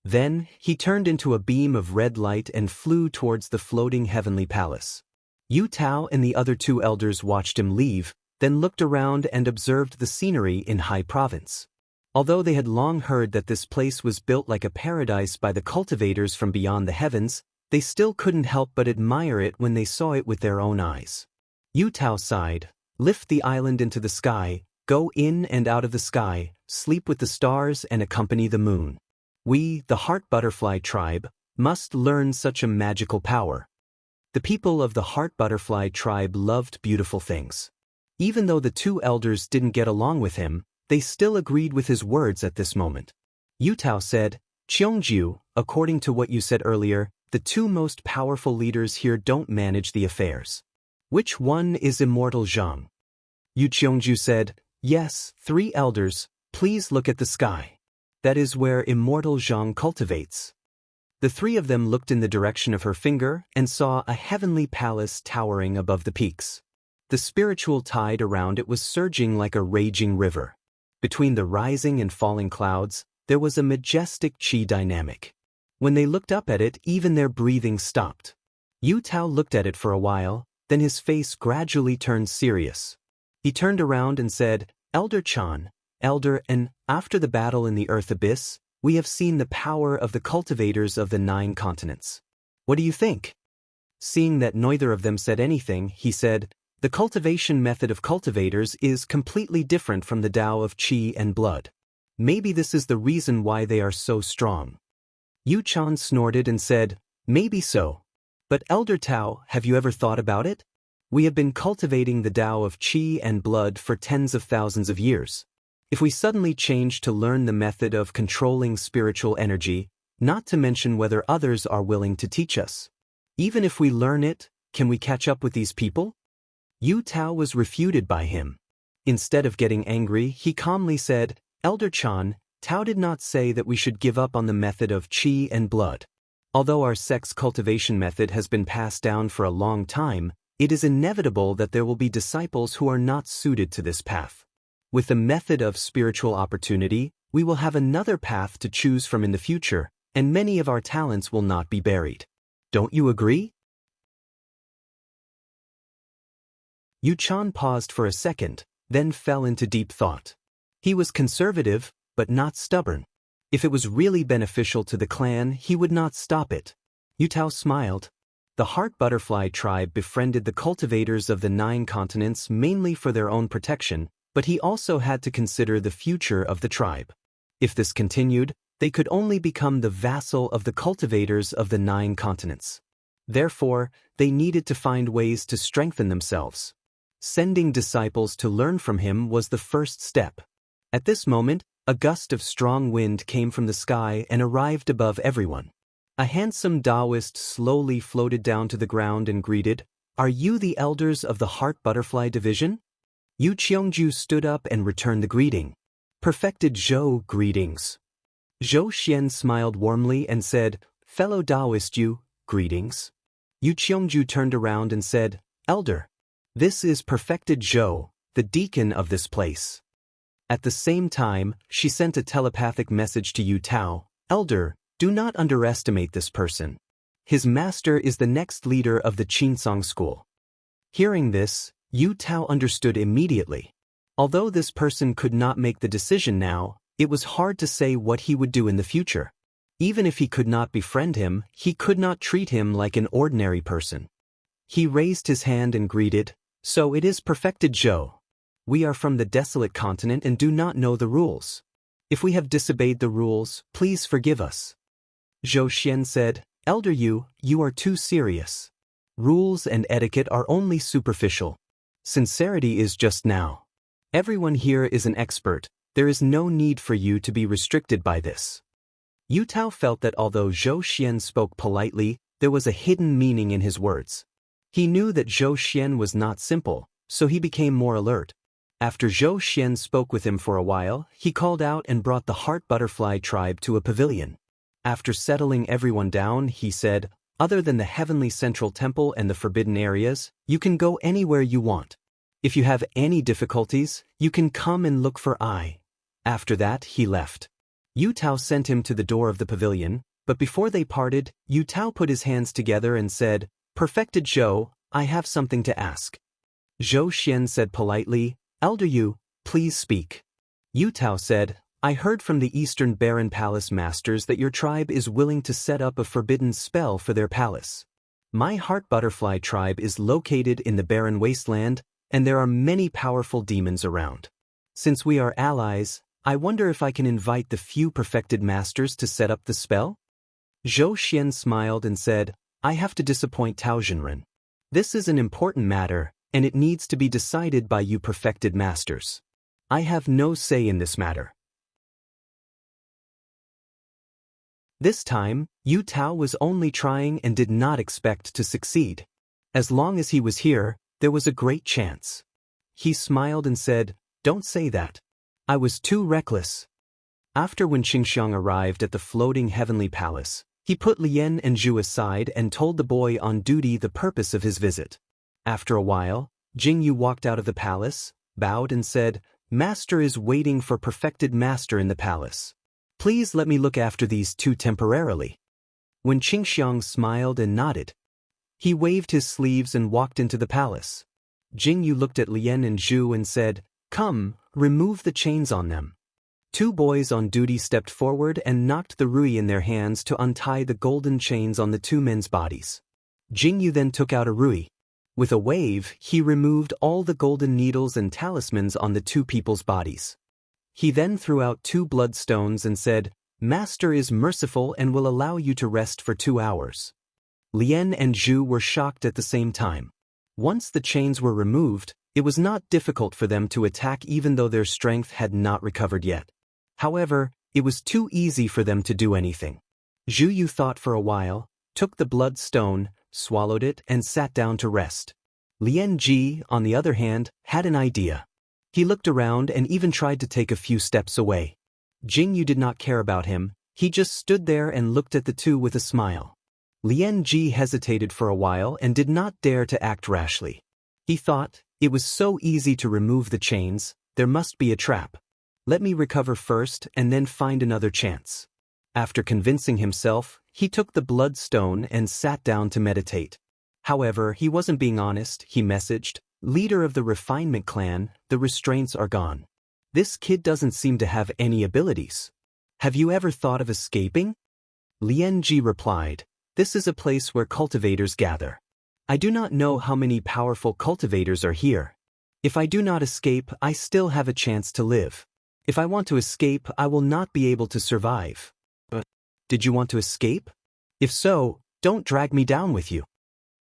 Then he turned into a beam of red light and flew towards the floating heavenly palace. Yu Tao and the other two elders watched him leave, then looked around and observed the scenery in Hai Province. Although they had long heard that this place was built like a paradise by the cultivators from beyond the heavens, they still couldn't help but admire it when they saw it with their own eyes. Yu Tao sighed, "Lift the island into the sky, go in and out of the sky, sleep with the stars and accompany the moon. We, the Heart Butterfly tribe, must learn such a magical power." The people of the Heart Butterfly tribe loved beautiful things. Even though the two elders didn't get along with him, they still agreed with his words at this moment. Yu Tao said, "Qiongju, according to what you said earlier, the two most powerful leaders here don't manage the affairs. Which one is Immortal Zhang?" Yu Qiongju said, "Yes, 3 elders, please look at the sky. That is where Immortal Zhang cultivates." The 3 of them looked in the direction of her finger and saw a heavenly palace towering above the peaks. The spiritual tide around it was surging like a raging river. Between the rising and falling clouds, there was a majestic qi dynamic. When they looked up at it, even their breathing stopped. Yu Tao looked at it for a while, then his face gradually turned serious. He turned around and said, "Elder Chan, Elder, and after the battle in the Earth Abyss, we have seen the power of the cultivators of the 9 continents. What do you think?" Seeing that neither of them said anything, he said, "The cultivation method of cultivators is completely different from the Tao of Qi and blood. Maybe this is the reason why they are so strong." Yu Chan snorted and said, "Maybe so. But Elder Tao, have you ever thought about it? We have been cultivating the Tao of Qi and blood for tens of thousands of years. If we suddenly change to learn the method of controlling spiritual energy, not to mention whether others are willing to teach us, even if we learn it, can we catch up with these people?" Yu Tao was refuted by him. Instead of getting angry, he calmly said, "Elder Chan, Tao did not say that we should give up on the method of qi and blood. Although our sex cultivation method has been passed down for a long time, it is inevitable that there will be disciples who are not suited to this path. With the method of spiritual opportunity, we will have another path to choose from in the future, and many of our talents will not be buried. Don't you agree?" Yu Chan paused for a second, then fell into deep thought. He was conservative, but not stubborn. If it was really beneficial to the clan, he would not stop it. Yu Tao smiled. The Heart Butterfly tribe befriended the cultivators of the 9 continents mainly for their own protection, but he also had to consider the future of the tribe. If this continued, they could only become the vassal of the cultivators of the 9 continents. Therefore, they needed to find ways to strengthen themselves. Sending disciples to learn from him was the first step. At this moment, a gust of strong wind came from the sky and arrived above everyone. A handsome Taoist slowly floated down to the ground and greeted, "Are you the elders of the Heart Butterfly Division?" Yu Qiongju stood up and returned the greeting. "Perfected Zhou, greetings." Zhou Xian smiled warmly and said, "Fellow Taoist Yu, greetings." Yu Qiongju turned around and said, "Elder, this is Perfected Zhou, the deacon of this place." At the same time, she sent a telepathic message to Yu Tao, "Elder, do not underestimate this person. His master is the next leader of the Qinsong school." Hearing this, Yu Tao understood immediately. Although this person could not make the decision now, It was hard to say what he would do in the future. Even if he could not befriend him, he could not treat him like an ordinary person. He raised his hand and greeted, "So it is perfected, Zhou. We are from the desolate continent and do not know the rules. If we have disobeyed the rules, please forgive us." Zhou Xian said, "Elder Yu, you are too serious. Rules and etiquette are only superficial. Sincerity is just now. Everyone here is an expert. There is no need for you to be restricted by this." Yu Tao felt that although Zhou Xian spoke politely, there was a hidden meaning in his words. He knew that Zhou Xian was not simple, so he became more alert. After Zhou Xian spoke with him for a while, he called out and brought the Heart Butterfly tribe to a pavilion. After settling everyone down, he said, "Other than the Heavenly Central Temple and the forbidden areas, you can go anywhere you want. If you have any difficulties, you can come and look for I." After that, he left. Yu Tao sent him to the door of the pavilion, but before they parted, Yu Tao put his hands together and said, "Perfected Zhou, I have something to ask." Zhou Xian said politely, "Elder Yu, please speak." Yu Tao said, "I heard from the Eastern Barren Palace Masters that your tribe is willing to set up a forbidden spell for their palace. My Heart Butterfly tribe is located in the barren wasteland, and there are many powerful demons around. Since we are allies, I wonder if I can invite the few perfected masters to set up the spell?" Zhou Xian smiled and said, "I have to disappoint Tao Zhenren. This is an important matter, and it needs to be decided by you perfected masters. I have no say in this matter." This time, Yu Tao was only trying and did not expect to succeed. As long as he was here, there was a great chance. He smiled and said, "Don't say that. I was too reckless." After when Qingxiang arrived at the floating heavenly palace, he put Lian and Zhu aside and told the boy on duty the purpose of his visit. After a while, Jingyu walked out of the palace, bowed and said, "Master is waiting for perfected master in the palace. Please let me look after these two temporarily." When Qingxiang smiled and nodded, he waved his sleeves and walked into the palace. Jingyu looked at Lian and Zhu and said, "Come, remove the chains on them." Two boys on duty stepped forward and knocked the rui in their hands to untie the golden chains on the two men's bodies. Jingyu then took out a rui. With a wave, he removed all the golden needles and talismans on the two people's bodies. He then threw out 2 bloodstones and said, "Master is merciful and will allow you to rest for 2 hours." Lian and Zhu were shocked at the same time. Once the chains were removed, it was not difficult for them to attack even though their strength had not recovered yet. However, it was too easy for them to do anything. Zhu Yu thought for a while, took the bloodstone, swallowed it and sat down to rest. Lian Ji, on the other hand, had an idea. He looked around and even tried to take a few steps away. Jingyu did not care about him, he just stood there and looked at the two with a smile. Lian Ji hesitated for a while and did not dare to act rashly. He thought, it was so easy to remove the chains, there must be a trap. Let me recover first and then find another chance. After convincing himself, he took the bloodstone and sat down to meditate. However, he wasn't being honest, he messaged, "Leader of the Refinement Clan, the restraints are gone. This kid doesn't seem to have any abilities. Have you ever thought of escaping?" Lian Ji replied, "This is a place where cultivators gather. I do not know how many powerful cultivators are here. If I do not escape, I still have a chance to live. If I want to escape, I will not be able to survive." "Did you want to escape? If so, don't drag me down with you."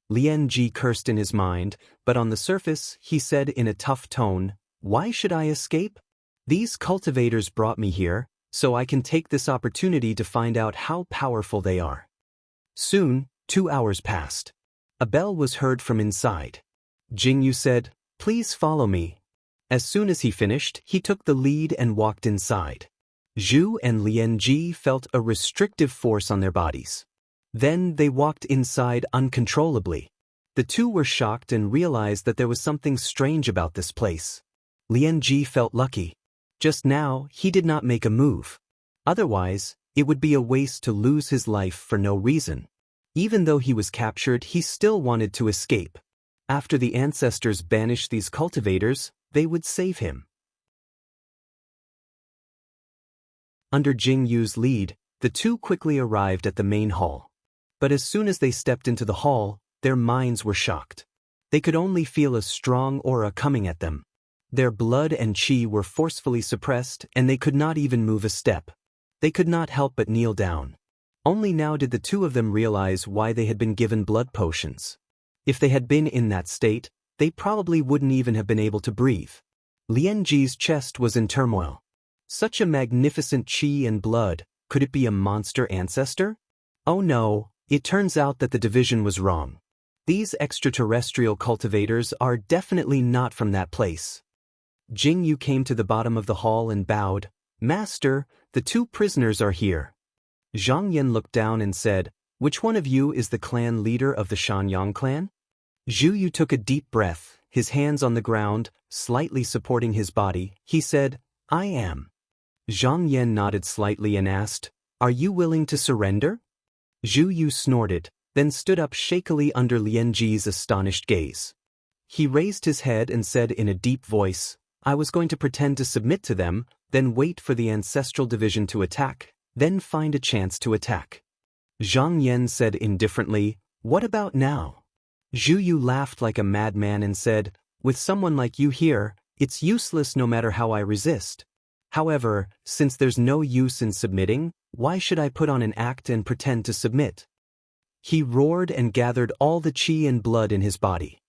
Lian Ji cursed in his mind, but on the surface, he said in a tough tone, "Why should I escape? These cultivators brought me here, so I can take this opportunity to find out how powerful they are." Soon, 2 hours passed. A bell was heard from inside. Jingyu said, "Please follow me." As soon as he finished, he took the lead and walked inside. Zhu and Lian Ji felt a restrictive force on their bodies. Then they walked inside uncontrollably. The two were shocked and realized that there was something strange about this place. Lian Ji felt lucky. Just now, he did not make a move. Otherwise, it would be a waste to lose his life for no reason. Even though he was captured, he still wanted to escape. After the ancestors banished these cultivators, they would save him. Under Jing Yu's lead, the two quickly arrived at the main hall. But as soon as they stepped into the hall, their minds were shocked. They could only feel a strong aura coming at them. Their blood and qi were forcefully suppressed, and they could not even move a step. They could not help but kneel down. Only now did the two of them realize why they had been given blood potions. If they had been in that state, they probably wouldn't even have been able to breathe. Lian Ji's chest was in turmoil. Such a magnificent qi and blood, could it be a monster ancestor? Oh no, it turns out that the division was wrong. These extraterrestrial cultivators are definitely not from that place. Jing Yu came to the bottom of the hall and bowed. Master, the two prisoners are here. Zhang Yan looked down and said, which one of you is the clan leader of the Shanyang clan? Zhu Yu took a deep breath, his hands on the ground, slightly supporting his body. He said, I am. Zhang Yan nodded slightly and asked, are you willing to surrender? Zhu Yu snorted, then stood up shakily under Lian Ji's astonished gaze. He raised his head and said in a deep voice, I was going to pretend to submit to them, then wait for the ancestral division to attack, then find a chance to attack. Zhang Yan said indifferently, what about now? Zhu Yu laughed like a madman and said, with someone like you here, it's useless no matter how I resist. However, since there's no use in submitting, why should I put on an act and pretend to submit? He roared and gathered all the qi and blood in his body.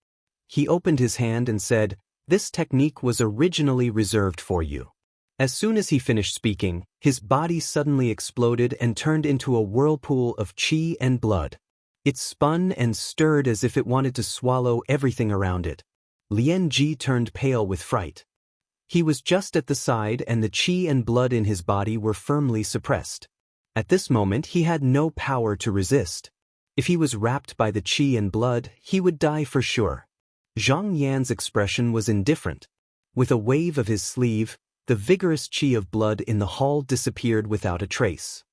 He opened his hand and said, this technique was originally reserved for you. As soon as he finished speaking, his body suddenly exploded and turned into a whirlpool of qi and blood. It spun and stirred as if it wanted to swallow everything around it. Lian Ji turned pale with fright. He was just at the side and the qi and blood in his body were firmly suppressed. At this moment he had no power to resist. If he was wrapped by the qi and blood, he would die for sure. Zhang Yan's expression was indifferent. With a wave of his sleeve, the vigorous qi of blood in the hall disappeared without a trace.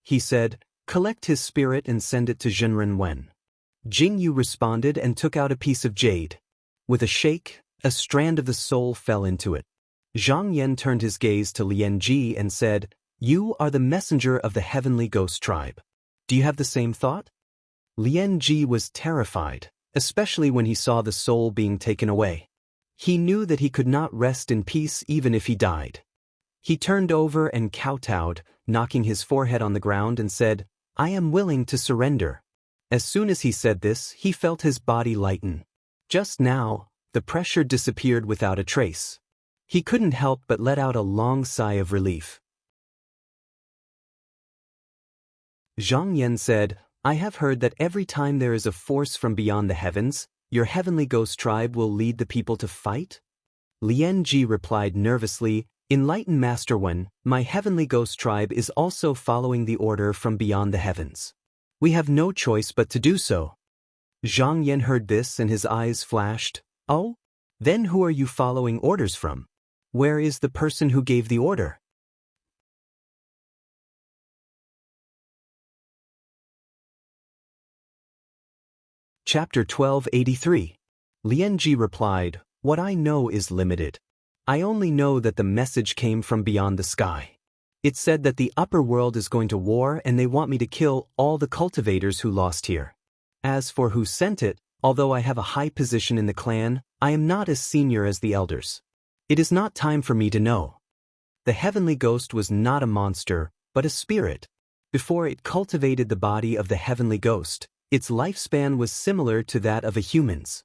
He said, collect his spirit and send it to Zhenren Wen. Jing Yu responded and took out a piece of jade. With a shake, a strand of the soul fell into it. Zhang Yan turned his gaze to Lian Ji and said, you are the messenger of the heavenly ghost tribe. Do you have the same thought? Lian Ji was terrified, especially when he saw the soul being taken away. He knew that he could not rest in peace even if he died. He turned over and kowtowed, knocking his forehead on the ground and said, I am willing to surrender. As soon as he said this, he felt his body lighten. Just now, the pressure disappeared without a trace. He couldn't help but let out a long sigh of relief. Zhang Yan said, I have heard that every time there is a force from beyond the heavens, your heavenly ghost tribe will lead the people to fight? Lian Ji replied nervously, Enlightened Master Wen, my heavenly ghost tribe is also following the order from beyond the heavens. We have no choice but to do so. Zhang Yan heard this and his eyes flashed. Oh? Then who are you following orders from? Where is the person who gave the order? Chapter 1283. Lian Ji replied, what I know is limited. I only know that the message came from beyond the sky. It said that the upper world is going to war and they want me to kill all the cultivators who lost here. As for who sent it, although I have a high position in the clan, I am not as senior as the elders. It is not time for me to know. The heavenly ghost was not a monster, but a spirit. Before it cultivated the body of the heavenly ghost, its lifespan was similar to that of a human's.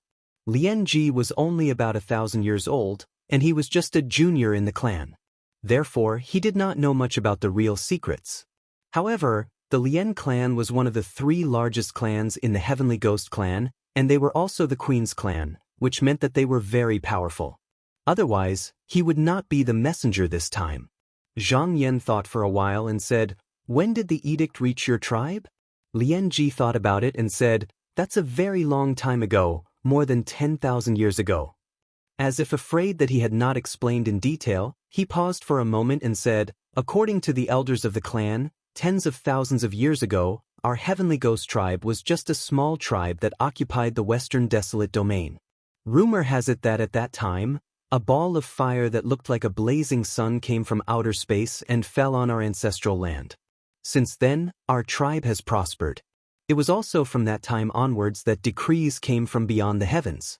Lian Ji was only about 1,000 years old, and he was just a junior in the clan. Therefore, he did not know much about the real secrets. However, the Lian clan was one of the 3 largest clans in the Heavenly Ghost clan, and they were also the Queen's clan, which meant that they were very powerful. Otherwise, he would not be the messenger this time. Zhang Yan thought for a while and said, when did the edict reach your tribe? Lian Ji thought about it and said, that's a very long time ago, more than 10,000 years ago. As if afraid that he had not explained in detail, he paused for a moment and said, according to the elders of the clan, tens of thousands of years ago, our heavenly ghost tribe was just a small tribe that occupied the western desolate domain. Rumor has it that at that time, A ball of fire that looked like a blazing sun came from outer space and fell on our ancestral land. Since then, our tribe has prospered. It was also from that time onwards that decrees came from beyond the heavens.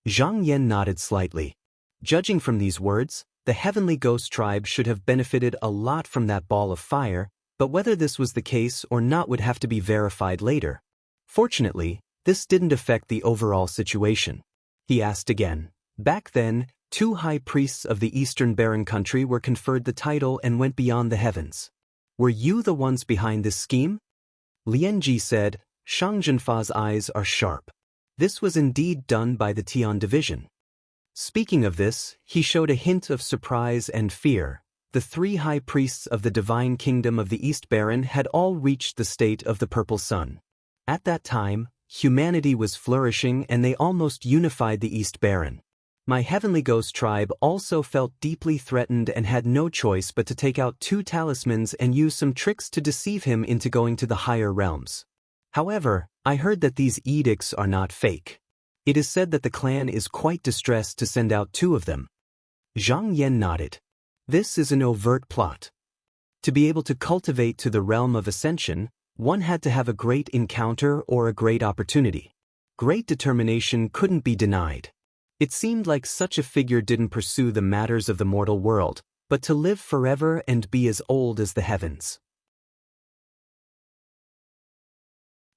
Zhang Yan nodded slightly. Judging from these words, the heavenly ghost tribe should have benefited a lot from that ball of fire, but whether this was the case or not would have to be verified later. Fortunately, this didn't affect the overall situation. He asked again. Back then, 2 high priests of the Eastern Barren country were conferred the title and went beyond the heavens. Were you the ones behind this scheme? Lianji said. Shang Zhenfa's eyes are sharp. This was indeed done by the Tian division. Speaking of this, he showed a hint of surprise and fear. The 3 high priests of the divine kingdom of the East Barren had all reached the state of the purple sun. At that time, humanity was flourishing and they almost unified the East Barren. My heavenly ghost tribe also felt deeply threatened and had no choice but to take out 2 talismans and use some tricks to deceive him into going to the higher realms. However, I heard that these edicts are not fake. It is said that the clan is quite distressed to send out 2 of them. Zhang Yan nodded. This is an overt plot. To be able to cultivate to the realm of ascension, one had to have a great encounter or a great opportunity. Great determination couldn't be denied. It seemed like such a figure didn't pursue the matters of the mortal world, but to live forever and be as old as the heavens.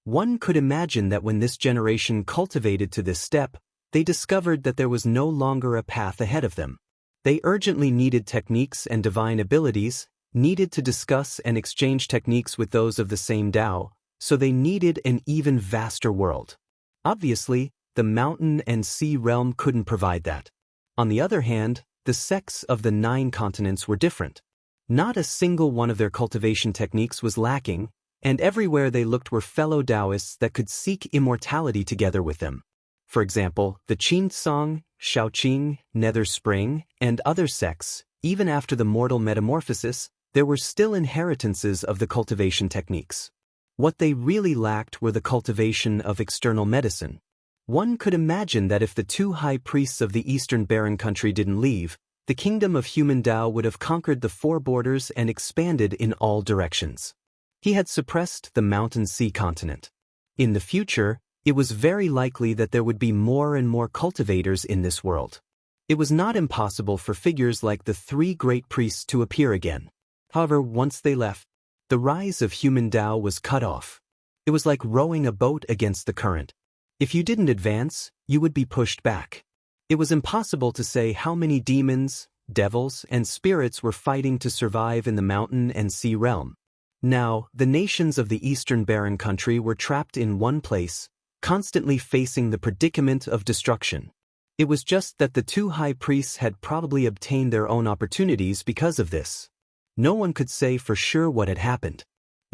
One could imagine that when this generation cultivated to this step, they discovered that there was no longer a path ahead of them. They urgently needed techniques and divine abilities, needed to discuss and exchange techniques with those of the same Tao, so they needed an even vaster world. Obviously, the mountain and sea realm couldn't provide that. On the other hand, the sects of the 9 continents were different. Not a single one of their cultivation techniques was lacking, and everywhere they looked were fellow Taoists that could seek immortality together with them. For example, the Qin-Song, Shaoqing, Nether Spring, and other sects, even after the mortal metamorphosis, there were still inheritances of the cultivation techniques. What they really lacked were the cultivation of external medicine. One could imagine that if the 2 high priests of the Eastern Barren country didn't leave, the kingdom of human Tao would have conquered the 4 borders and expanded in all directions. He had suppressed the mountain sea continent. In the future, it was very likely that there would be more and more cultivators in this world. It was not impossible for figures like the 3 great priests to appear again. However, once they left, the rise of human Tao was cut off. It was like rowing a boat against the current. If you didn't advance, you would be pushed back. It was impossible to say how many demons, devils, and spirits were fighting to survive in the mountain and sea realm. Now, the nations of the Eastern Barren country were trapped in one place, constantly facing the predicament of destruction. It was just that the 2 high priests had probably obtained their own opportunities because of this. No one could say for sure what had happened.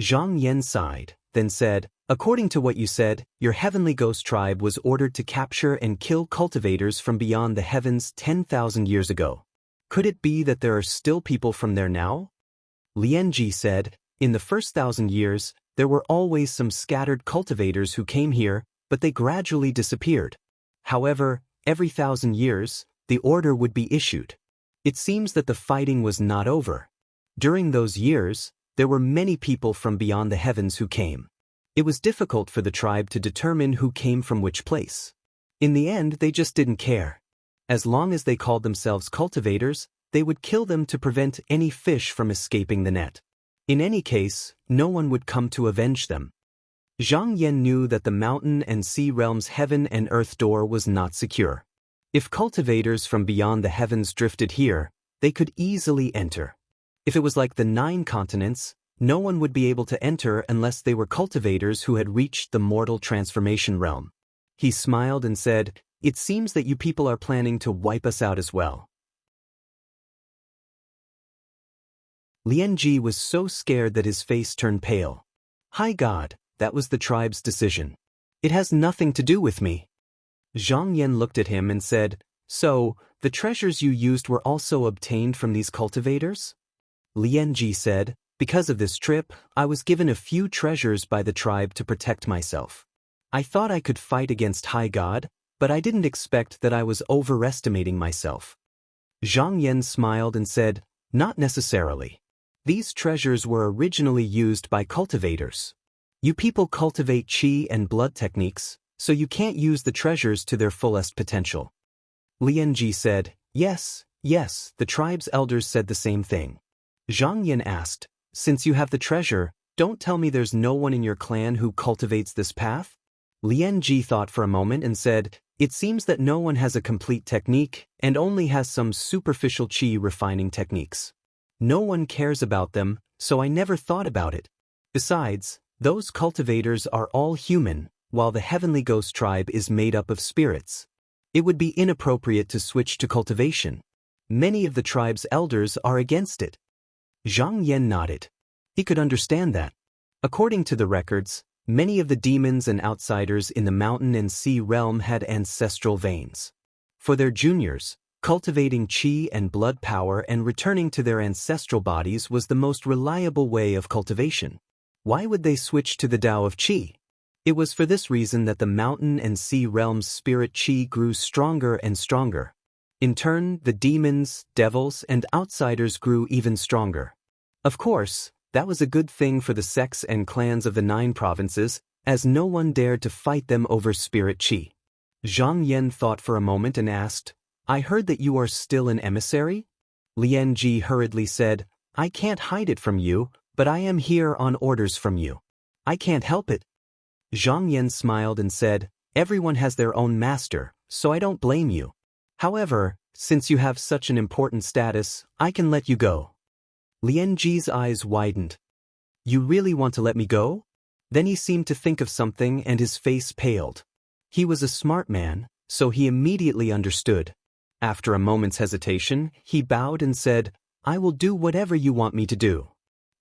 Zhang Yan sighed, then said, according to what you said, your heavenly ghost tribe was ordered to capture and kill cultivators from beyond the heavens 10,000 years ago. Could it be that there are still people from there now? Lianji said, in the first 1,000 years, there were always some scattered cultivators who came here, but they gradually disappeared. However, every 1,000 years, the order would be issued. It seems that the fighting was not over. During those years, there were many people from beyond the heavens who came. It was difficult for the tribe to determine who came from which place. In the end, they just didn't care. As long as they called themselves cultivators, they would kill them to prevent any fish from escaping the net. In any case, no one would come to avenge them. Zhang Yan knew that the mountain and sea realm's heaven and earth door was not secure. If cultivators from beyond the heavens drifted here, they could easily enter. If it was like the 9 continents, no one would be able to enter unless they were cultivators who had reached the mortal transformation realm. He smiled and said, it seems that you people are planning to wipe us out as well. Lianji was so scared that his face turned pale. Hi God, that was the tribe's decision. It has nothing to do with me. Zhang Yan looked at him and said, so, the treasures you used were also obtained from these cultivators? Lianji said, because of this trip, I was given a few treasures by the tribe to protect myself. I thought I could fight against High God, but I didn't expect that I was overestimating myself. Zhang Yan smiled and said, "Not necessarily. These treasures were originally used by cultivators. You people cultivate qi and blood techniques, so you can't use the treasures to their fullest potential." Lian Ji said, "Yes, yes," the tribe's elders said the same thing. Zhang Yan asked, "Since you have the treasure, don't tell me there's no one in your clan who cultivates this path?" Lian Ji thought for a moment and said, "It seems that no one has a complete technique and only has some superficial qi refining techniques. No one cares about them, so I never thought about it. Besides, those cultivators are all human, while the Heavenly Ghost tribe is made up of spirits. It would be inappropriate to switch to cultivation. Many of the tribe's elders are against it." Zhang Yan nodded. He could understand that. According to the records, many of the demons and outsiders in the mountain and sea realm had ancestral veins. For their juniors, cultivating qi and blood power and returning to their ancestral bodies was the most reliable way of cultivation. Why would they switch to the Tao of qi? It was for this reason that the mountain and sea realm's spirit qi grew stronger and stronger. In turn, the demons, devils, and outsiders grew even stronger. Of course, that was a good thing for the sects and clans of the 9 provinces, as no one dared to fight them over spirit qi. Zhang Yan thought for a moment and asked, "I heard that you are still an emissary?" Lian Ji hurriedly said, "I can't hide it from you, but I am here on orders from you. I can't help it." Zhang Yan smiled and said, "Everyone has their own master, so I don't blame you. However, since you have such an important status, I can let you go." Lian Ji's eyes widened. "You really want to let me go?" Then he seemed to think of something and his face paled. He was a smart man, so he immediately understood. After a moment's hesitation, he bowed and said, "I will do whatever you want me to do."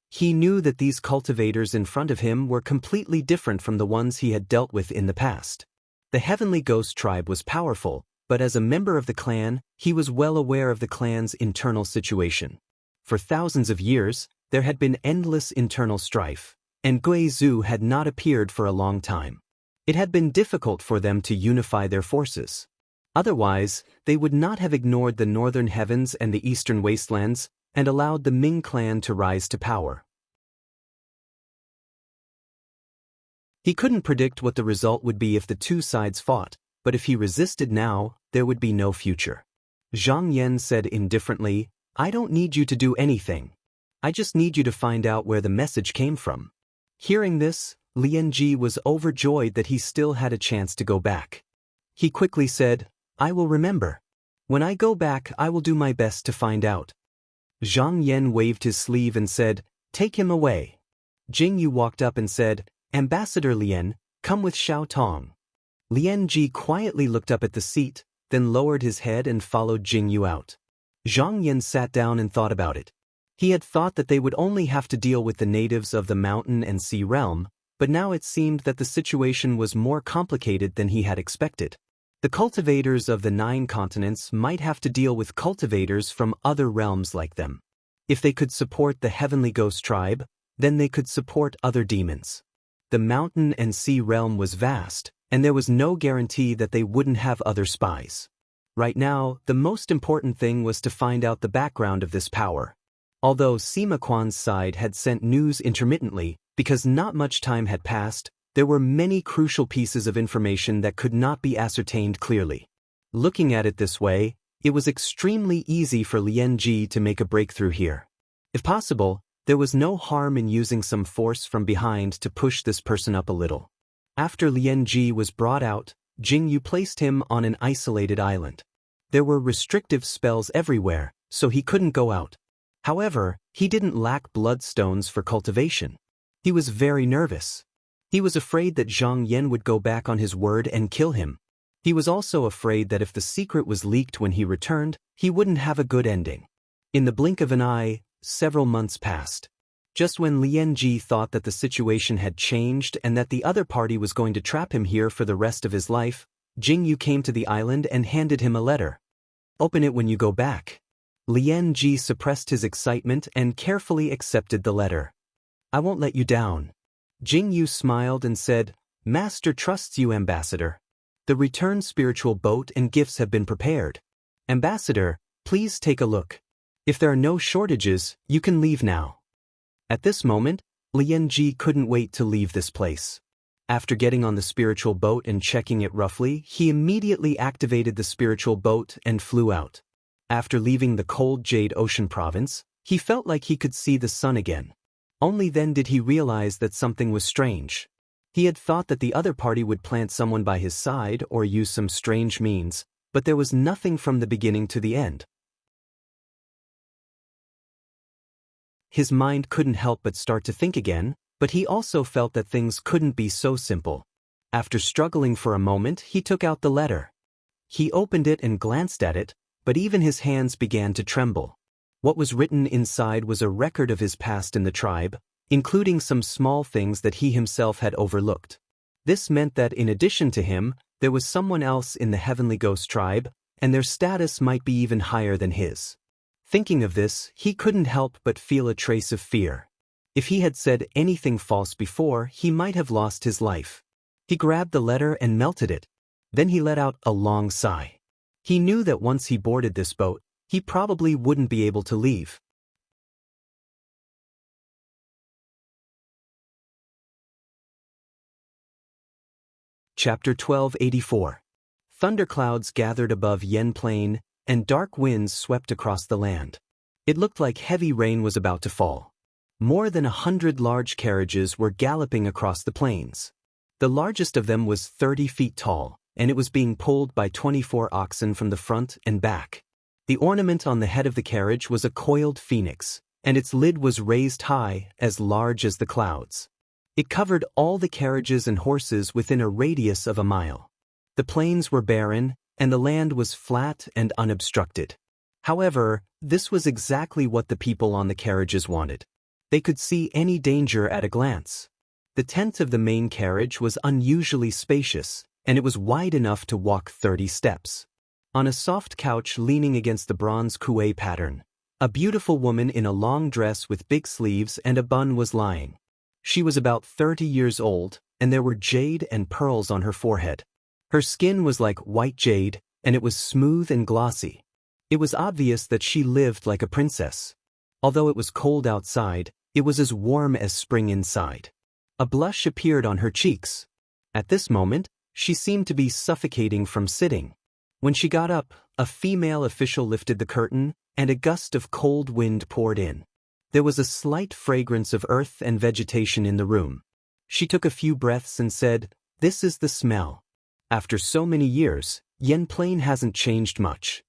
He knew that these cultivators in front of him were completely different from the ones he had dealt with in the past. The Heavenly Ghost tribe was powerful, but as a member of the clan, he was well aware of the clan's internal situation. For thousands of years, there had been endless internal strife, and Gui Zhu had not appeared for a long time. It had been difficult for them to unify their forces. Otherwise, they would not have ignored the northern heavens and the eastern wastelands and allowed the Ming clan to rise to power. He couldn't predict what the result would be if the two sides fought, but if he resisted now, there would be no future. Zhang Yan said indifferently, "I don't need you to do anything. I just need you to find out where the message came from." Hearing this, Lian Ji was overjoyed that he still had a chance to go back. He quickly said, "I will remember. When I go back, I will do my best to find out." Zhang Yan waved his sleeve and said, "Take him away." Jing Yu walked up and said, "Ambassador Lian, come with Xiao Tong." Lian Ji quietly looked up at the seat, then lowered his head and followed Jing Yu out. Zhang Yan sat down and thought about it. He had thought that they would only have to deal with the natives of the mountain and sea realm, but now it seemed that the situation was more complicated than he had expected. The cultivators of the 9 continents might have to deal with cultivators from other realms like them. If they could support the Heavenly Ghost tribe, then they could support other demons. The mountain and sea realm was vast, and there was no guarantee that they wouldn't have other spies. Right now, the most important thing was to find out the background of this power. Although Sima Quan's side had sent news intermittently, because not much time had passed, there were many crucial pieces of information that could not be ascertained clearly. Looking at it this way, it was extremely easy for Lian Ji to make a breakthrough here. If possible, there was no harm in using some force from behind to push this person up a little. After Lian Ji was brought out, Jing Yu placed him on an isolated island. There were restrictive spells everywhere, so he couldn't go out. However, he didn't lack bloodstones for cultivation. He was very nervous. He was afraid that Zhang Yan would go back on his word and kill him. He was also afraid that if the secret was leaked when he returned, he wouldn't have a good ending. In the blink of an eye, several months passed. Just when Lian Ji thought that the situation had changed and that the other party was going to trap him here for the rest of his life, Jing Yu came to the island and handed him a letter. "Open it when you go back." Lian Ji suppressed his excitement and carefully accepted the letter. "I won't let you down." Jing Yu smiled and said, "Master trusts you, Ambassador. The return spiritual boat and gifts have been prepared. Ambassador, please Please take a look. If there are no shortages, you can leave now. At this moment, Lianji couldn't wait to leave this place. After getting on the spiritual boat and checking it roughly, he immediately activated the spiritual boat and flew out. After leaving the cold Jade Ocean province, he felt like he could see the sun again. Only then did he realize that something was strange. He had thought that the other party would plant someone by his side or use some strange means, but there was nothing from the beginning to the end. His mind couldn't help but start to think again, but he also felt that things couldn't be so simple. After struggling for a moment, he took out the letter. He opened it and glanced at it, but even his hands began to tremble. What was written inside was a record of his past in the tribe, including some small things that he himself had overlooked. This meant that in addition to him, there was someone else in the Heavenly Ghost tribe, and their status might be even higher than his. Thinking of this, he couldn't help but feel a trace of fear. If he had said anything false before, he might have lost his life. He grabbed the letter and melted it. Then he let out a long sigh. He knew that once he boarded this boat, he probably wouldn't be able to leave. Chapter 1284. Thunderclouds gathered above Yen Plain, and dark winds swept across the land. It looked like heavy rain was about to fall. More than 100 large carriages were galloping across the plains. The largest of them was 30 feet tall, and it was being pulled by 24 oxen from the front and back. The ornament on the head of the carriage was a coiled phoenix, and its lid was raised high, as large as the clouds. It covered all the carriages and horses within a radius of a mile. The plains were barren, and the land was flat and unobstructed. However, this was exactly what the people on the carriages wanted. They could see any danger at a glance. The tent of the main carriage was unusually spacious, and it was wide enough to walk 30 steps. On a soft couch leaning against the bronze kuei pattern, a beautiful woman in a long dress with big sleeves and a bun was lying. She was about 30 years old, and there were jade and pearls on her forehead. Her skin was like white jade, and it was smooth and glossy. It was obvious that she lived like a princess. Although it was cold outside, it was as warm as spring inside. A blush appeared on her cheeks. At this moment, she seemed to be suffocating from sitting. When she got up, a female official lifted the curtain, and a gust of cold wind poured in. There was a slight fragrance of earth and vegetation in the room. She took a few breaths and said, "This is the smell." After so many years, Yen Plain hasn't changed much.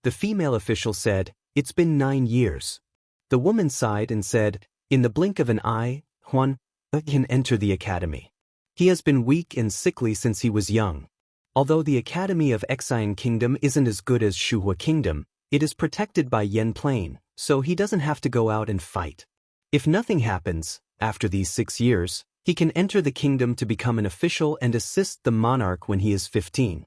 The female official said, "It's been 9 years. The woman sighed and said, "In the blink of an eye, Huan can enter the academy. He has been weak and sickly since he was young. Although the Academy of Xian Kingdom isn't as good as Shuhua Kingdom, it is protected by Yen Plain, so he doesn't have to go out and fight. If nothing happens, after these 6 years, he can enter the kingdom to become an official and assist the monarch when he is 15.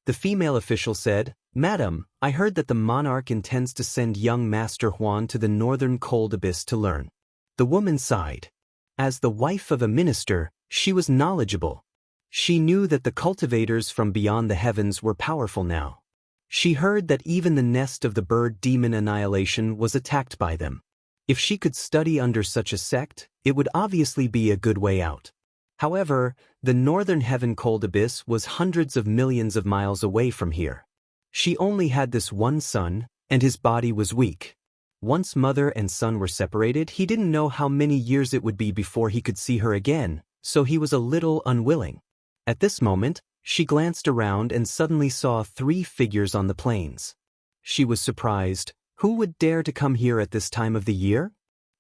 The female official said, "Madam, I heard that the monarch intends to send young Master Huan to the northern cold abyss to learn." The woman sighed. As the wife of a minister, she was knowledgeable. She knew that the cultivators from beyond the heavens were powerful now. She heard that even the nest of the bird demon Annihilation was attacked by them. If she could study under such a sect, it would obviously be a good way out. However, the northern heaven cold abyss was hundreds of millions of miles away from here. She only had this one son, and his body was weak. Once mother and son were separated, he didn't know how many years it would be before he could see her again, so he was a little unwilling. At this moment, she glanced around and suddenly saw 3 figures on the plains. She was surprised. Who would dare to come here at this time of the year?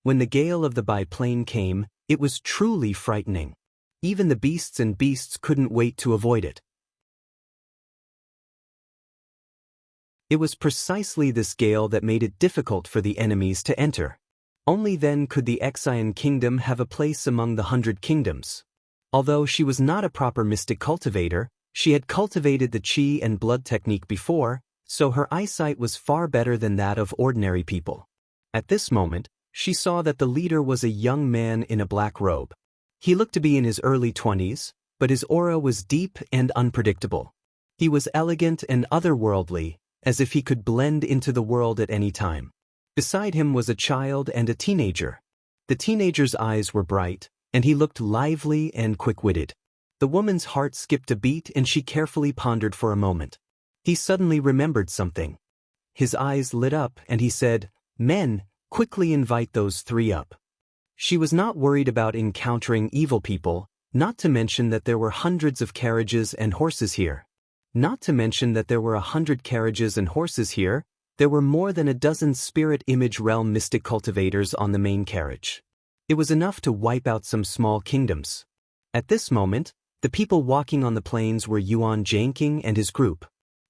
When the gale of the biplane came, it was truly frightening. Even the beasts couldn't wait to avoid it. It was precisely this gale that made it difficult for the enemies to enter. Only then could the Xian Kingdom have a place among the 100 kingdoms. Although she was not a proper mystic cultivator, she had cultivated the qi and blood technique before, so her eyesight was far better than that of ordinary people. At this moment, she saw that the leader was a young man in a black robe. He looked to be in his early 20s, but his aura was deep and unpredictable. He was elegant and otherworldly, as if he could blend into the world at any time. Beside him was a child and a teenager. The teenager's eyes were bright, and he looked lively and quick-witted. The woman's heart skipped a beat and she carefully pondered for a moment. He suddenly remembered something. His eyes lit up and he said, "Men, quickly invite those three up." She was not worried about encountering evil people, not to mention that there were hundreds of carriages and horses here. Not to mention that there were 100 carriages and horses here, there were more than a dozen spirit image realm mystic cultivators on the main carriage. It was enough to wipe out some small kingdoms. At this moment, the people walking on the plains were Yuan Zhangqing and his group.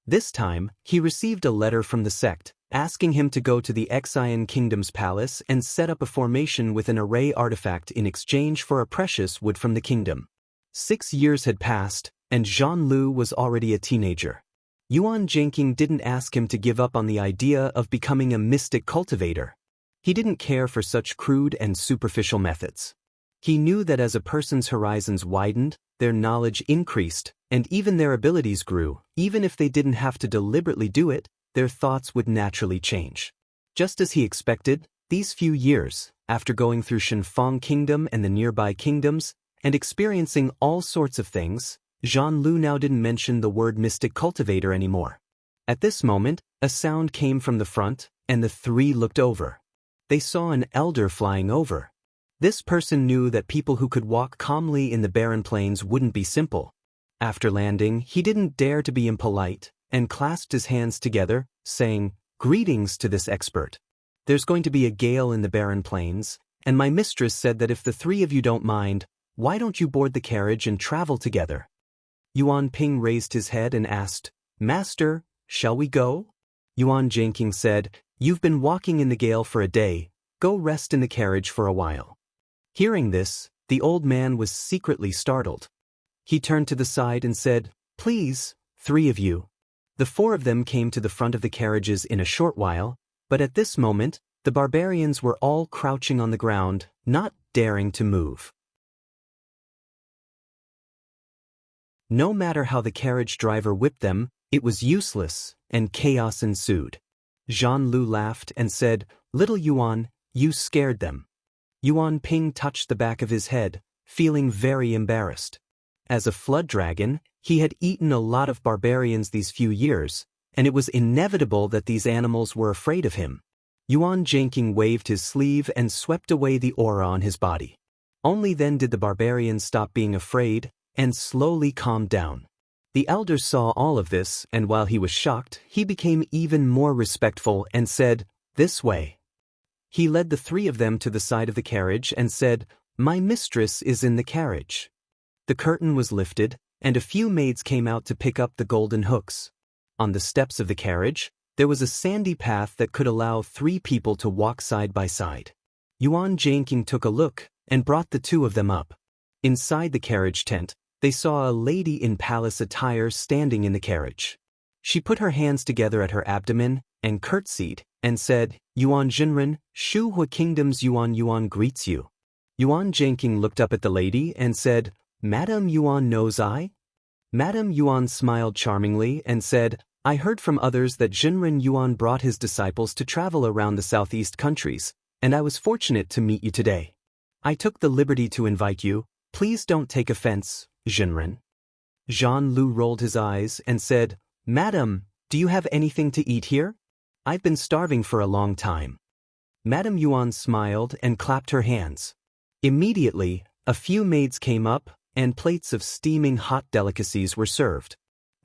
This time, he received a letter from the sect, asking him to go to the Xian Kingdom's palace and set up a formation with an array artifact in exchange for a precious wood from the kingdom. 6 years had passed, and Zhan Lu was already a teenager. Yuan Zhangqing didn't ask him to give up on the idea of becoming a mystic cultivator. He didn't care for such crude and superficial methods. He knew that as a person's horizons widened, their knowledge increased, and even their abilities grew. Even if they didn't have to deliberately do it, their thoughts would naturally change. Just as he expected, these few years, after going through Shenfang Kingdom and the nearby kingdoms, and experiencing all sorts of things, Zhan Lu now didn't mention the word mystic cultivator anymore. At this moment, a sound came from the front, and the three looked over. They saw an elder flying over. This person knew that people who could walk calmly in the barren plains wouldn't be simple. After landing, he didn't dare to be impolite, and clasped his hands together, saying, "Greetings to this expert. There's going to be a gale in the barren plains, and my mistress said that if the three of you don't mind, why don't you board the carriage and travel together?" Yuan Ping raised his head and asked, "Master, shall we go?" Yuan Zhangqing said, "You've been walking in the gale for a day, go rest in the carriage for a while." Hearing this, the old man was secretly startled. He turned to the side and said, "Please, 3 of you." The 4 of them came to the front of the carriages in a short while, but at this moment, the barbarians were all crouching on the ground, not daring to move. No matter how the carriage driver whipped them, it was useless, and chaos ensued. Zhan Lu laughed and said, "Little Yuan, you scared them." Yuan Ping touched the back of his head, feeling very embarrassed. As a flood dragon, he had eaten a lot of barbarians these few years, and it was inevitable that these animals were afraid of him. Yuan Zhangqing waved his sleeve and swept away the aura on his body. Only then did the barbarians stop being afraid, and slowly calmed down. The elder saw all of this, and while he was shocked, he became even more respectful and said, "This way." He led the 3 of them to the side of the carriage and said, "My mistress is in the carriage." The curtain was lifted, and a few maids came out to pick up the golden hooks. On the steps of the carriage, there was a sandy path that could allow 3 people to walk side by side. Yuan Zhangqing took a look, and brought the 2 of them up. Inside the carriage tent, they saw a lady in palace attire standing in the carriage. She put her hands together at her abdomen, and curtsied, and said, "Yuan Jinren, Shu Hui Kingdom's Yuan greets you." Yuan Zhangqing looked up at the lady and said, "Madame Yuan knows I?" Madame Yuan smiled charmingly and said, "I heard from others that Jinren Yuan brought his disciples to travel around the southeast countries, and I was fortunate to meet you today. I took the liberty to invite you. Please don't take offense, Jinren." Zhan Lu rolled his eyes and said, "Madam, do you have anything to eat here? I've been starving for a long time." Madame Yuan smiled and clapped her hands. Immediately, a few maids came up, and plates of steaming hot delicacies were served.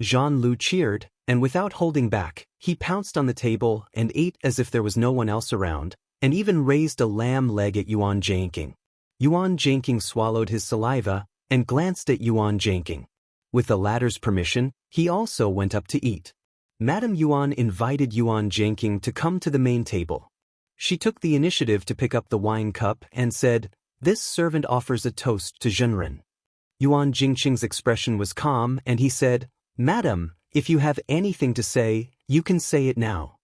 Zhan Lu cheered, and without holding back, he pounced on the table and ate as if there was no one else around, and even raised a lamb leg at Yuan Zhangqing. Yuan Zhangqing swallowed his saliva and glanced at Yuan Zhangqing. With the latter's permission, he also went up to eat. Madame Yuan invited Yuan Zhangqing to come to the main table. She took the initiative to pick up the wine cup and said, "This servant offers a toast to Jinren." Yuan Zhangqing's expression was calm, and he said, "Madam, if you have anything to say, you can say it now."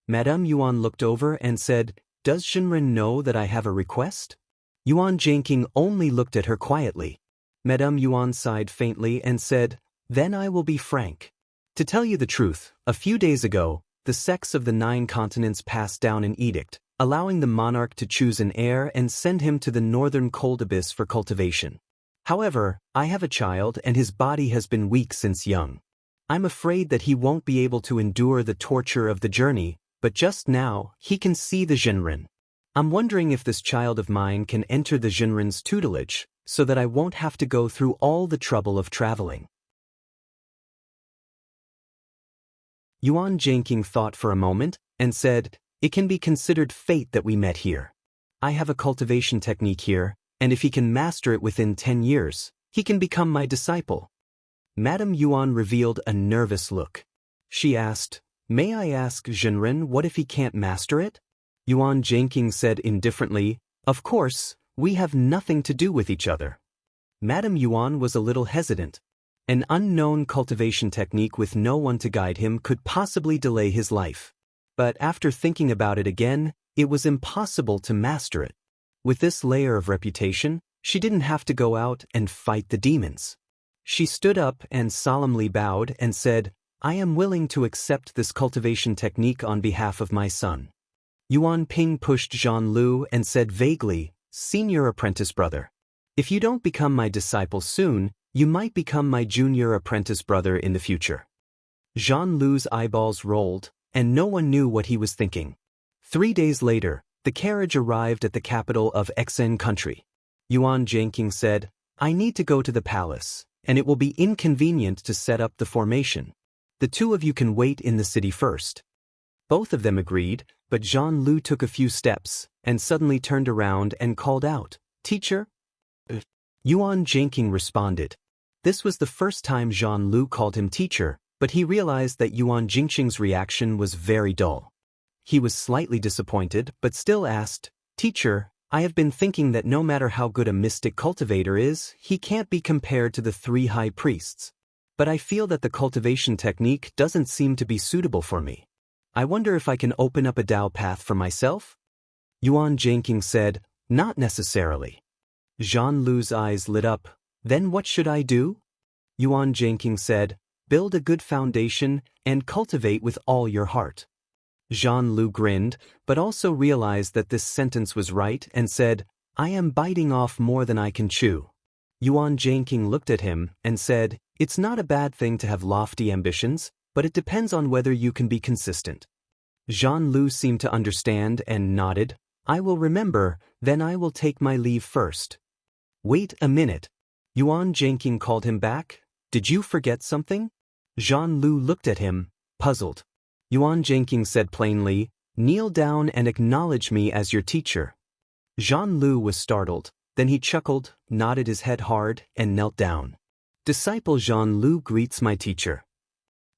Madame Yuan looked over and said, "Does Jinren know that I have a request?" Yuan Zhangqing only looked at her quietly. Madame Yuan sighed faintly and said, "Then I will be frank. To tell you the truth, a few days ago, the sects of the 9 continents passed down an edict, allowing the monarch to choose an heir and send him to the northern cold abyss for cultivation. However, I have a child and his body has been weak since young. I'm afraid that he won't be able to endure the torture of the journey, but just now, he can see the Jinren. I'm wondering if this child of mine can enter the Jinren's tutelage, so that I won't have to go through all the trouble of traveling. Yuan Zhangqing thought for a moment, and said, "It can be considered fate that we met here. I have a cultivation technique here, and if he can master it within 10 years, he can become my disciple." Madame Yuan revealed a nervous look. She asked, "May I ask Jinren what if he can't master it?" Yuan Zhangqing said indifferently, "Of course, we have nothing to do with each other." Madame Yuan was a little hesitant. An unknown cultivation technique with no one to guide him could possibly delay his life. But after thinking about it again, it was impossible to master it. With this layer of reputation, she didn't have to go out and fight the demons. She stood up and solemnly bowed and said, "I am willing to accept this cultivation technique on behalf of my son." Yuan Ping pushed Jean Lu and said vaguely, "Senior apprentice brother. If you don't become my disciple soon, you might become my junior apprentice brother in the future." Jean Lu's eyeballs rolled, and no one knew what he was thinking. 3 days later, the carriage arrived at the capital of Xen country. Yuan Zhangqing said, "I need to go to the palace, and it will be inconvenient to set up the formation. The 2 of you can wait in the city first." Both of them agreed, but Jean Lu took a few steps, and suddenly turned around and called out, "Teacher?" Yuan Zhangqing responded. This was the first time Jean Lu called him teacher, but he realized that Yuan Zhangqing's reaction was very dull. He was slightly disappointed, but still asked, "Teacher, I have been thinking that no matter how good a mystic cultivator is, he can't be compared to the 3 high priests. But I feel that the cultivation technique doesn't seem to be suitable for me. I wonder if I can open up a Tao path for myself?" Yuan Zhangqing said, "Not necessarily." Jean Lu's eyes lit up. "Then what should I do?" Yuan Zhangqing said, "Build a good foundation and cultivate with all your heart." Jean Lu grinned, but also realized that this sentence was right and said, "I am biting off more than I can chew." Yuan Zhangqing looked at him and said, "It's not a bad thing to have lofty ambitions, but it depends on whether you can be consistent." Jean Lu seemed to understand and nodded. "I will remember, then I will take my leave first." "Wait a minute." Yuan Zhangqing called him back. "Did you forget something?" Jean Lu looked at him, puzzled. Yuan Zhangqing said plainly, "Kneel down and acknowledge me as your teacher." Jean Lu was startled, then he chuckled, nodded his head hard, and knelt down. "Disciple Jean Lu greets my teacher."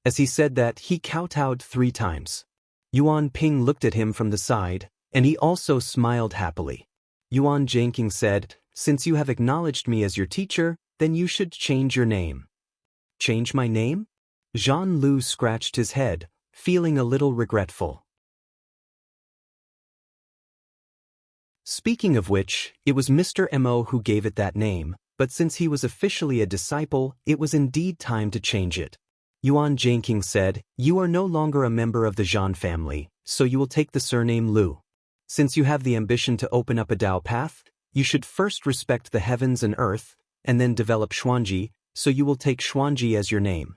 As he said that, he kowtowed 3 times. Yuan Ping looked at him from the side, and he also smiled happily. Yuan Zhangqing said, "Since you have acknowledged me as your teacher, then you should change your name." "Change my name?" Jean Lu scratched his head, feeling a little regretful. Speaking of which, it was Mr. Mo who gave it that name, but since he was officially a disciple, it was indeed time to change it. Yuan Zhangqing said, "You are no longer a member of the Zhan family, so you will take the surname Lu. Since you have the ambition to open up a Tao path, you should first respect the heavens and earth, and then develop Xuanji, so you will take Xuanji as your name."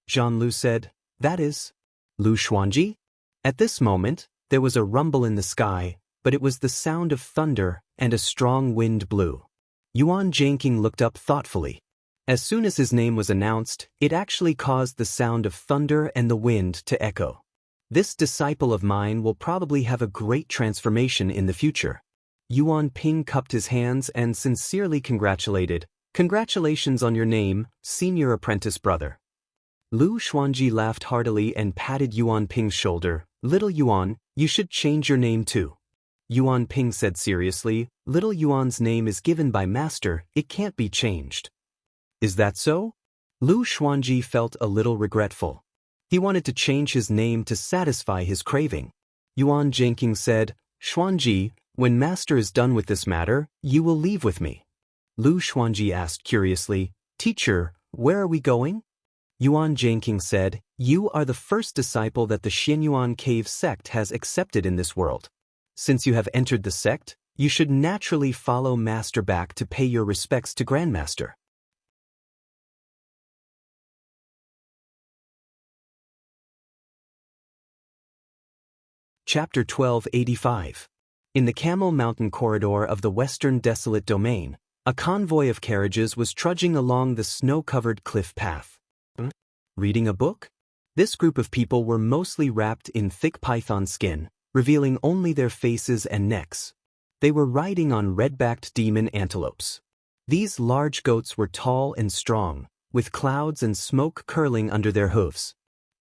Jean Lu said, "That is Lu Xuanji?" At this moment, there was a rumble in the sky, but it was the sound of thunder, and a strong wind blew. Yuan Zhangqing looked up thoughtfully. As soon as his name was announced, it actually caused the sound of thunder and the wind to echo. This disciple of mine will probably have a great transformation in the future. Yuan Ping cupped his hands and sincerely congratulated. "Congratulations on your name, senior apprentice brother." Lu Xuanji laughed heartily and patted Yuan Ping's shoulder. "Little Yuan, you should change your name too." Yuan Ping said seriously, "Little Yuan's name is given by master, it can't be changed." "Is that so?" Lu Xuanji felt a little regretful. He wanted to change his name to satisfy his craving. Yuan Zhangqing said, "Xuanji, when master is done with this matter, you will leave with me." Lu Xuanji asked curiously, "Teacher, where are we going?" Yuan Zhangqing said, You are the first disciple that the Xianyuan cave sect has accepted in this world. Since you have entered the sect, you should naturally follow Master back to pay your respects to Grandmaster. Chapter 1285. In the Camel Mountain corridor of the Western Desolate Domain, a convoy of carriages was trudging along the snow-covered cliff path. Reading a book? This group of people were mostly wrapped in thick python skin, revealing only their faces and necks. They were riding on red-backed demon antelopes. These large goats were tall and strong, with clouds and smoke curling under their hooves.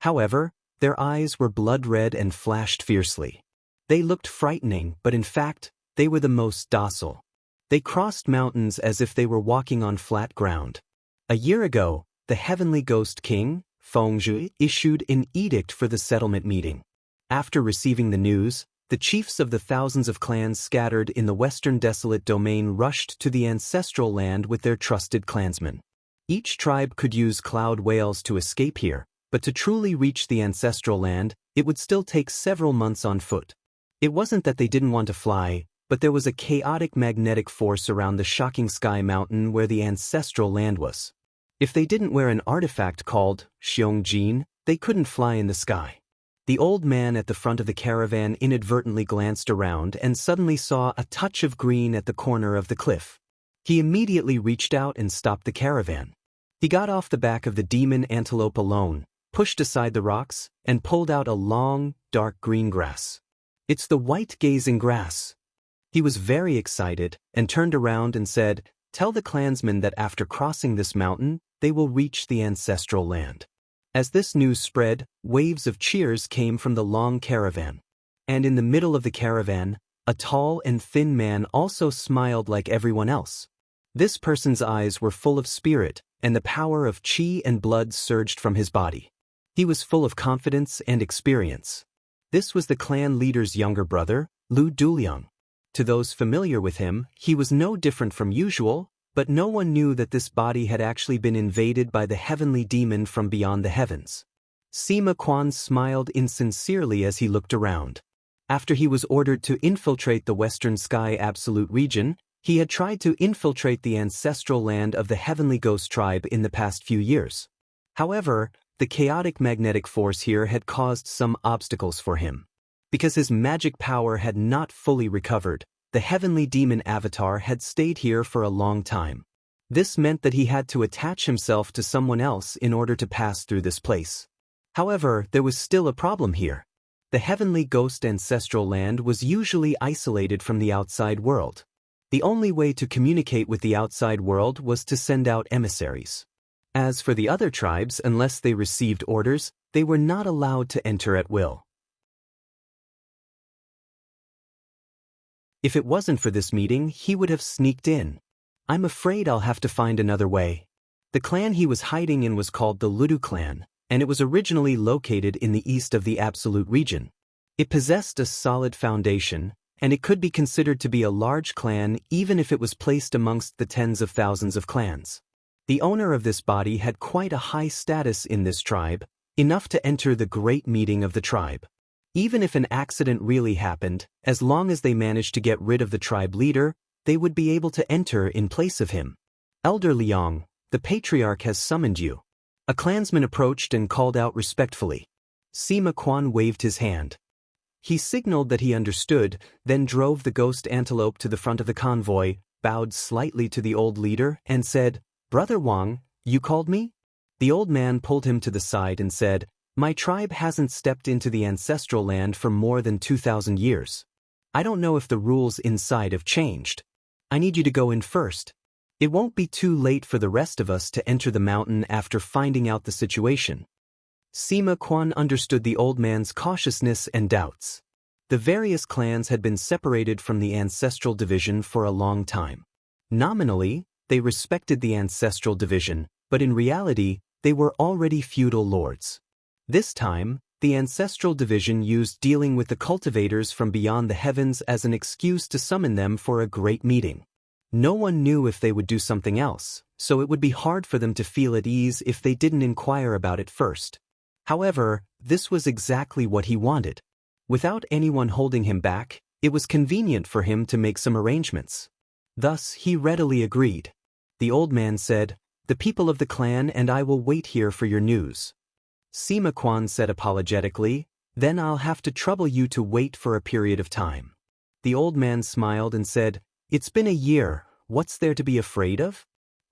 However, their eyes were blood-red and flashed fiercely. They looked frightening, but in fact, they were the most docile. They crossed mountains as if they were walking on flat ground. A year ago, the Heavenly Ghost King, Fengzhi, issued an edict for the settlement meeting. After receiving the news, the chiefs of the thousands of clans scattered in the Western Desolate Domain rushed to the ancestral land with their trusted clansmen. Each tribe could use cloud whales to escape here, but to truly reach the ancestral land, it would still take several months on foot. It wasn't that they didn't want to fly, but there was a chaotic magnetic force around the shocking sky mountain where the ancestral land was. If they didn't wear an artifact called Xiong, they couldn't fly in the sky. The old man at the front of the caravan inadvertently glanced around and suddenly saw a touch of green at the corner of the cliff. He immediately reached out and stopped the caravan. He got off the back of the demon antelope alone, pushed aside the rocks, and pulled out a long, dark green grass. It's the white gazing grass. He was very excited and turned around and said, "Tell the clansmen that after crossing this mountain, they will reach the ancestral land." As this news spread, waves of cheers came from the long caravan. And in the middle of the caravan, a tall and thin man also smiled like everyone else. This person's eyes were full of spirit, and the power of qi and blood surged from his body. He was full of confidence and experience. This was the clan leader's younger brother, Lu Duliang. To those familiar with him, he was no different from usual, but no one knew that this body had actually been invaded by the heavenly demon from beyond the heavens. Sima Quan smiled insincerely as he looked around. After he was ordered to infiltrate the Western Sky Absolute region, he had tried to infiltrate the ancestral land of the Heavenly Ghost tribe in the past few years. However, the chaotic magnetic force here had caused some obstacles for him. Because his magic power had not fully recovered, the heavenly demon avatar had stayed here for a long time. This meant that he had to attach himself to someone else in order to pass through this place. However, there was still a problem here. The heavenly ghost ancestral land was usually isolated from the outside world. The only way to communicate with the outside world was to send out emissaries. As for the other tribes, unless they received orders, they were not allowed to enter at will. If it wasn't for this meeting, he would have sneaked in. I'm afraid I'll have to find another way. The clan he was hiding in was called the Ludu clan, and it was originally located in the east of the Absolute region. It possessed a solid foundation, and it could be considered to be a large clan even if it was placed amongst the tens of thousands of clans. The owner of this body had quite a high status in this tribe, enough to enter the great meeting of the tribe. Even if an accident really happened, as long as they managed to get rid of the tribe leader, they would be able to enter in place of him. Elder Liang, the patriarch has summoned you. A clansman approached and called out respectfully. Sima Quan waved his hand. He signaled that he understood, then drove the ghost antelope to the front of the convoy, bowed slightly to the old leader, and said, "Brother Wang, you called me?" The old man pulled him to the side and said, "My tribe hasn't stepped into the ancestral land for more than 2,000 years. I don't know if the rules inside have changed. I need you to go in first. It won't be too late for the rest of us to enter the mountain after finding out the situation." Sima Quan understood the old man's cautiousness and doubts. The various clans had been separated from the ancestral division for a long time. Nominally, they respected the ancestral division, but in reality, they were already feudal lords. This time, the ancestral division used dealing with the cultivators from beyond the heavens as an excuse to summon them for a great meeting. No one knew if they would do something else, so it would be hard for them to feel at ease if they didn't inquire about it first. However, this was exactly what he wanted. Without anyone holding him back, it was convenient for him to make some arrangements. Thus, he readily agreed. The old man said, "The people of the clan and I will wait here for your news." Sima Quan said apologetically, "Then I'll have to trouble you to wait for a period of time." The old man smiled and said, "It's been a year, what's there to be afraid of?"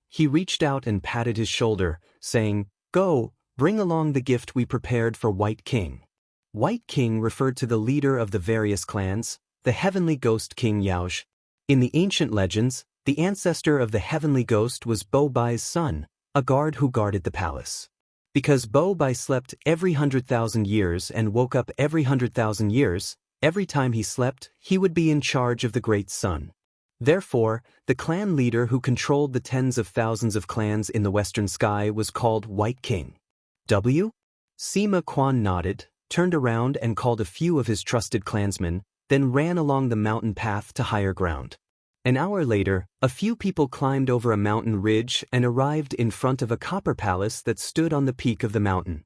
He reached out and patted his shoulder, saying, "Go, bring along the gift we prepared for White King." White King referred to the leader of the various clans, the heavenly ghost King Yaosh. In the ancient legends, the ancestor of the heavenly ghost was Bo Bai's son, a guard who guarded the palace. Because Bo Bai slept every 100,000 years and woke up every 100,000 years, every time he slept, he would be in charge of the great sun. Therefore, the clan leader who controlled the tens of thousands of clans in the western sky was called White King. Sima Quan nodded, turned around and called a few of his trusted clansmen, then ran along the mountain path to higher ground. An hour later, a few people climbed over a mountain ridge and arrived in front of a copper palace that stood on the peak of the mountain.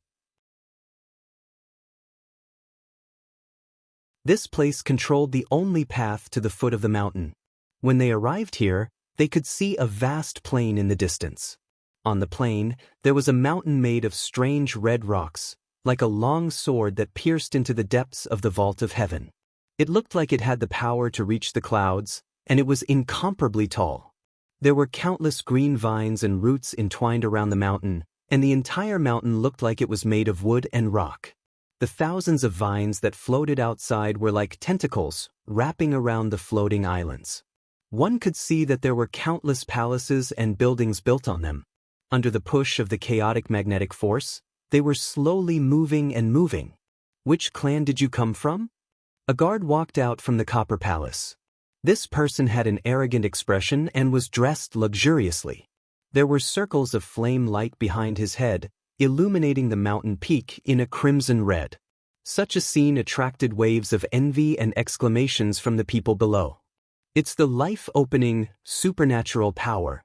This place controlled the only path to the foot of the mountain. When they arrived here, they could see a vast plain in the distance. On the plain, there was a mountain made of strange red rocks, like a long sword that pierced into the depths of the vault of heaven. It looked like it had the power to reach the clouds, and it was incomparably tall. There were countless green vines and roots entwined around the mountain, and the entire mountain looked like it was made of wood and rock. The thousands of vines that floated outside were like tentacles, wrapping around the floating islands. One could see that there were countless palaces and buildings built on them. Under the push of the chaotic magnetic force, they were slowly moving and moving. "Which clan did you come from?" A guard walked out from the copper palace. This person had an arrogant expression and was dressed luxuriously. There were circles of flame light behind his head, illuminating the mountain peak in a crimson red. Such a scene attracted waves of envy and exclamations from the people below. "It's the life-opening, supernatural power.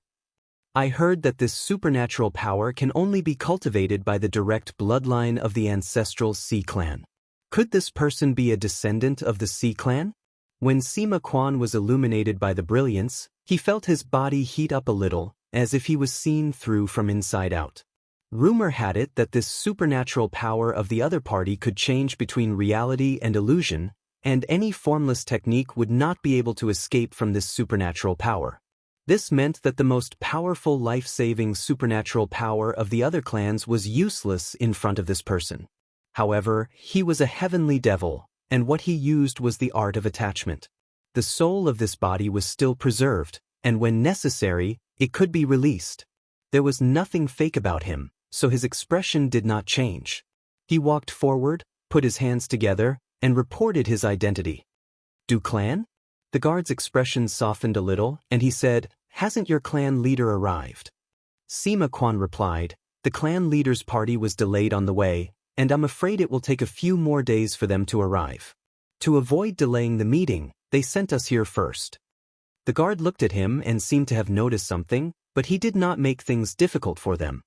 I heard that this supernatural power can only be cultivated by the direct bloodline of the ancestral Sea clan. Could this person be a descendant of the Sea clan?" When Sima Quan was illuminated by the brilliance, he felt his body heat up a little, as if he was seen through from inside out. Rumor had it that this supernatural power of the other party could change between reality and illusion, and any formless technique would not be able to escape from this supernatural power. This meant that the most powerful life-saving supernatural power of the other clans was useless in front of this person. However, he was a heavenly devil, and what he used was the art of attachment. The soul of this body was still preserved, and when necessary, it could be released. There was nothing fake about him, so his expression did not change. He walked forward, put his hands together, and reported his identity. "Do clan?" The guard's expression softened a little, and he said, "Hasn't your clan leader arrived?" Sima Quan replied, "The clan leader's party was delayed on the way, and I'm afraid it will take a few more days for them to arrive. To avoid delaying the meeting, they sent us here first." The guard looked at him and seemed to have noticed something, but he did not make things difficult for them.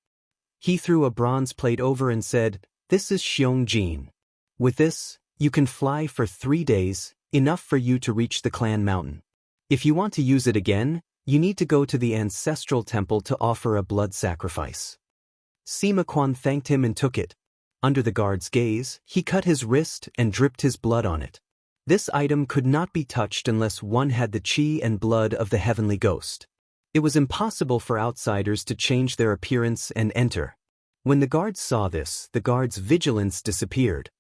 He threw a bronze plate over and said, "This is Xiong Jin. With this, you can fly for 3 days, enough for you to reach the clan mountain. If you want to use it again, you need to go to the ancestral temple to offer a blood sacrifice." Sima Quan thanked him and took it. Under the guard's gaze, he cut his wrist and dripped his blood on it. This item could not be touched unless one had the chi and blood of the heavenly ghost. It was impossible for outsiders to change their appearance and enter. When the guards saw this, the guard's vigilance disappeared.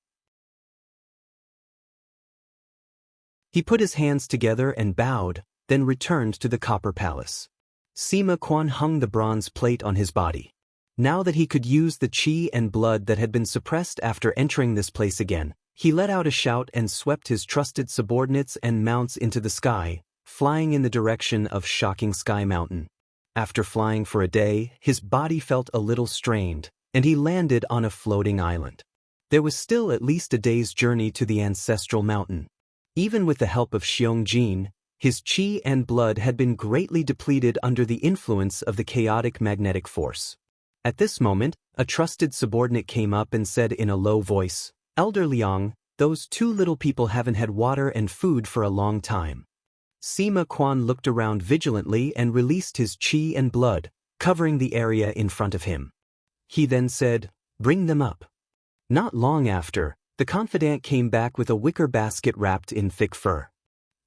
He put his hands together and bowed, then returned to the copper palace. Sima Quan hung the bronze plate on his body. Now that he could use the chi and blood that had been suppressed after entering this place again, he let out a shout and swept his trusted subordinates and mounts into the sky, flying in the direction of Shocking Sky Mountain. After flying for a day, his body felt a little strained, and he landed on a floating island. There was still at least a day's journey to the ancestral mountain. Even with the help of Xiong Jin, his chi and blood had been greatly depleted under the influence of the chaotic magnetic force. At this moment, A trusted subordinate came up and said in a low voice, "Elder Liang, those two little people haven't had water and food for a long time." Sima Quan looked around vigilantly and released his qi and blood, covering the area in front of him. He then said, "Bring them up." Not long after, the confidant came back with a wicker basket wrapped in thick fur.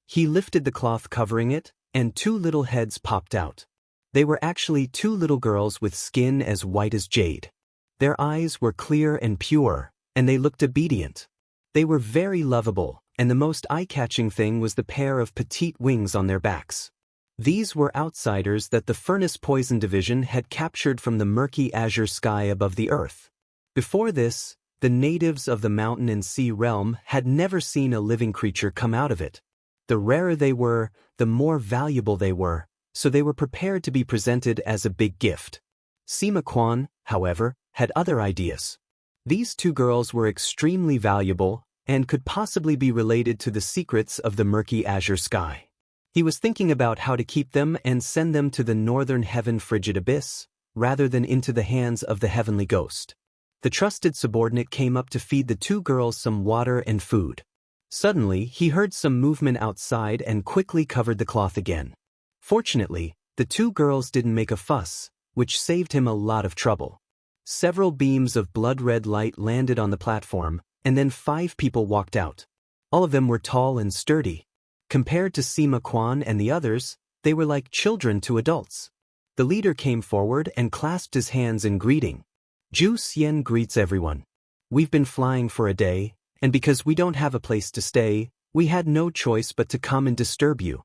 He lifted the cloth covering it, and two little heads popped out. They were actually two little girls with skin as white as jade. Their eyes were clear and pure, and they looked obedient. They were very lovable, and the most eye-catching thing was the pair of petite wings on their backs. These were outsiders that the Furnace Poison Division had captured from the murky azure sky above the earth. Before this, the natives of the mountain and sea realm had never seen a living creature come out of it. The rarer they were, the more valuable they were, so they were prepared to be presented as a big gift. Sima Quan, however, had other ideas. These two girls were extremely valuable and could possibly be related to the secrets of the murky azure sky. He was thinking about how to keep them and send them to the northern heaven frigid abyss, rather than into the hands of the heavenly ghost. The trusted subordinate came up to feed the two girls some water and food. Suddenly, he heard some movement outside and quickly covered the cloth again. Fortunately, the two girls didn't make a fuss, which saved him a lot of trouble. Several beams of blood-red light landed on the platform, and then 5 people walked out. All of them were tall and sturdy. Compared to Sima Quan and the others, they were like children to adults. The leader came forward and clasped his hands in greeting. "Zhu Xian greets everyone. We've been flying for a day, and because we don't have a place to stay, we had no choice but to come and disturb you."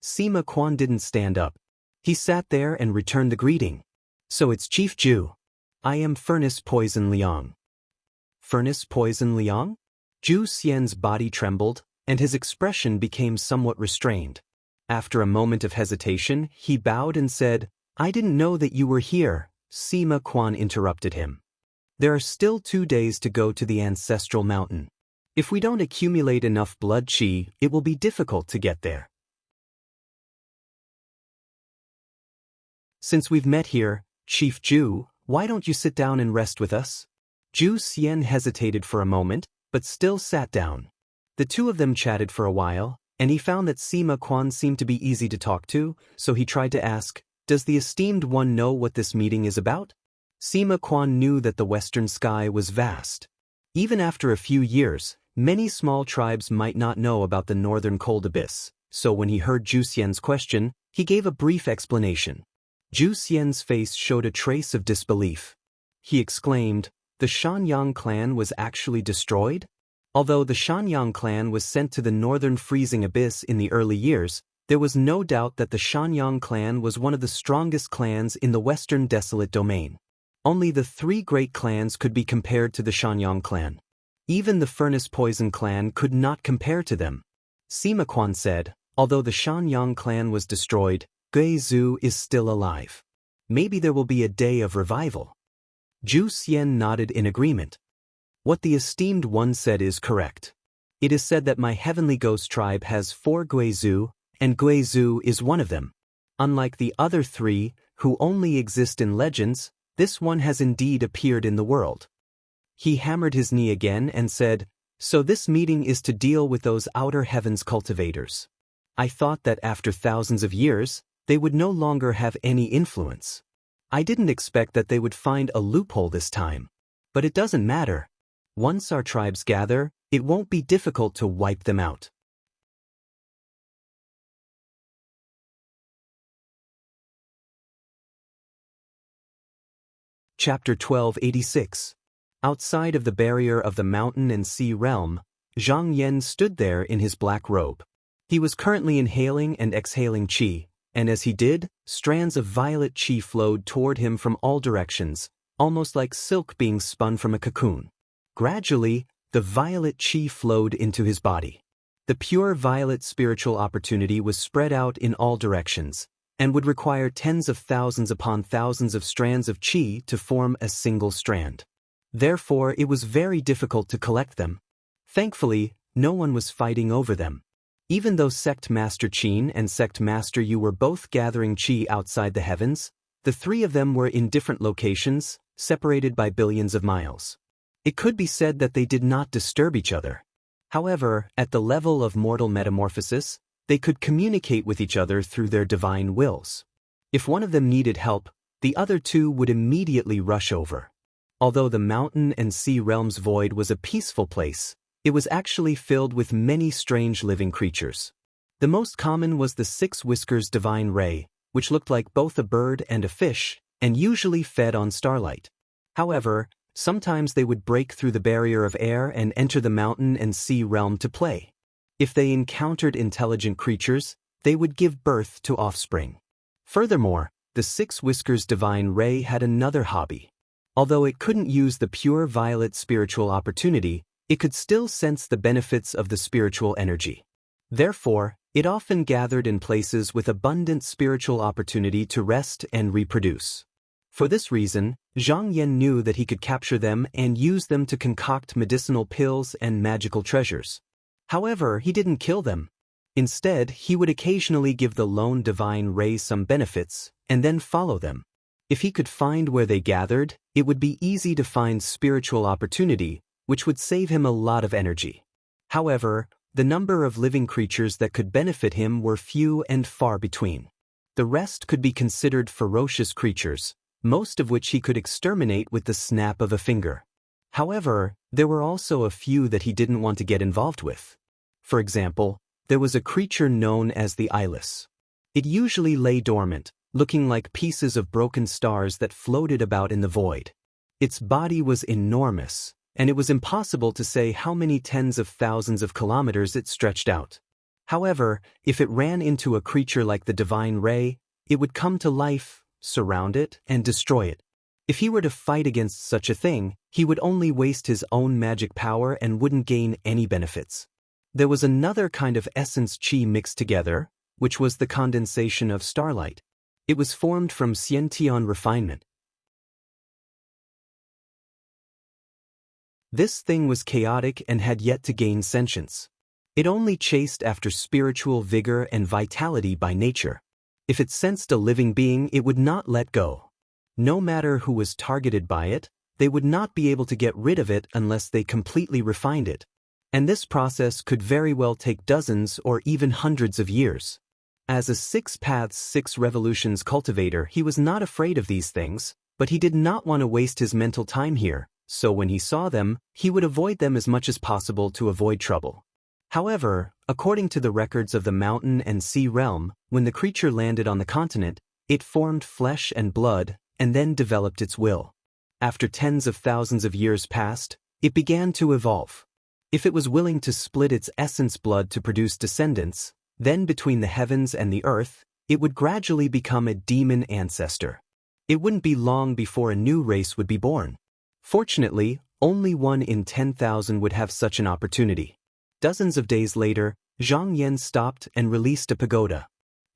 Sima Quan didn't stand up. He sat there and returned the greeting. "So it's Chief Zhu. I am Furnace Poison Liang." Furnace Poison Liang? Zhu Xian's body trembled, and his expression became somewhat restrained. After a moment of hesitation, he bowed and said, "I didn't know that you were here." Sima Quan interrupted him. "There are still 2 days to go to the ancestral mountain. If we don't accumulate enough blood qi, it will be difficult to get there. Since we've met here, Chief Zhu, why don't you sit down and rest with us?" Zhu Xian hesitated for a moment, but still sat down. The two of them chatted for a while, and he found that Sima Quan seemed to be easy to talk to, so he tried to ask, "Does the esteemed one know what this meeting is about?" Sima Quan knew that the western sky was vast. Even after a few years, many small tribes might not know about the northern cold abyss, so when he heard Zhu Xian's question, he gave a brief explanation. Zhu Xian's face showed a trace of disbelief. He exclaimed, "The Shanyang clan was actually destroyed?" Although the Shanyang clan was sent to the northern freezing abyss in the early years, there was no doubt that the Shanyang clan was one of the strongest clans in the western desolate domain. Only the 3 great clans could be compared to the Shanyang clan. Even the Furnace Poison clan could not compare to them. Sima Quan said, "Although the Shanyang clan was destroyed, Guizhou is still alive. Maybe there will be a day of revival." Zhu Xian nodded in agreement. "What the esteemed one said is correct. It is said that my heavenly ghost tribe has 4 Guizhou, and Guizhou is one of them. Unlike the other 3, who only exist in legends, this one has indeed appeared in the world." He hammered his knee again and said, "So this meeting is to deal with those outer heavens cultivators. I thought that after thousands of years, they would no longer have any influence. I didn't expect that they would find a loophole this time. But it doesn't matter. Once our tribes gather, it won't be difficult to wipe them out." Chapter 1286. Outside of the barrier of the mountain and sea realm, Zhang Yan stood there in his black robe. He was currently inhaling and exhaling qi, and as he did, strands of violet qi flowed toward him from all directions, almost like silk being spun from a cocoon. Gradually, the violet qi flowed into his body. The pure violet spiritual opportunity was spread out in all directions, and would require tens of thousands upon thousands of strands of qi to form a single strand. Therefore, it was very difficult to collect them. Thankfully, no one was fighting over them. Even though Sect Master Qin and Sect Master Yu were both gathering qi outside the heavens, the 3 of them were in different locations, separated by billions of miles. It could be said that they did not disturb each other. However, at the level of mortal metamorphosis, they could communicate with each other through their divine wills. If one of them needed help, the other two would immediately rush over. Although the mountain and sea realm's void was a peaceful place, it was actually filled with many strange living creatures. The most common was the Six Whiskers divine ray, which looked like both a bird and a fish, and usually fed on starlight. However, sometimes they would break through the barrier of air and enter the mountain and sea realm to play. If they encountered intelligent creatures, they would give birth to offspring. Furthermore, the Six Whiskers divine ray had another hobby. Although it couldn't use the pure violet spiritual opportunity, it could still sense the benefits of the spiritual energy. Therefore, it often gathered in places with abundant spiritual opportunity to rest and reproduce. For this reason, Zhang Yan knew that he could capture them and use them to concoct medicinal pills and magical treasures. However, he didn't kill them. Instead, he would occasionally give the lone divine ray some benefits, and then follow them. If he could find where they gathered, it would be easy to find spiritual opportunity, which would save him a lot of energy. However, the number of living creatures that could benefit him were few and far between. The rest could be considered ferocious creatures, most of which he could exterminate with the snap of a finger. However, there were also a few that he didn't want to get involved with. For example, there was a creature known as the eyeless. It usually lay dormant, looking like pieces of broken stars that floated about in the void. Its body was enormous, and it was impossible to say how many tens of thousands of kilometers it stretched out. However, if it ran into a creature like the divine ray, it would come to life, surround it, and destroy it. If he were to fight against such a thing, he would only waste his own magic power and wouldn't gain any benefits. There was another kind of essence qi mixed together, which was the condensation of starlight. It was formed from Xiantian refinement. This thing was chaotic and had yet to gain sentience. It only chased after spiritual vigor and vitality by nature. If it sensed a living being, it would not let go. No matter who was targeted by it, they would not be able to get rid of it unless they completely refined it. And this process could very well take dozens or even hundreds of years. As a Six Paths Six Revolutions cultivator, he was not afraid of these things, but he did not want to waste his mental time here, so when he saw them, he would avoid them as much as possible to avoid trouble. However, according to the records of the mountain and sea realm, when the creature landed on the continent, it formed flesh and blood, and then developed its will. After tens of thousands of years passed, it began to evolve. If it was willing to split its essence blood to produce descendants, then between the heavens and the earth, it would gradually become a demon ancestor. It wouldn't be long before a new race would be born. Fortunately, only 1 in 10,000 would have such an opportunity. Dozens of days later, Zhang Yan stopped and released a pagoda.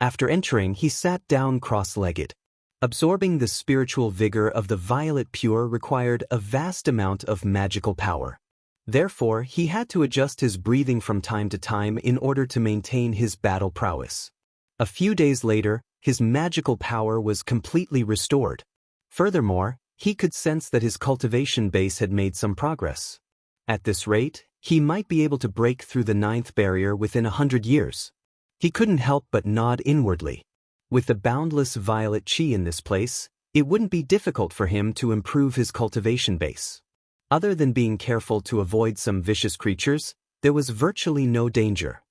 After entering, he sat down cross-legged. Absorbing the spiritual vigor of the violet pure required a vast amount of magical power. Therefore, he had to adjust his breathing from time to time in order to maintain his battle prowess. A few days later, his magical power was completely restored. Furthermore, he could sense that his cultivation base had made some progress. At this rate, he might be able to break through the 9th barrier within 100 years. He couldn't help but nod inwardly. With the boundless violet qi in this place, it wouldn't be difficult for him to improve his cultivation base. Other than being careful to avoid some vicious creatures, there was virtually no danger.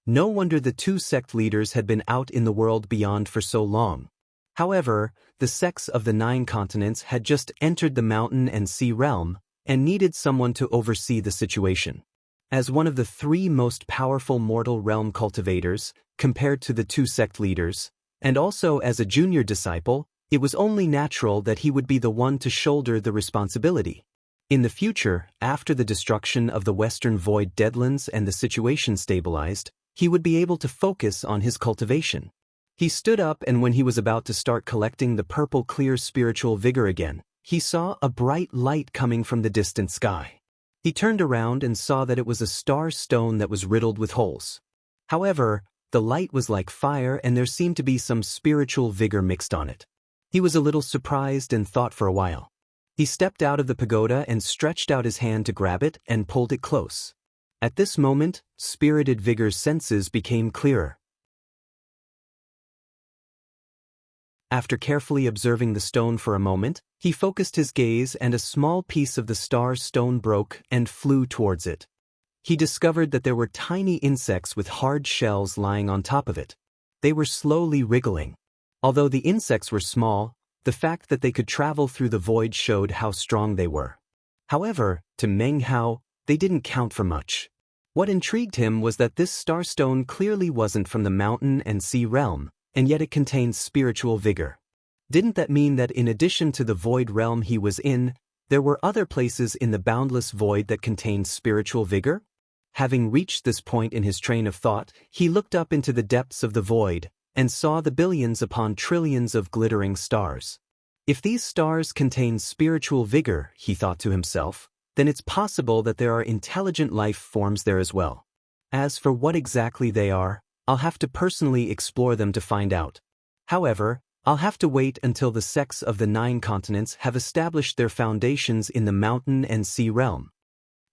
No wonder the 2 sect leaders had been out in the world beyond for so long. However, the sects of the 9 continents had just entered the mountain and sea realm, and needed someone to oversee the situation. As one of the 3 most powerful mortal realm cultivators, compared to the 2 sect leaders, and also as a junior disciple, it was only natural that he would be the one to shoulder the responsibility. In the future, after the destruction of the Western Void Deadlands and the situation stabilized, he would be able to focus on his cultivation. He stood up, and when he was about to start collecting the purple clear spiritual vigor again, he saw a bright light coming from the distant sky. He turned around and saw that it was a star stone that was riddled with holes. However, the light was like fire, and there seemed to be some spiritual vigor mixed on it. He was a little surprised and thought for a while. He stepped out of the pagoda and stretched out his hand to grab it and pulled it close. At this moment, spirited vigor's senses became clearer. After carefully observing the stone for a moment, he focused his gaze and a small piece of the star stone broke and flew towards it. He discovered that there were tiny insects with hard shells lying on top of it. They were slowly wriggling. Although the insects were small, the fact that they could travel through the void showed how strong they were. However, to Meng Hao, they didn't count for much. What intrigued him was that this starstone clearly wasn't from the mountain and sea realm, and yet it contained spiritual vigor. Didn't that mean that in addition to the void realm he was in, there were other places in the boundless void that contained spiritual vigor? Having reached this point in his train of thought, he looked up into the depths of the void, and saw the billions upon trillions of glittering stars. If these stars contain spiritual vigor, he thought to himself, then it's possible that there are intelligent life forms there as well. As for what exactly they are, I'll have to personally explore them to find out. However, I'll have to wait until the sects of the 9 continents have established their foundations in the mountain and sea realm.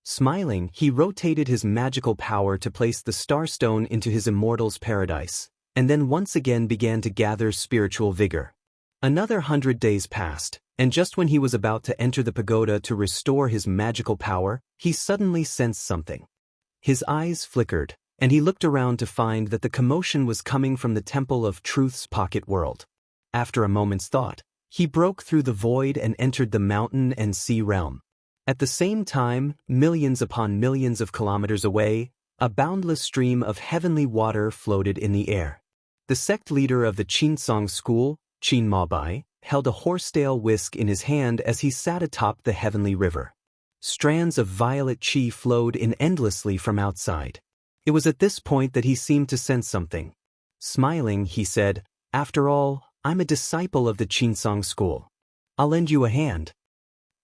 Smiling, he rotated his magical power to place the starstone into his immortal's paradise, and then once again began to gather spiritual vigor. Another 100 days passed, and just when he was about to enter the pagoda to restore his magical power, he suddenly sensed something. His eyes flickered, and he looked around to find that the commotion was coming from the Temple of Truth's pocket world. After a moment's thought, he broke through the void and entered the mountain and sea realm. At the same time, millions upon millions of kilometers away, a boundless stream of heavenly water floated in the air. The sect leader of the Qinsong school, Qin Mabai, held a horsetail whisk in his hand as he sat atop the heavenly river. Strands of violet qi flowed in endlessly from outside. It was at this point that he seemed to sense something. Smiling, he said, "After all, I'm a disciple of the Qinsong school. I'll lend you a hand."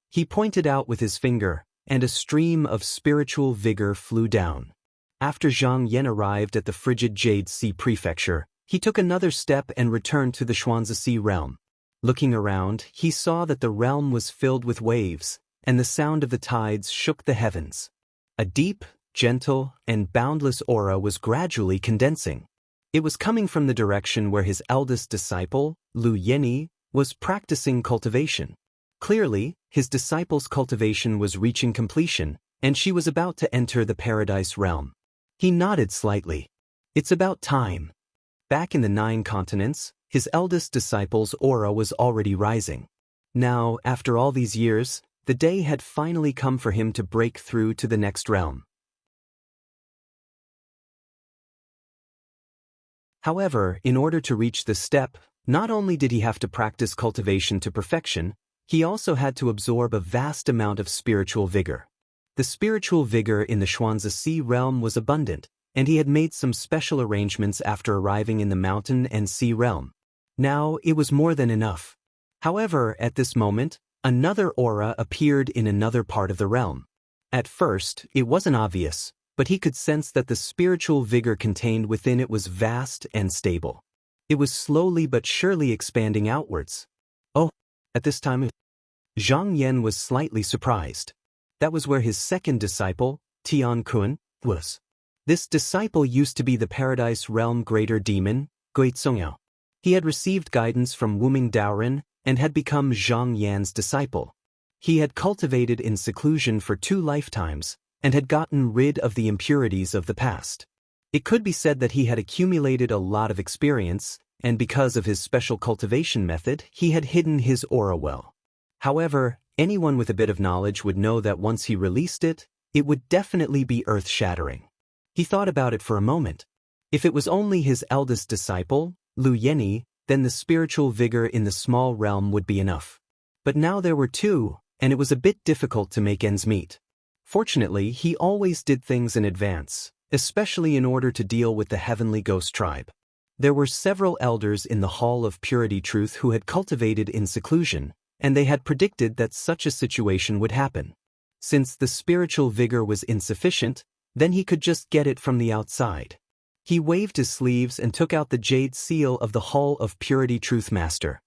He pointed out with his finger, and a stream of spiritual vigor flew down. After Zhang Yan arrived at the frigid Jade Sea Prefecture, he took another step and returned to the Xuanzisi realm. Looking around, he saw that the realm was filled with waves, and the sound of the tides shook the heavens. A deep, gentle, and boundless aura was gradually condensing. It was coming from the direction where his eldest disciple, Lu Yenyi, was practicing cultivation. Clearly, his disciple's cultivation was reaching completion, and she was about to enter the paradise realm. He nodded slightly. It's about time. Back in the 9 continents, his eldest disciple's aura was already rising. Now, after all these years, the day had finally come for him to break through to the next realm. However, in order to reach this step, not only did he have to practice cultivation to perfection, he also had to absorb a vast amount of spiritual vigor. The spiritual vigor in the Xuanzisi realm was abundant, and he had made some special arrangements after arriving in the mountain and sea realm. Now, it was more than enough. However, at this moment, another aura appeared in another part of the realm. At first, it wasn't obvious, but he could sense that the spiritual vigor contained within it was vast and stable. It was slowly but surely expanding outwards. Oh, at this time, Zhang Yan was slightly surprised. That was where his second disciple, Tian Kun, was. This disciple used to be the Paradise Realm Greater Demon, Guizongyao. He had received guidance from Wuming Daoren and had become Zhang Yan's disciple. He had cultivated in seclusion for 2 lifetimes and had gotten rid of the impurities of the past. It could be said that he had accumulated a lot of experience, and because of his special cultivation method, he had hidden his aura well. However, anyone with a bit of knowledge would know that once he released it, it would definitely be earth-shattering. He thought about it for a moment. If it was only his eldest disciple, Lu Yenyi, then the spiritual vigor in the small realm would be enough. But now there were 2, and it was a bit difficult to make ends meet. Fortunately, he always did things in advance, especially in order to deal with the heavenly ghost tribe. There were several elders in the Hall of Purity Truth who had cultivated in seclusion, and they had predicted that such a situation would happen. Since the spiritual vigor was insufficient, then he could just get it from the outside. He waved his sleeves and took out the jade seal of the Hall of Purity Truth Master.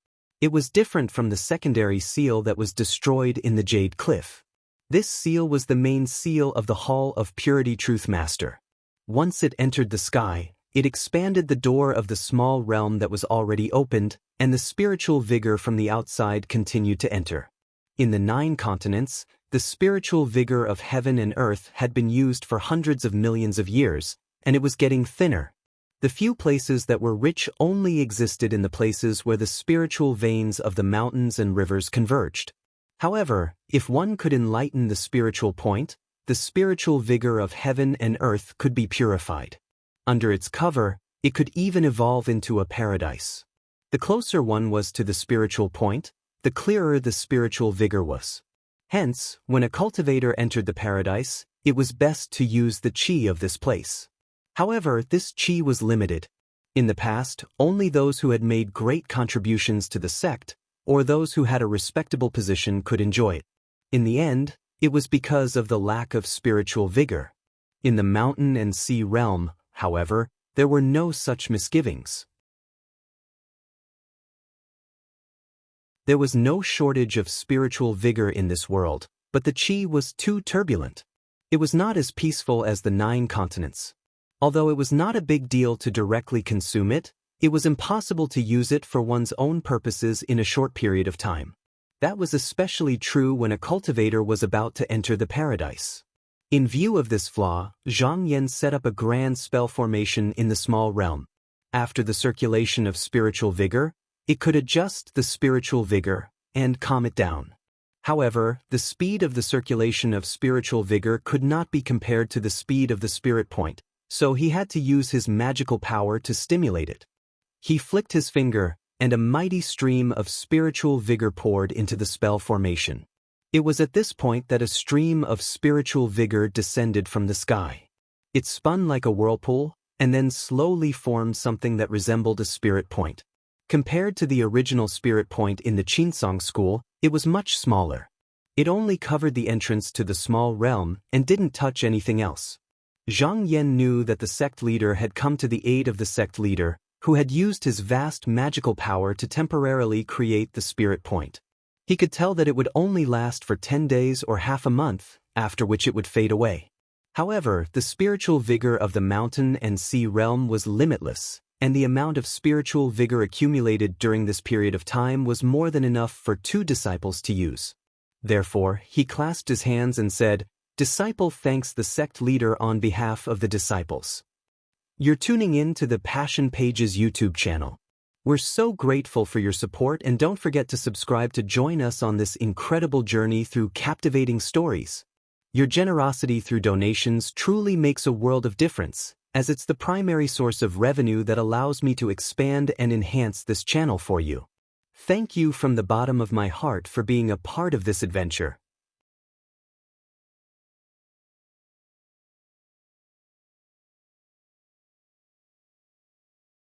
It was different from the secondary seal that was destroyed in the Jade Cliff. This seal was the main seal of the Hall of Purity Truth Master. Once it entered the sky, it expanded the door of the small realm that was already opened, and the spiritual vigor from the outside continued to enter. In the 9 continents, the spiritual vigor of heaven and earth had been used for hundreds of millions of years, and it was getting thinner. The few places that were rich only existed in the places where the spiritual veins of the mountains and rivers converged. However, if one could enlighten the spiritual point, the spiritual vigor of heaven and earth could be purified. Under its cover, it could even evolve into a paradise. The closer one was to the spiritual point, the clearer the spiritual vigor was. Hence, when a cultivator entered the paradise, it was best to use the chi of this place. However, this chi was limited. In the past, only those who had made great contributions to the sect, or those who had a respectable position could enjoy it. In the end, it was because of the lack of spiritual vigor. In the mountain and sea realm, however, there were no such misgivings. There was no shortage of spiritual vigor in this world, but the chi was too turbulent. It was not as peaceful as the 9 continents. Although it was not a big deal to directly consume it, it was impossible to use it for one's own purposes in a short period of time. That was especially true when a cultivator was about to enter the paradise. In view of this flaw, Zhang Yan set up a grand spell formation in the small realm. After the circulation of spiritual vigor, it could adjust the spiritual vigor and calm it down. However, the speed of the circulation of spiritual vigor could not be compared to the speed of the spirit point, so he had to use his magical power to stimulate it. He flicked his finger, and a mighty stream of spiritual vigor poured into the spell formation. It was at this point that a stream of spiritual vigor descended from the sky. It spun like a whirlpool, and then slowly formed something that resembled a spirit point. Compared to the original spirit point in the Qinsong school, it was much smaller. It only covered the entrance to the small realm and didn't touch anything else. Zhang Yan knew that the sect leader had come to the aid of the sect leader, who had used his vast magical power to temporarily create the spirit point. He could tell that it would only last for 10 days or half a month, after which it would fade away. However, the spiritual vigor of the mountain and sea realm was limitless, and the amount of spiritual vigor accumulated during this period of time was more than enough for 2 disciples to use. Therefore, he clasped his hands and said, "Disciple thanks the sect leader on behalf of the disciples." You're tuning in to the Passion Pages YouTube channel. We're so grateful for your support, and don't forget to subscribe to join us on this incredible journey through captivating stories. Your generosity through donations truly makes a world of difference, as it's the primary source of revenue that allows me to expand and enhance this channel for you. Thank you from the bottom of my heart for being a part of this adventure.